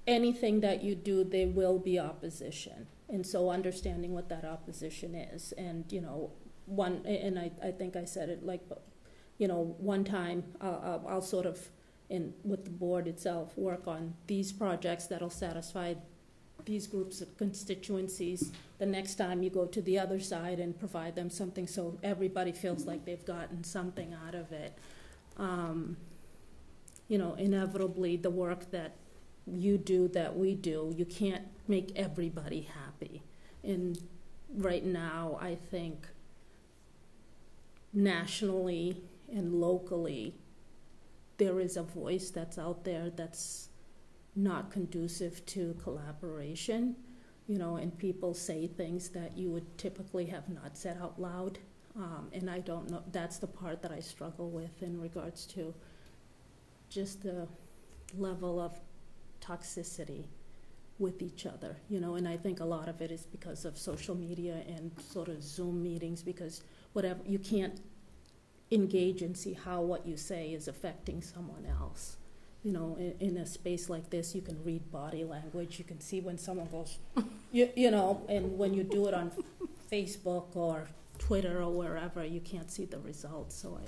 anything that you do, there will be opposition. And so understanding what that opposition is. And, I think I said it, one time I'll sort of, with the board itself, work on these projects that'll satisfy these groups of constituencies. The next time you go to the other side and provide them something so everybody feels like they've gotten something out of it. Inevitably the work that you do, that we do, you can't make everybody happy. And right now, I think nationally and locally, there is a voice that's out there that's not conducive to collaboration, and people say things that you would typically have not said out loud. And I don't know, that's the part that I struggle with in regards to just the level of toxicity with each other, and I think a lot of it is because of social media and sort of Zoom meetings, because whatever, you can't engage and see how what you say is affecting someone else. in a space like this, you can read body language. You can see when someone goes, and when you do it on Facebook or Twitter or wherever, you can't see the results. So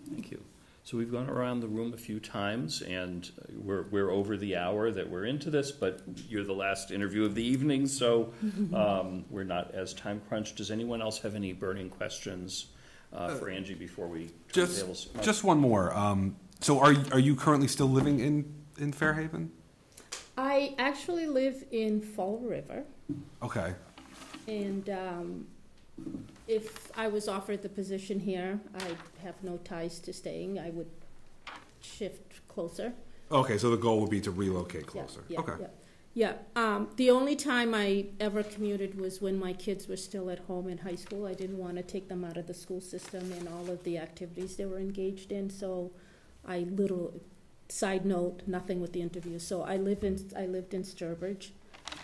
Thank you. So we've gone around the room a few times, and we're over the hour that we're into this, but you're the last interview of the evening, so we're not as time crunched. Does anyone else have any burning questions for Angie before we turn the tables? Just one more. So are you currently still living in Fairhaven? I actually live in Fall River. Okay. And if I was offered the position here, I have no ties to staying. I would shift closer. Okay, so the goal would be to relocate closer. Yeah, okay. Yeah. The only time I ever commuted was when my kids were still at home in high school. I didn't want to take them out of the school system and all of the activities they were engaged in. So I literally, side note, nothing with the interview. So I lived in Sturbridge.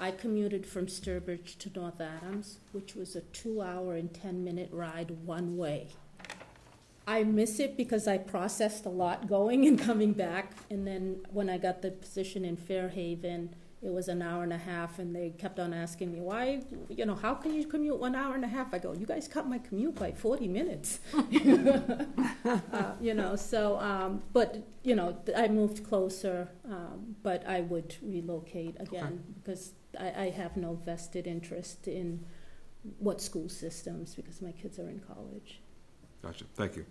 I commuted from Sturbridge to North Adams, which was a 2-hour and 10-minute ride one way. I miss it because I processed a lot going and coming back. And then when I got the position in Fairhaven, it was an hour and a half, and they kept on asking me, why, how can you commute 1 hour and a half? I go, you guys cut my commute by 40 minutes. But, I moved closer, but I would relocate again because I have no vested interest in what school systems because my kids are in college. Gotcha. Thank you.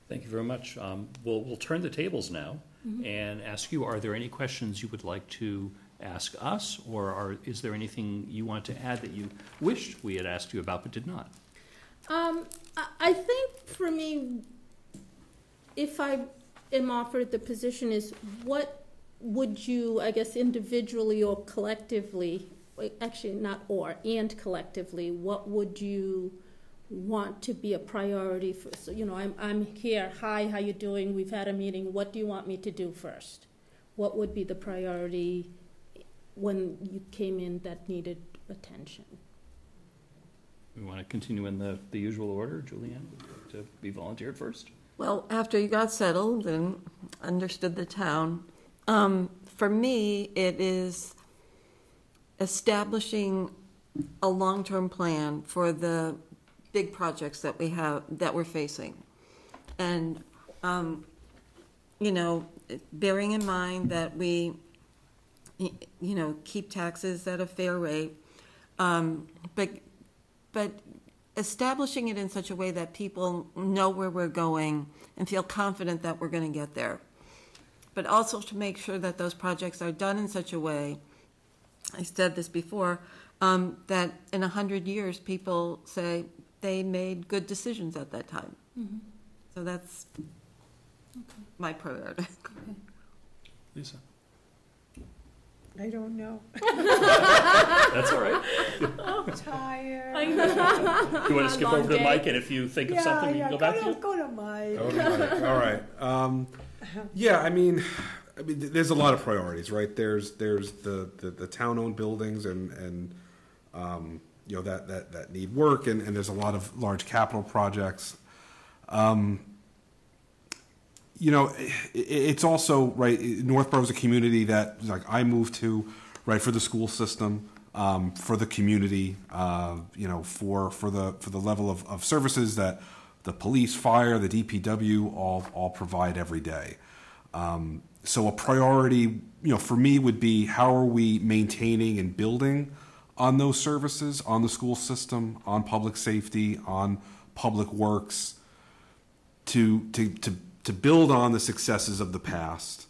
Thank you very much. We'll turn the tables now and ask you, are there any questions you would like to ask us, or is there anything you want to add that you wished we had asked you about but did not? I think for me, if I am offered the position, is what would you, I guess, individually or collectively, actually not or, and collectively, what would you want to be a priority for? So, I'm here. Hi, how you doing? We've had a meeting. What do you want me to do first? What would be the priority when you came in that needed attention? We want to continue in the usual order. Julianne, would you like to be volunteered first? Well, after you got settled and understood the town, for me, it is establishing a long-term plan for the big projects that we're facing. And, bearing in mind that we, keep taxes at a fair rate, but establishing it in such a way that people know where we're going and feel confident that we're going to get there. But also to make sure that those projects are done in such a way, I said this before, that in 100 years people say they made good decisions at that time. Mm-hmm. So that's my priority. Okay. Lisa? I don't know. That's all right. I'm tired. You want to skip over to Mike, and if you think of something, you can go back to you? Go to Mike. All right. There's a lot of priorities, right? There's the town-owned buildings and that need work, and there's a lot of large capital projects. It's also, right, Northborough is a community that, like, I moved to, right, for the school system, for the community, for the level of services that the police, fire, the DPW all provide every day. So a priority, for me would be how are we maintaining and building on those services, on the school system, on public safety, on public works, to build on the successes of the past,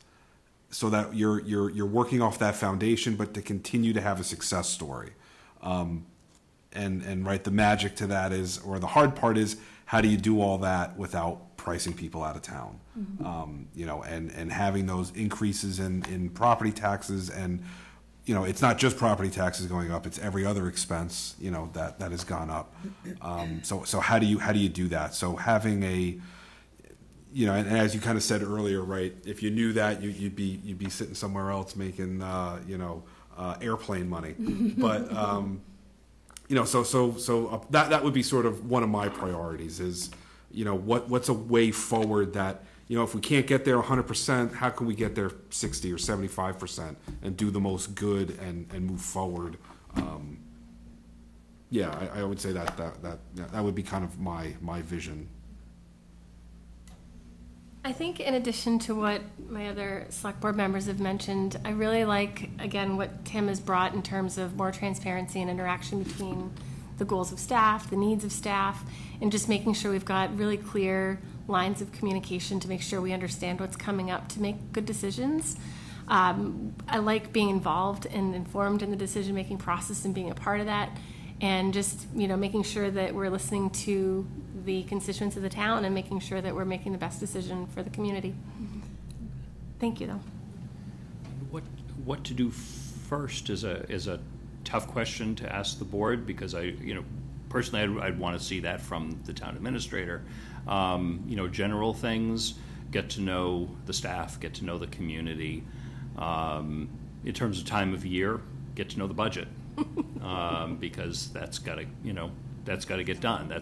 so that you're working off that foundation, but to continue to have a success story. And right, the magic to that is, or the hard part is, how do you do all that without pricing people out of town? Mm-hmm. And having those increases in property taxes, and it's not just property taxes going up; it's every other expense that has gone up. So how do you do that? So having a and as you kind of said earlier, right? If you knew that, you'd be sitting somewhere else making airplane money. But that would be sort of one of my priorities. Is what's a way forward that if we can't get there 100%, how can we get there 60 or 75% and do the most good and move forward? I would say that would be kind of my vision. I think in addition to what my other select board members have mentioned, I really like, again, what Tim has brought in terms of more transparency and interaction between the goals of staff, the needs of staff, and just making sure we've got really clear lines of communication to make sure we understand what's coming up to make good decisions. I like being involved and informed in the decision-making process and being a part of that, and just, making sure that we're listening to the constituents of the town and making sure that we're making the best decision for the community. Thank you, though. What to do first is a tough question to ask the board, because personally I'd want to see that from the town administrator. General things, get to know the staff, get to know the community. In terms of time of year, get to know the budget, because that's got to get done.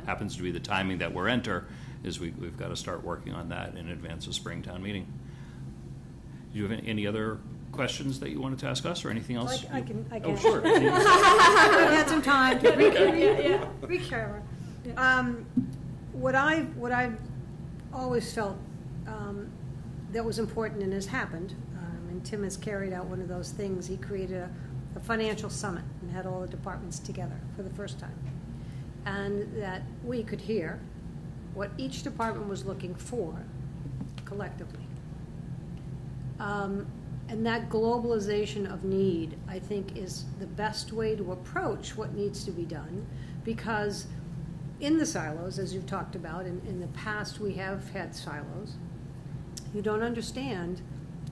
Happens to be the timing that we're we've got to start working on that in advance of Springtown meeting. Do you have any other questions that you wanted to ask us, or anything else? I can. Oh, sure. We had some time. Read camera. What I've always felt that was important and has happened, and Tim has carried out one of those things. He created a financial summit and had all the departments together for the first time, and that we could hear what each department was looking for collectively. And that globalization of need, I think, is the best way to approach what needs to be done, because in the silos, as you've talked about, in the past we have had silos, you don't understand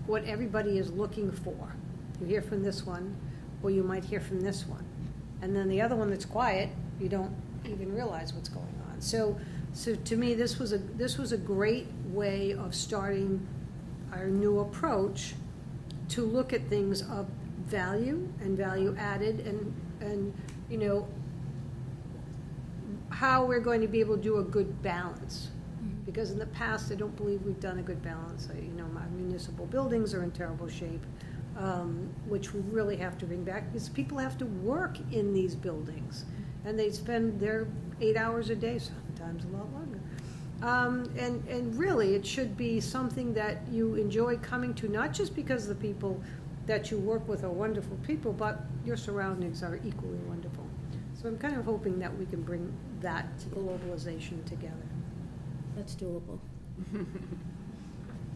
what everybody is looking for. You hear from this one, or you might hear from this one. And then the other one that's quiet, you don't even realize what's going on. So to me, this was a great way of starting our new approach to look at things of value and value added, and how we're going to be able to do a good balance. Because in the past, I don't believe we've done a good balance. My municipal buildings are in terrible shape, which we really have to bring back, because people have to work in these buildings, and they spend their 8 hours a day, sometimes a lot longer. And really, it should be something that you enjoy coming to, not just because the people that you work with are wonderful people, but your surroundings are equally wonderful. So I'm kind of hoping that we can bring that globalization together. That's doable.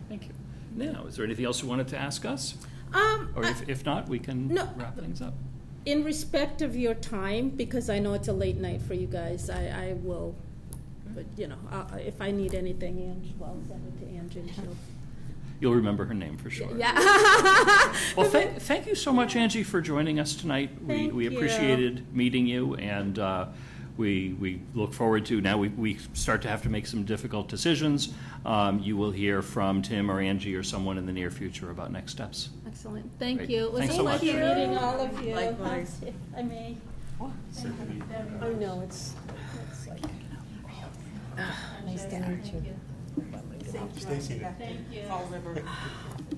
Thank you. Now, is there anything else you wanted to ask us? Or if not, we can wrap things up. In respect of your time, because I know it's a late night for you guys, I will, but if I need anything, Ange, well, I'll send it to Ange, and You'll remember her name for sure. Yeah. Well, thank you so much, Angie, for joining us tonight. We appreciated meeting you, and we look forward to, now we start to have to make some difficult decisions. You will hear from Tim or Angie or someone in the near future about next steps. Excellent. Thank Great. you. It was Thanks a so much. pleasure meeting all of you. Likewise. If I may. I know, it's like... Nice to meet you. Stacy. Thank you. Fall River.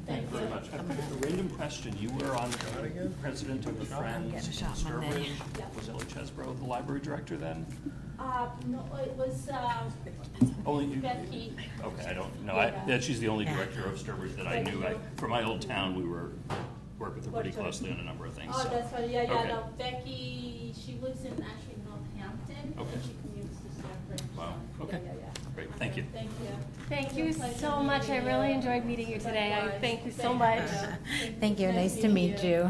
Thank you very much. A random question. You were on the president of the Friends of Sturbridge. Was Ellie Chesbrough the library director then? No, it was Only you? Becky. Okay, I don't know. She's the only director of Sturbridge that I knew. For my old town, we worked with her pretty closely on a number of things. Oh, so. that's right. Yeah, Okay. no, Becky, she lives in actually Northampton, Okay. and she commutes to Sturbridge. Wow. So, Okay. Yeah. Great. Thank you. Thank you. Thank you so much. I really enjoyed meeting you today. I thank you so much. Thank you. Nice to meet you.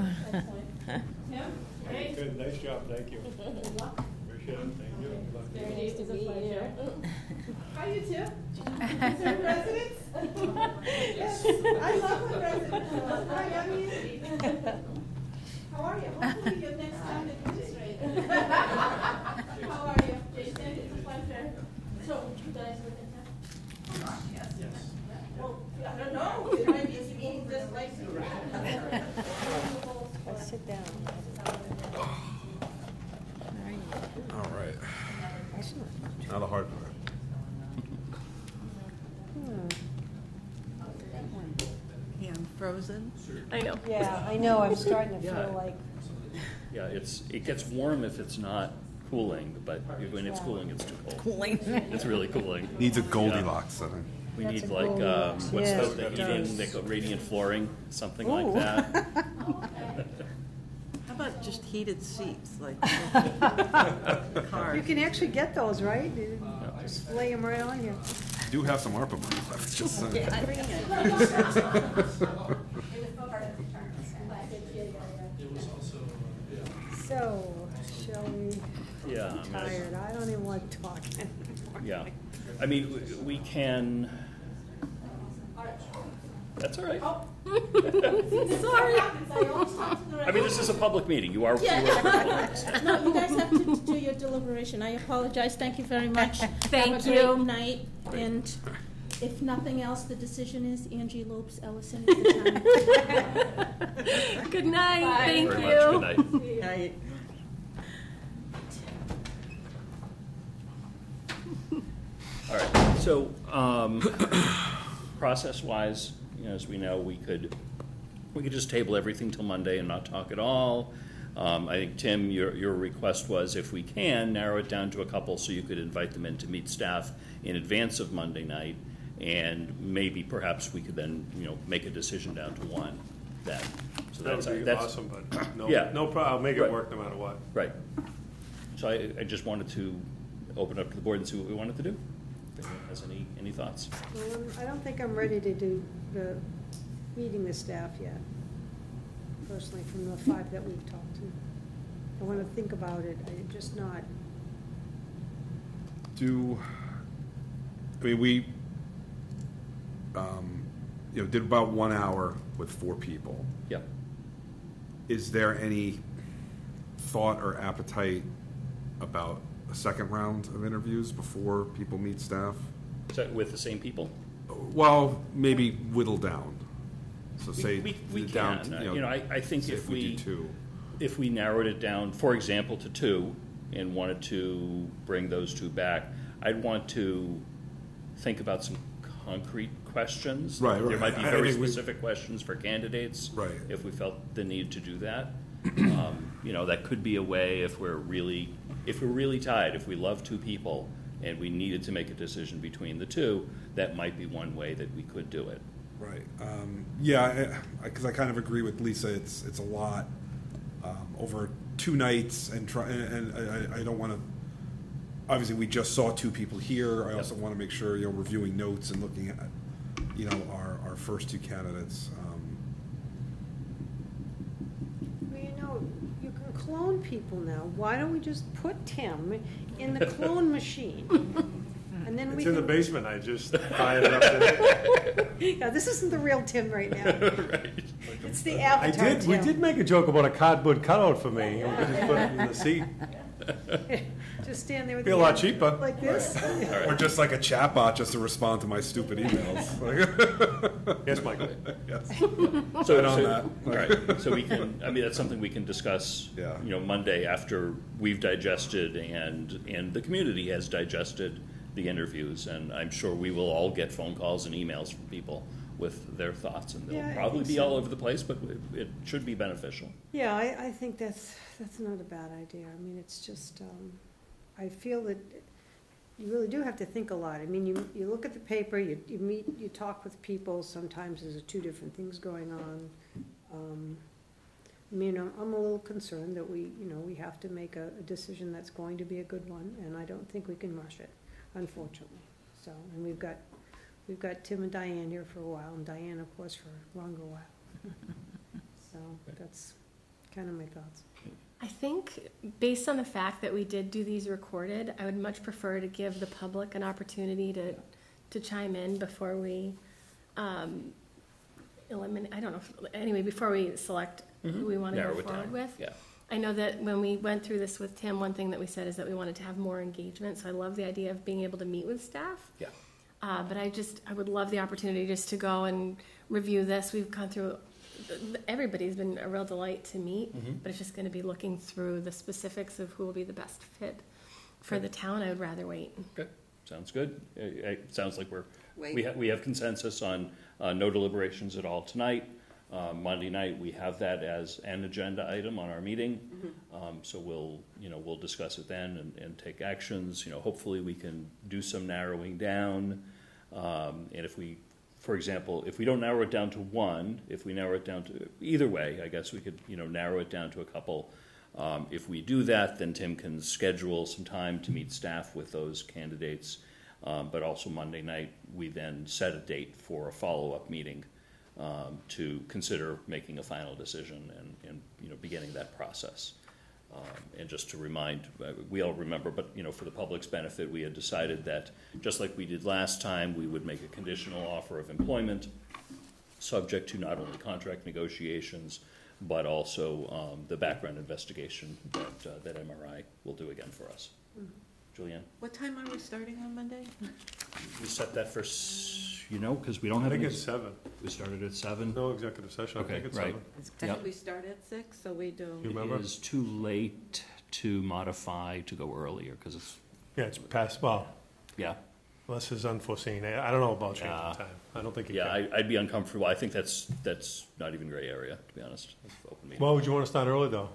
Good, nice job, thank you. Appreciate it, thank you. Very nice to meet you. Hi, you too. Concerned residents? Yes. I love the residents. Hi, Yummy. How are you? Hopefully you're next time administrator. How are you? Jason, it's a pleasure. So, you guys were in town? Yes. Well, I don't know. It might be a meeting just like Sit down. All right. Now the hard part. frozen? I know. Yeah, I know, I'm starting to Yeah. feel like, Yeah, it gets warm if it's not cooling, but when it's cooling, it's too cold. Cooling. It's really cooling. Needs a Goldilocks setting. We That's need a like, Goldilocks. what's Yes, the it heating, does. they call radiant flooring, something like Ooh. that. How about just heated seats, like cars? you can actually get those, right? You just lay them right on you. Do have some ARPA money left, just saying. So, shall we, Yeah, I'm I mean, tired, I don't even want to talk anymore. yeah. I mean, we can, that's all right. Sorry. I mean, this is a public meeting. You are. No, you guys have to do your deliberation. I apologize. Thank you very much. Thank Have a you. great night. And if nothing else, the decision is Angie Lopes Ellison is the town. Good night. Thank Very you. much. Good night. Right. All right, so, process-wise, as we know, we could just table everything till Monday and not talk at all. I think, Tim, your request was, if we can, narrow it down to a couple so you could invite them in to meet staff in advance of Monday night, and maybe perhaps we could then, make a decision down to one then. So That would be that's awesome, but no, Yeah. no problem. I'll make Right. it work no matter what. Right. So I just wanted to open up to the board and see what we wanted to do. If anyone has any thoughts? Well, I don't think I'm ready to do the, meeting the staff yet, personally, from the 5 that we've talked to. I want to think about it, I'm just not, We did about 1 hour with 4 people. Yeah. Is there any thought or appetite about a second round of interviews before people meet staff? So with the same people? Well, maybe whittle down. So say We down can. to, I think say if do 2. if we narrowed it down, for example, to 2 and wanted to bring those 2 back, I'd want to think about some concrete questions. Right. There might be I very think we- specific questions for candidates. Right. If we felt the need to do that. That could be a way if we're really tied, if we love 2 people and we needed to make a decision between the 2, that might be one way that we could do it. Right. Yeah, because I kind of agree with Lisa. It's a lot over 2 nights, and I don't want to. Obviously, we just saw 2 people here. I also want to make sure reviewing notes and looking at our first 2 candidates. well, you can clone people now. Why don't we just put Tim in the clone machine? And then we It's in the can, basement. I just fired it up today. yeah, this isn't the real Tim right now. Right. It's the avatar Tim. We did make a joke about a cardboard cutout for me. We could just put it in the seat. Just stand there with Be a the lot av- cheaper. Like this. Or just like a chatbot just to respond to my stupid emails. Yes, Michael. Yes. So, Right on that. All right, so we can, that's something we can discuss, Yeah. Monday after we've digested and the community has digested the interviews, and I'm sure we will all get phone calls and emails from people with their thoughts, and Yeah, they'll I probably think be so. all over the place, but it should be beneficial. Yeah, I think that's not a bad idea. I mean, it's just, I feel that you really do have to think a lot. I mean, you look at the paper, you meet, you talk with people, sometimes there's 2 different things going on. I'm a little concerned that we have to make a decision that's going to be a good one, and I don't think we can rush it, unfortunately. So, and we've got Tim and Diane here for a while, and Diane, of course, for a longer while. So, that's kind of my thoughts. I think, based on the fact that we did do these recorded, I would much prefer to give the public an opportunity to chime in before we eliminate, I don't know, anyway, before we select who we want to Narrow go it down. forward with. Yeah. I know that when we went through this with Tim, one thing that we said is that we wanted to have more engagement, so I love the idea of being able to meet with staff. Yeah. But I would love the opportunity just to go and review this. We've gone through, everybody's been a real delight to meet, but it's just going to be looking through the specifics of who will be the best fit for the town. I would rather wait. Good. Sounds good. It sounds like Wait. we have consensus on no deliberations at all tonight. Monday night, we have that as an agenda item on our meeting. So we'll discuss it then and take actions. Hopefully we can do some narrowing down. And if we, for example, if we don't narrow it down to one, if we narrow it down to, either way, I guess we could, narrow it down to a couple. If we do that, then Tim can schedule some time to meet staff with those candidates. But also Monday night, we then set a date for a follow-up meeting to consider making a final decision and beginning that process. And just to remind, we all remember, but for the public's benefit, we had decided that just like we did last time, we would make a conditional offer of employment, subject to not only contract negotiations, but also the background investigation that MRI will do again for us. Julianne? What time are we starting on Monday? We set that for, because we don't have. I think any- it's 7. We started at 7. No executive session. I Okay, think it's right. 7. Yep. We start at 6, so we don't. You remember? It is too late to modify to go earlier, because it's, Yeah, it's past, well, yeah. unless it's unforeseen. I don't know about changing Yeah. time. I don't think you Yeah, can. I'd be uncomfortable. I think that's not even gray area, to be honest. That's open meeting. Why would you want to start early, though?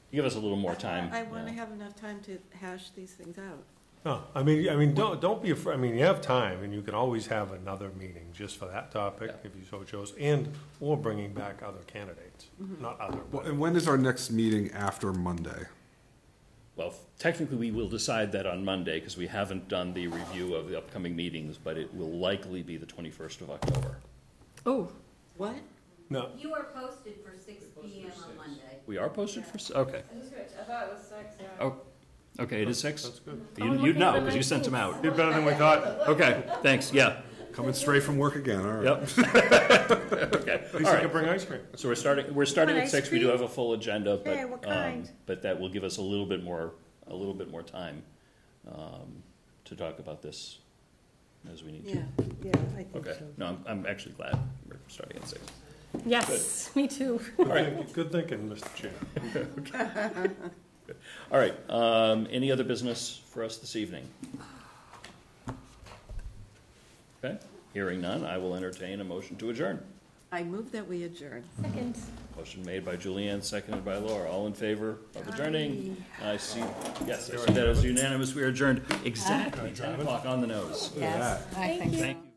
Give us a little more time. I want to yeah. have enough time to hash these things out. No, I mean, don't be afraid. I mean, you have time, and you can always have another meeting just for that topic, Yeah. if you so chose, or bringing back other candidates, not other. Well, but- and when is our next meeting after Monday? Well, technically, we will decide that on Monday, because we haven't done the review of the upcoming meetings, but it will likely be the 21st of October. Oh, what? No, You are posted for 6 PM on Monday. We are posted for, okay. I thought it was 6, yeah. Oh, okay, it is 6? that's good. You'd know, because you sent them out. Did better than we thought. Okay, thanks, yeah. Coming straight from work again, all right. Yep. Okay, At least all I right. can bring ice cream. So we're starting at ice 6. We do cream? have a full agenda, but Hey, what kind? but that will give us a little bit more time to talk about this as we need to. Yeah. Yeah, I think Okay. so. No, I'm actually glad we're starting at 6. Yes, me too. Good thinking, Mr. Chair. All right. Any other business for us this evening? Okay. Hearing none, I will entertain a motion to adjourn. I move that we adjourn. Second. Motion made by Julianne, seconded by Laura. All in favor of adjourning? I see. Yes, I see that as unanimous. We are adjourned exactly 10 o'clock on the nose. Yes, I think so. Thank you.